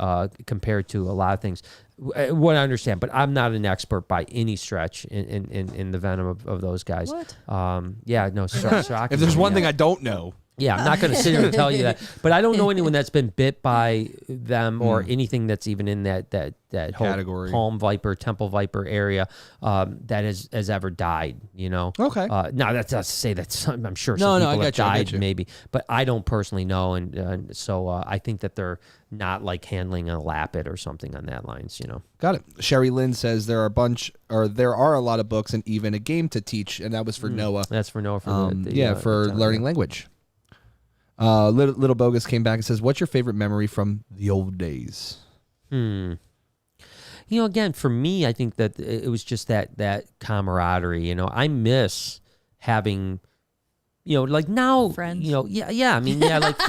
compared to a lot of things. What I understand, but I'm not an expert by any stretch in the venom of those guys. What? Yeah, no, shocking. If there's one Yeah. thing I don't know, Yeah, I'm not going to sit here and tell you that, but I don't know anyone that's been bit by them or anything that's even in that whole Category. palm viper, temple viper area that has ever died. Okay. Now that's not to say that I'm sure No, some no, I people have got you, I died got you. maybe, but I don't personally know, and so I think that they're not like handling a lapid or something on that lines. got it. Sherry Lynn says there are a lot of books and even a game to teach, and that was for Noah. That's for Noah. For For learning language. Little Bogus came back and says, "What's your favorite memory from the old days?" Again, for me, I think that it was just that camaraderie. I miss having, like now, Friends. I mean, like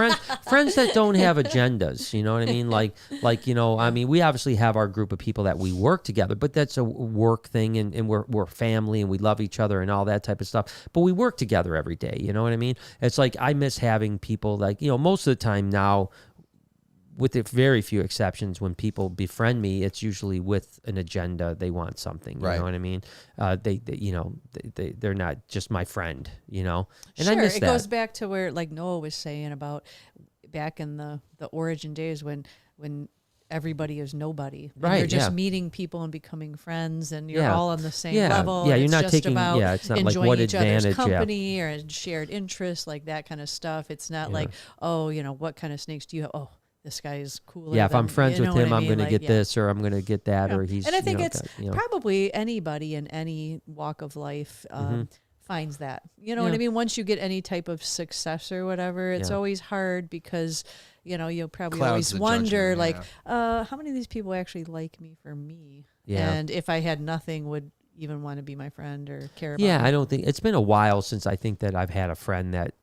friends that don't have agendas. You know what I mean? Like, I mean, we obviously have our group of people that we work together, but that's a work thing, and we're family, and we love each other and all that type of stuff. But we work together every day. You know what I mean? It's like I miss having people like, most of the time now, with the very few exceptions, when people befriend me, it's usually with an agenda. They want something. You Right. know what I mean? They're not just my friend. And Sure, I miss it that. goes back to where like Noah was saying about back in the origin days when everybody is nobody. And Right, you're just yeah. meeting people and becoming friends, and you're Yeah. all on the same Yeah, level. yeah, and you're it's not just taking- about yeah, it's not like enjoying what each other's advantage, yeah. company or shared interests, like that kind of stuff. It's not like, oh, what kind of snakes do you have? Oh, this guy is cooler. Yeah, if I'm than- friends you with know him, what I I'm mean? going to Like, get yeah. this, or I'm going to get that, Yeah. or he's. And I think it's got, probably anybody in any walk of life finds that. You know what Yeah. I mean? Once you get any type of success or whatever, it's Yeah. always hard because, you'll probably Clouds always the wonder, judgment, like, how many of these people actually like me for me? Yeah. And if I had nothing, would even want to be my friend or care about Yeah, me? I don't think it's been a while since I think that I've had a friend that,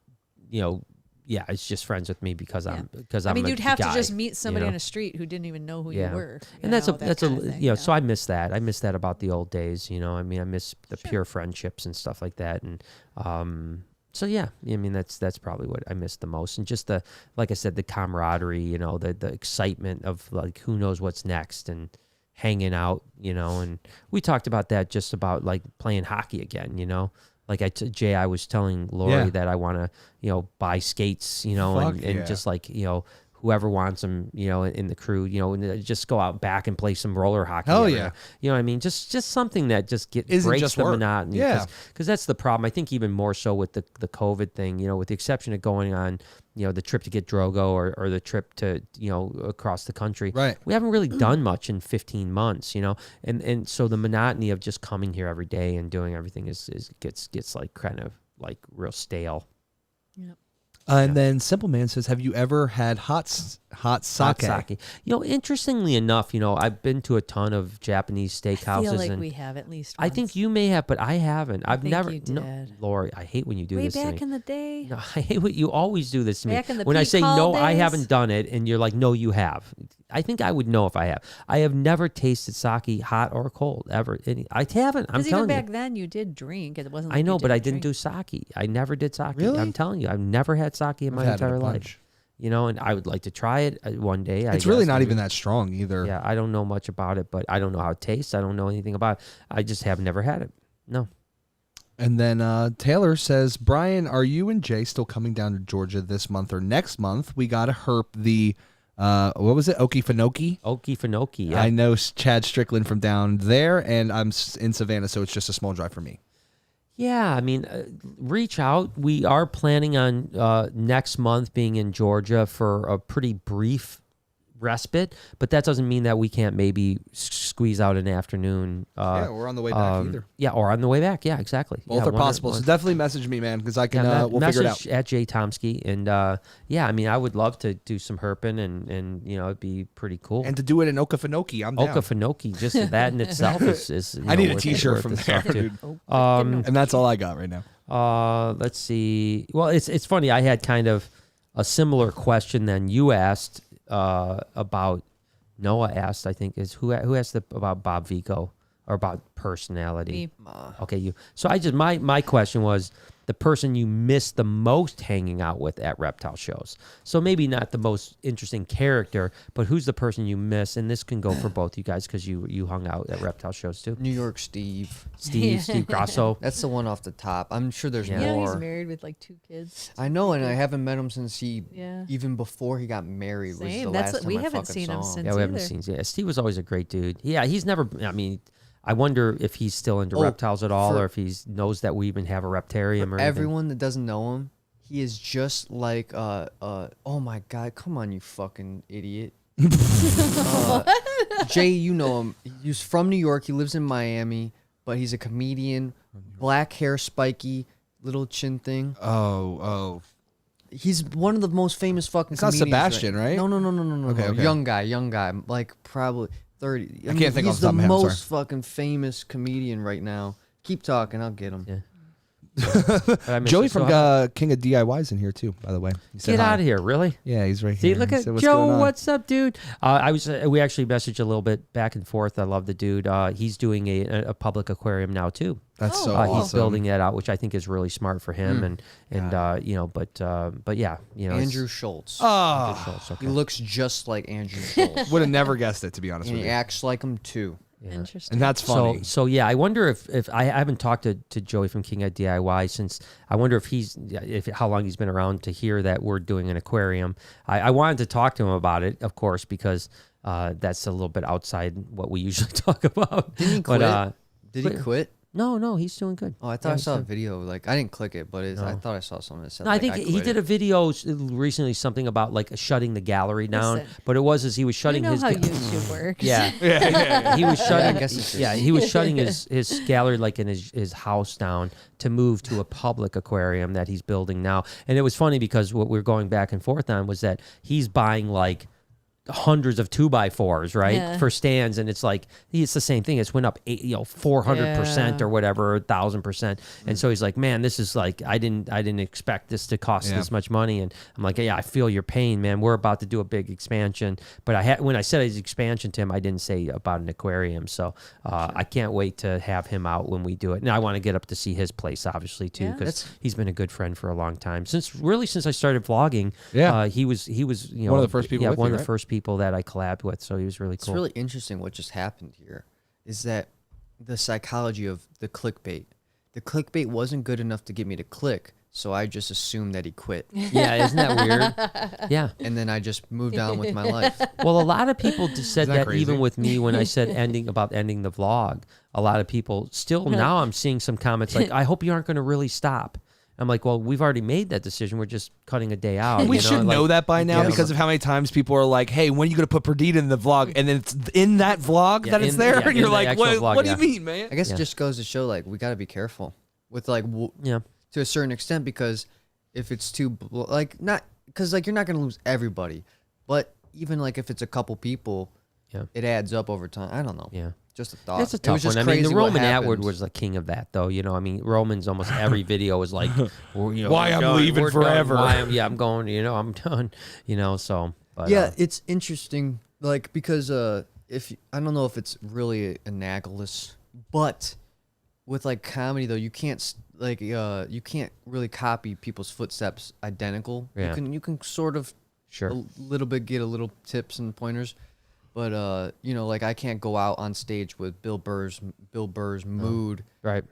it's just friends with me because I'm I mean, a you'd have guy, to just meet somebody know? on the street who didn't even know who Yeah. you were. And that's that a kind of thing, so I miss that. I miss that about the old days. I mean, I miss the pure friendships and stuff like that. And so yeah, I mean that's probably what I miss the most. And just like I said, the camaraderie. The excitement of like who knows what's next and hanging out. And we talked about that just about like playing hockey again. Jay, I was telling Lori that I want to, buy skates, and just like, whoever wants them, in the crew, and just go out back and play some roller hockey. Hell yeah. You know what I mean? Just something that just Isn't breaks just the work. monotony. Yeah. Because that's the problem. I think even more so with the COVID thing, with the exception of going on, the trip to get Drogo or the trip to, across the country. Right. We haven't really done much in 15 months, and so the monotony of just coming here every day and doing everything gets like kind of like real stale. Yep. And then Simple Man says, have you ever had hot sake? Hot sake. Interestingly enough, I've been to a ton of Japanese steakhouses. I feel like and we have at least I once. think you may have, but I haven't. I've think never. you No, did. Lori, I hate when you do Way this to back me. in the day. No, I hate what you always do this to me. Back in the When I peak say hall no, I days? haven't done it, and you're like, no, you have. I think I would know if I have. I have never tasted sake hot or cold ever. I haven't. I'm Because even telling back you. then you did drink. It wasn't. I Like know, you but I didn't didn't drink. do sake. I never did sake. Really? I'm telling you, I've never had sake in my I've had it a entire life. bunch. And I would like to try it one day. It's really not even that strong either. Yeah, I don't know much about it, but I don't know how it tastes. I don't know anything about it. I just have never had it. No. And then Taylor says, Brian, are you and Jay still coming down to Georgia this month or next month? We got to herp the, what was it? Okefenokee? Okefenokee, yeah. I know Chad Strickland from down there, and I'm in Savannah, so it's just a small drive for me. Yeah, I mean, reach out. We are planning on next month being in Georgia for a pretty brief respite, but that doesn't mean that we can't maybe squeeze out an afternoon. Yeah, we're on the way back either. Yeah, or on the way back. Yeah, exactly. Both Yeah, are possible. So definitely message me, man, because I can. We'll figure it out. At Jay Tomsky, and I mean, I would love to do some herping, and it'd be pretty cool. And to do it in Okefenokee, I'm down. Okefenokee, just that in itself is I need a worth- T-shirt worth from the there, stuff, too. dude. Um, And that's all I got right now. Let's see. Well, it's funny. I had kind of a similar question than you asked about. Noah asked, I think, is who asked about Bob Vico or about personality? Me. Okay, you. So my question was the person you miss the most hanging out with at Reptile shows. So maybe not the most interesting character, but who's the person you miss? And this can go for both you guys because you hung out at Reptile shows too. New York Steve. Steve Grasso. That's the one off the top. I'm sure there's Yeah. You know, more. he's married with like 2 kids. I know, and I haven't met him since Yeah. even before he got married. Was Same. the That's last what- we time I haven't fucking seen him saw since. Yeah, we haven't either. seen. Yeah, Steve was always a great dude. Yeah, he's never. I mean, I wonder if he's still into Oh, reptiles at all, for- or if he knows that we even have a reptarium or anything. Everyone that doesn't know him, he is just like oh my god, come on, you fucking idiot. Jay, you know him. He's from New York. He lives in Miami, but he's a comedian. Black hair, spiky, little chin thing. Oh. He's one of the most famous fucking It's not comedians. Sebastian, right? No. Okay, okay. Young guy, like probably 30. I can't think off he's the top of my head, I'm sorry. most fucking famous comedian right now. Keep talking, I'll get him. Yeah. But I miss Joey it. So from how- King of DIY's in here too, by the way. He said Get hi. out of here, really? Yeah, he's right See, here. look He at said, "What's going Joe. on?" What's up, dude? We actually messaged a little bit back and forth. I love the dude. He's doing a public aquarium now too. That's so Oh, He's awesome. building that out, which I think is really smart for him. And but yeah, Andrew Schultz. Oh, He looks just like Andrew Schultz. would have never guessed it, to be honest And with he you. acts like him too. Interesting. And that's funny. So yeah, I wonder if I haven't talked to Joey from King at DIY since. I wonder if how long he's been around to hear that we're doing an aquarium. I wanted to talk to him about it, of course, because that's a little bit outside what we usually talk about. Didn't he quit? But, Did he quit? No, he's doing good. Oh, I thought I saw a video. Like I didn't click it, but I thought I saw something that said. No, I like, think he quit. did a video recently, something about like shutting the gallery down. Listen, But it was as he was you shutting know his. how YouTube works. Yeah, he was shutting. I guess it's yeah, he was shutting his gallery like in his house down to move to a public aquarium that he's building now. And it was funny because what we were going back and forth on was that he's buying like hundreds of 2x4s, right, Yeah. for stands, and it's like it's the same thing. It's went up 400% Yeah. or whatever, 1,000%. And so he's like, man, this is like I didn't expect this to cost Yeah. this much money. And I'm like, yeah, I feel your pain, man. We're about to do a big expansion, but when I said his expansion to him, I didn't say about an aquarium. So I can't wait to have him out when we do it. And I want to get up to see his place, obviously, too, Yeah. because he's been a good friend for a long time since I started vlogging. Yeah. He was One of the first people Yeah, with one you, of the right? first people that I collabed with, so he was really It's cool. really interesting what just happened here. Is that the psychology of the clickbait? the clickbait wasn't good enough to get me to click, so I just assumed that he quit. Yeah, isn't that weird? Yeah. And then I just moved on with my life. Well, a lot of people said that that even crazy? with me when I said ending the vlog. A lot of people still now I'm seeing some comments like, I hope you aren't going to really stop. I'm like, well, we've already made that decision. We're just cutting a day out. We you should like, know that by now Yeah. because of how many times people are like, "Hey, when are you going to put Perdita in the vlog?" And then it's in that vlog that it's there, and in you're the like, actual "What? vlog, What do yeah. you mean, man?" I guess Yeah. it just goes to show, like, we got to be careful with, like, Yeah. to a certain extent, because if it's too, like, not, because, like, you're not going to lose everybody, but even, like, if it's a couple people, Yeah. it adds up over time. I don't know. Yeah. Just a thought. That's a It was tough just one. I mean, the crazy what Roman happened. Atwood was the king of that, though. You know, I mean, Roman's almost every video is like, well, you know, Why we're I'm done, leaving we're done, forever. I'm going, you know, I'm done, you know, so. But, Yeah, it's interesting, like, because I don't know if it's really analogous, but with, like, comedy though, you can't you can't really copy people's footsteps identical. Yeah. You can sort of Sure. a little bit get a little tips and pointers, but you know, like, I can't go out on stage with Bill Burr's mood Right.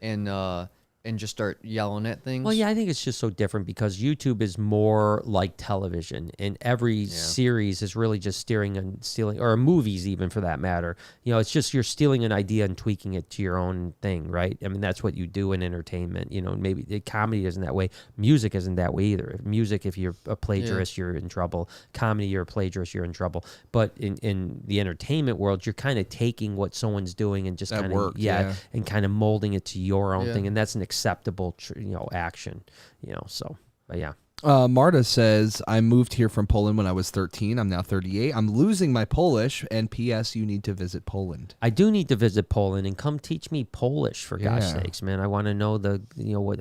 and just start yelling at things. Well, yeah, I think it's just so different because YouTube is more like television, and every series is really just steering and stealing, or movies even for that matter. You know, it's just you're stealing an idea and tweaking it to your own thing, right? I mean, that's what you do in entertainment. You know, maybe comedy isn't that way. Music isn't that way either. If you're a plagiarist, you're in trouble. Comedy, you're a plagiarist, you're in trouble. But in the entertainment world, you're kind of taking what someone's doing and just That kind of worked, yeah. and kind of molding it to your own Yeah. thing, and that's an acceptable action, so but yeah. Marta says, "I moved here from Poland when I was 13. I'm now 38. I'm losing my Polish. And P.S. You need to visit Poland." I do need to visit Poland and come teach me Polish, for gosh Yeah. sakes, man. I want to know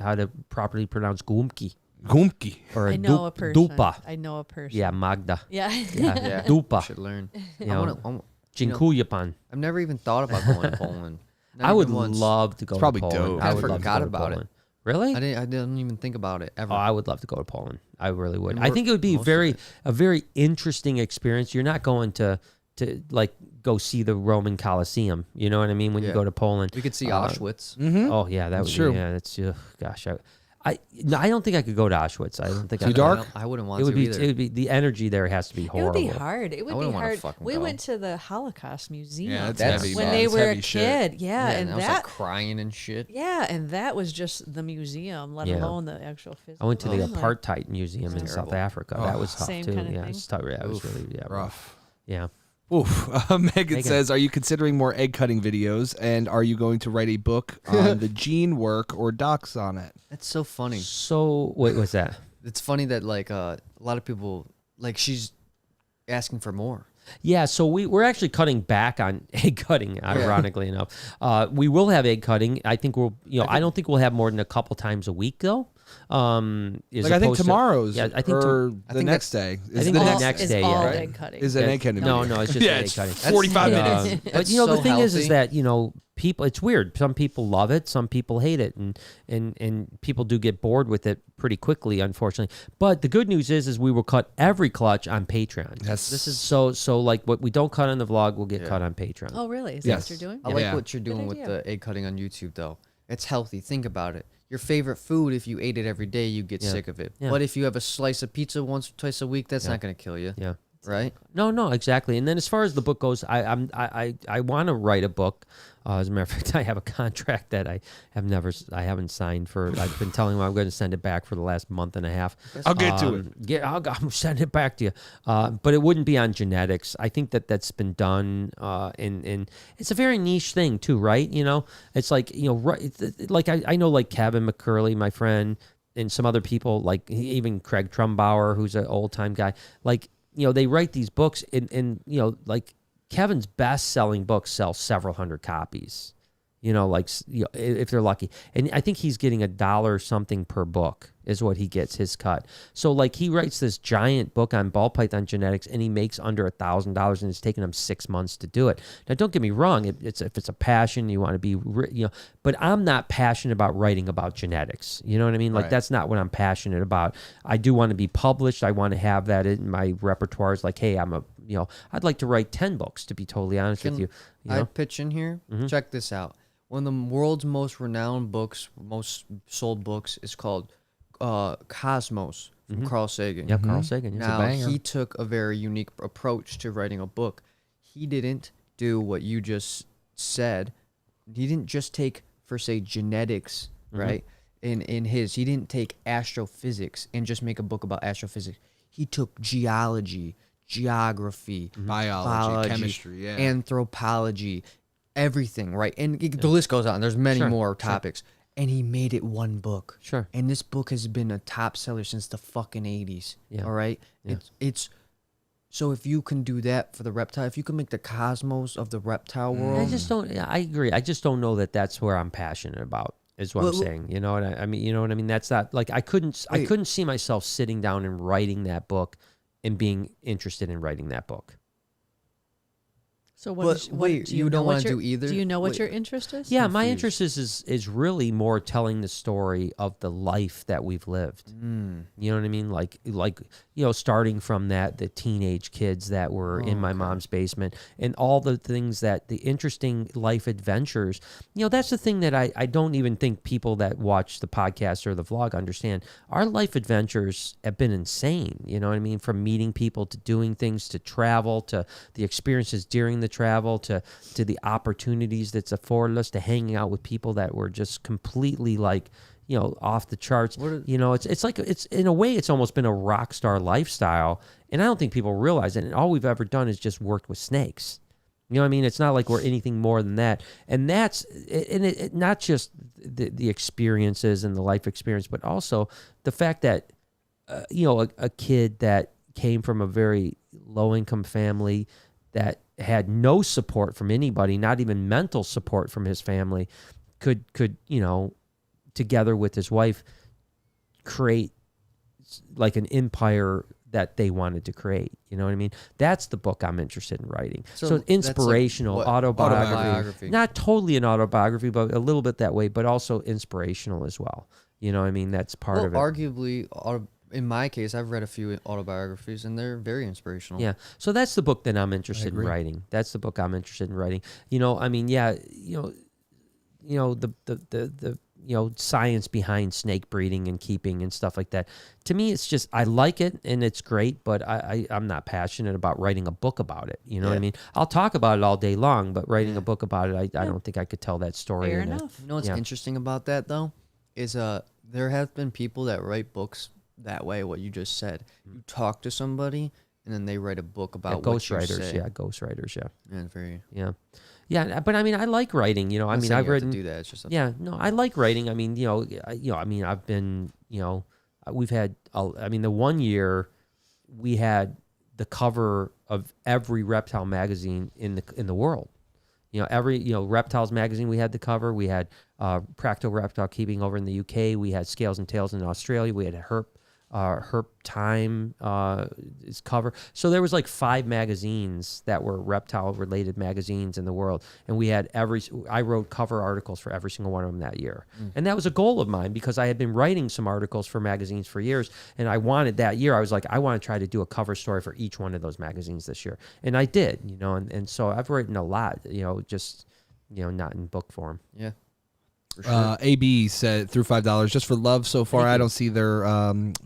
how to properly pronounce gumki Gumki. or I know a person. dupa. I know a person. Yeah, Magda. Yeah. Yeah, yeah, dupa. should learn. You I know, wanna, Dziękuję pan. I've never even thought about going to Poland. Not I would even once. love to go to probably Poland. dope. I I would love to forgot go to about it. Poland. Really? I didn't even think about it ever. Oh, I would love to go to Poland. I really would. And I think it would be most of a very interesting experience. You're not going to like go see the Roman Colosseum. You know what I mean? When you Yeah. go to Poland, We could see Auschwitz. Mm-hmm. oh yeah, that That's would true. be, yeah. That's gosh, I don't think I could go to Auschwitz. I don't think Too I dark? I wouldn't want It would to be. either. It would be the energy there has to be It horrible. would be hard. It would be wouldn't wanna hard. fucking We go. went to the Holocaust Museum. Yeah, that's That's heavy. when man. they It's were a heavy shit. kid. Yeah, and I was that like crying and shit. yeah, and that was just the museum, let Yeah. alone the actual physical. I went to the I'm like, apartheid museum in South Terrible. Africa. That was tough Same too. kinda Yeah, thing? it's tough. Yeah, it was Oof. really Rough. Yeah. Oof. Megan Megan. says, "Are you considering more egg cutting videos? And are you going to write a book on the gene work or docs on it?" That's so funny. So wait, what's that? It's funny that, like, a lot of people, like, she's asking for more. Yeah, so we're actually cutting back on egg cutting, ironically enough. We will have egg cutting. I think I don't think we'll have more than a couple times a week though. Like I think tomorrow's yeah, I think or I the think next day. I think the the next next day. day, all yeah. right? egg cutting. Is an egg cutting No, video. no, it's just Yeah, egg it's cutting. 45 minutes. But That's the so thing is healthy. that people, it's weird. Some people love it, some people hate it, and people do get bored with it pretty quickly, unfortunately. But the good news is we will cut every clutch on Patreon. Yes. This is So like what we don't cut on the vlog will get cut on Patreon. Oh, really? Is Yes. that what you're doing? I like Yeah. what you're doing with idea. the egg cutting on YouTube, though. It's healthy. Think about it. Your favorite food, if you ate it every day, you get Yeah. sick of it. Yeah. But if you have a slice of pizza once or twice a week, that's not going to kill you, Yeah. right? No, exactly. And then as far as the book goes, I want to write a book. As a matter of fact, I have a contract that I haven't signed for. I've been telling them I'm going to send it back for the last month and a half. I'll get to it. Yeah, I'll send it back to you. But it wouldn't be on genetics. I think that's been done, and it's a very niche thing too, right? You know, it's like like I know like Kevin McCurley, my friend, and some other people like even Craig Trumbauer, who's an old time guy. Like they write these books, and like Kevin's best-selling books sell several hundred copies, if they're lucky. And I think he's getting $1 something per book is what he gets his cut. So like he writes this giant book on ball python genetics and he makes under $1,000 and it's taken him 6 months to do it. Now, don't get me wrong. If it's a passion, you want to be, but I'm not passionate about writing about genetics. You know what I mean? Like Right. that's not what I'm passionate about. I do want to be published. I want to have that in my repertoire. It's like, hey, I'd like to write 10 books, to be totally honest with you. I pitch in here. Check this out. one of the world's most renowned books, most sold books, is called Cosmos from Carl Sagan. Yeah, Carl Sagan. It's a Now, banger. he took a very unique approach to writing a book. He didn't do what you just said. He didn't just take, for say, genetics, right? In his, he didn't take astrophysics and just make a book about astrophysics. He took geology, geography, biology, chemistry, anthropology, everything, right? And the list goes on. There's many more topics. And he made it one book. Sure. And this book has been a top seller since the fucking 80s. Yeah. All right? Yeah. It's so if you can do that for the reptile, if you can make the cosmos of the reptile world. I just don't. I agree. I just don't know that that's where I'm passionate about. Is what I'm saying. You know what I mean? You know what I mean? That's not like I couldn't see myself sitting down and writing that book and being interested in writing that book. So you don't want to do either? Do you know what your interest is? Yeah, my interest is really more telling the story of the life that we've lived. You know what I mean? Like starting from the teenage kids that were in my mom's basement and all the things the interesting life adventures. That's the thing that I don't even think people that watch the podcast or the vlog understand. Our life adventures have been insane. You know what I mean? From meeting people to doing things to travel to the experiences during the travel to the opportunities that's afforded us to hanging out with people that were just completely off the charts. It's in a way it's almost been a rock star lifestyle, and I don't think people realize it. And all we've ever done is just worked with snakes. You know what I mean? It's not like we're anything more than that. And that's not just the experiences and the life experience, but also the fact that a kid that came from a very low income family that had no support from anybody, not even mental support from his family, could together with his wife create like an empire that they wanted to create. You know what I mean? That's the book I'm interested in writing. So inspirational, autobiography. Not totally an autobiography, but a little bit that way, but also inspirational as well. You know what I mean? That's part of it. Arguably, in my case, I've read a few autobiographies, and they're very inspirational. Yeah. So that's the book that I'm interested in writing. That's the book I'm interested in writing. The science behind snake breeding and keeping and stuff like that. To me, it's just, I like it and it's great, but I'm not passionate about writing a book about it. You know what I mean? I'll talk about it all day long, but writing a book about it, I don't think I could tell that story. Fair enough. You know what's interesting about that, though, is there have been people that write books that way, what you just said. You talk to somebody, and then they write a book about ghostwriters. Yeah, ghostwriters. Yeah, but I mean, I like writing. I've written. To do that. It's just I like writing. I mean, I've been. We've had. The one year, we had the cover of every reptile magazine in the world. Every Reptiles magazine, we had the cover. We had Practical Reptile Keeping over in the UK. We had Scales and Tails in Australia. We had Herp Time is cover. So there was like 5 magazines that were reptile related magazines in the world, and we had I wrote cover articles for every single one of them that year. And that was a goal of mine because I had been writing some articles for magazines for years, and I wanted that year, I was like, I want to try to do a cover story for each one of those magazines this year, and I did. And so I've written a lot, just not in book form. Yeah. Sure. AB said through $5 just for love so far. I don't see their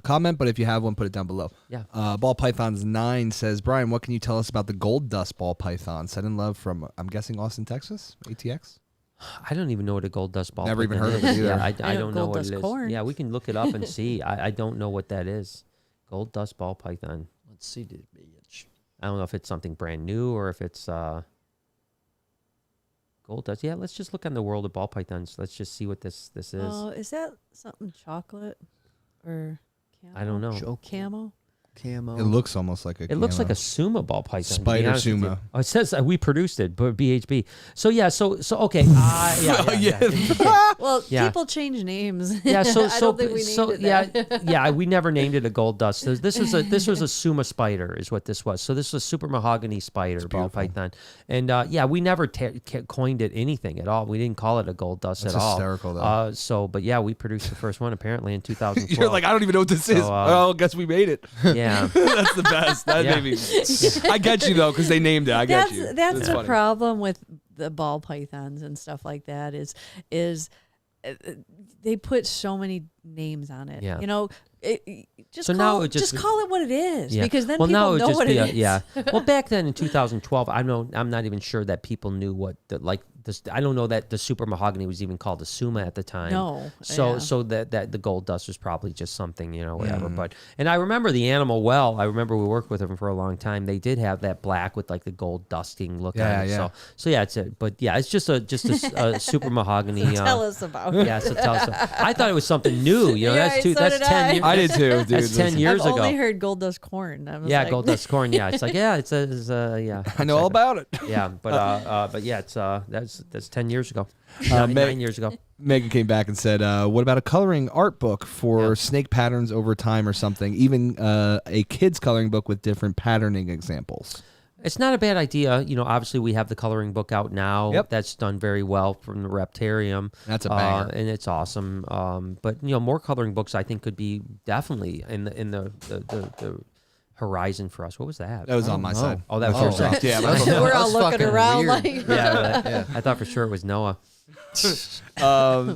comment, but if you have one, put it down below. Yeah. Ball Pythons 9 says, Brian, what can you tell us about the gold dust ball python? Set in love from, I'm guessing, Austin, Texas, ATX. I don't even know what a gold dust ball. Never even heard is. of it either. Yeah, I don't know what it is. Corn. Yeah, we can look it up and see. I don't know what that is. Gold dust ball python. Let's see the bitch. I don't know if it's something brand new or if it's gold dust. Yeah, let's just look on the world of ball pythons. Let's just see what this is. Oh, is that something chocolate or camo? I don't know. Camo? Camo. It looks almost like a It looks like a Suma ball python. Spider Suma. Oh, it says we produced it, but BHB. So yeah, so okay. Well, people change names. Yeah, so I don't think we named it that. we never named it a gold dust. So this was a Suma spider, is what this was. So this was a super mahogany spider ball python, and we never coined it anything at all. We didn't call it a gold dust at all. Hysterical though. But we produced the first one apparently in 2012. You're like, I don't even know what this is. Well, I guess we made it. Yeah, that's the best. That made me. I get you though, because they named it. I get you. That's the problem with the ball pythons and stuff like that is they put so many names on it. Yeah. You know, So now it would just be- call it what it is, Yeah. because then well, now people it would know just what be it is. Yeah. Well, back then in 2012, I'm not even sure that people knew what this. I don't know that the super mahogany was even called a Suma at the time. No. So Yeah. so that the gold dust was probably just something, whatever. But and I remember the animal well. I remember we worked with them for a long time. They did have that black with like the gold dusting look Yeah, on it. yeah. So yeah, it's it. But yeah, it's just a super mahogany. Tell us about it. Yeah, so tell us. I thought it was something new. Yeah, that's so that's did 10 I. years. I did too, dude. That's 10 Listen. years I've ago. only heard gold dust corn. I was Yeah, like, gold dust corn. Yeah, it's like yeah, yeah. I know all about it. Yeah, but yeah, it's that's 10 years ago. Meg- 9 years ago. Megan came back and said, "What about a coloring art book for snake patterns over time or something? Even a kids coloring book with different patterning examples." It's not a bad idea. Obviously we have the coloring book out now. Yep. That's done very well from the Reptarium. That's a banger. And it's awesome. But more coloring books I think could be definitely in the horizon for us. What was that? That was on my side. Oh, that was your side. Yeah, we're all That's looking fucking around weird. like, Yeah, I thought for sure it was Noah.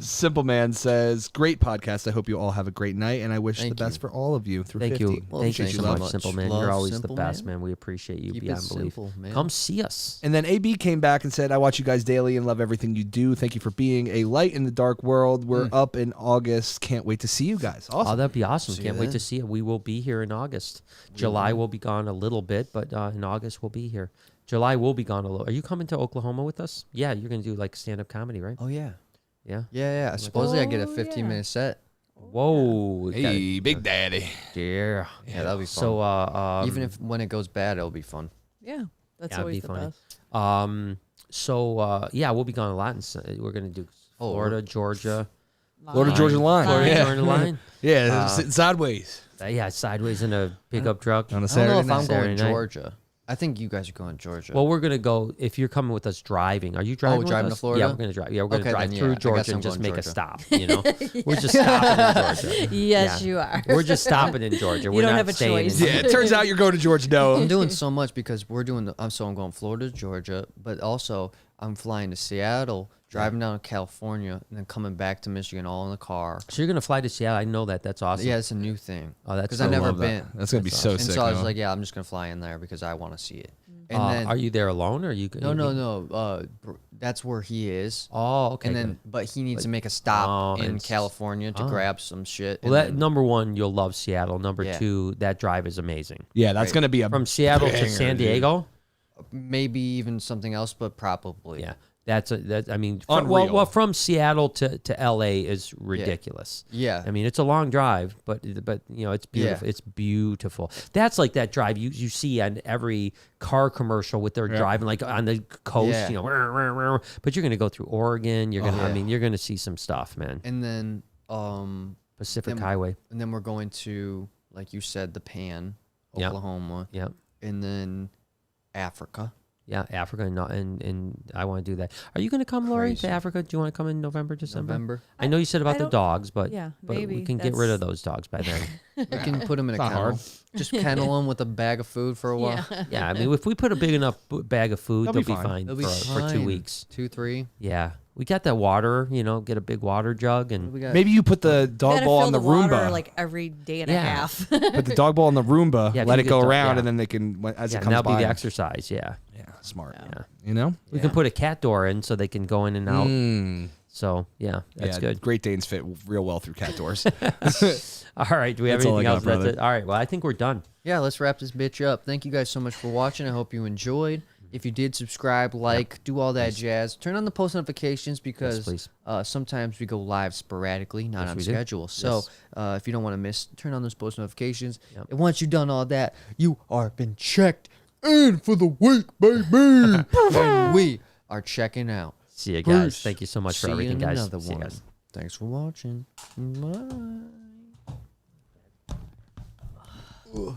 Simple Man says, "Great podcast. I hope you all have a great night, and I wish Thank the best you. for all of you through Thank 50. you. Well, Thank you thank so you much, much. Simple Man. Love You're always the Simple best, Man. man. We appreciate you Keep it beyond belief. simple, man. Come see us. And then AB came back and said, "I watch you guys daily and love everything you do. Thank you for being a light in the dark world. We're up in August. Can't wait to see you guys. Oh, Awesome. that'd be awesome. See Can't you wait then. to see it. We will be here in August. July will be gone a little bit, but in August we'll be here. July will be gone a little. Are you coming to Oklahoma with us? Yeah, you're going to do like stand-up comedy, right? Oh yeah. Yeah. Yeah. Supposedly I get a Oh, 15-minute set. Whoa. Hey, Big Daddy. Yeah. Yeah, that'll be fun. So Even if when it goes bad, it'll be fun. yeah, that's Yeah, it'd always be the funny. best. yeah, we'll be gone a lot. We're going to do Oh, Florida, Georgia. Florida Georgia line. Florida, Yeah. Georgia line. Yeah, sitting sideways Yeah, sideways in a pickup truck. on a I don't know Saturday if night. I'm going Saturday night. Georgia. I think you guys are going Georgia. Well, we're gonna go if you're coming with us driving. Are you driving? with driving to us? Florida? Yeah, we're gonna drive. Yeah, we're gonna Okay, drive then, through yeah, I guess Georgia I'm and just going make a Georgia. stop. We're just stopping in Georgia. Yes, Yeah. you are. We're just stopping in Georgia. You We're don't not have a staying choice. in- Yeah, it turns out you're going to Georgia. No. I'm doing so much because we're doing I'm going Florida to Georgia, but also I'm flying to Seattle, driving down to California, and then coming back to Michigan all in the car. So you're gonna fly to Seattle? I know that. That's awesome. Yeah, it's a new thing. Oh, that's because so I've never love that. been. That's gonna be so And sick. so I was Noah. like, yeah, I'm just gonna fly in there because I want to see it. And then are you there alone, or are you? no. That's where he is. Oh, okay. And then, good. but he needs to make a stop in and- California to oh. grab some shit. Well, and that then- number one, you'll love Seattle. Number Yeah. two, that drive is amazing. yeah, that's going to be a From Seattle to banger, San dude. Diego. maybe even something else, but probably. Yeah, I mean, Unreal. well, from Seattle to LA is ridiculous. Yeah. I mean, it's a long drive, but it's beautiful. Yeah. It's beautiful. That's like that drive you see on every car commercial with their driving like on the coast. Yeah. But you're gonna go through Oregon. You're gonna. Oh, I yeah. mean, you're gonna see some stuff, man. And then, Pacific then- Highway. and then we're going to, like you said, the Pan, Yep. Oklahoma, Yeah. and then Africa. Yeah, Africa and I want to do that. Are you going to come, Lori, to Crazy. Africa? Do you want to come in November, December? November. I know you said about I the don't- dogs, but yeah, but we maybe. can get rid of That's- those dogs by then. We can put them in a not kennel. hard. Just kennel them with a bag of food for a while. Yeah. Yeah, I mean, if we put a big enough bag of food, They'll they'll be be fine. fine, They'll be for 2 fine. weeks. 2, 3. Yeah, we got that water. Get a big water jug and We got Maybe you put the dog Gotta ball fill on the water Roomba. like every day and a Yeah. half. Put the dog ball on the Roomba, Yeah, if let you it get go dog- around, yeah. and then they can, as yeah, it and comes that'll by. be the exercise. Yeah, Yeah, smart. yeah. You know? We can put a cat door in so they can go in and out. Mm. So yeah, that's Yeah, good. Great Danes fit real well through cat doors. All right, do we have That's all I anything got, else? That's brother. it. All right, well, I think we're done. Yeah, let's wrap this bitch up. Thank you guys so much for watching. I hope you enjoyed. If you did, subscribe, like, do all that jazz. Turn on the post notifications because please. sometimes we go live sporadically, not Yes, on we do. schedule. So if you don't want to miss, turn on those post notifications. Yep. And once you've done all that, you are been checked in for the week, baby. And we are checking out. See you guys. Peace. Thank you so much See for you everything, in guys. another See you one. guys. Thanks for watching. Bye.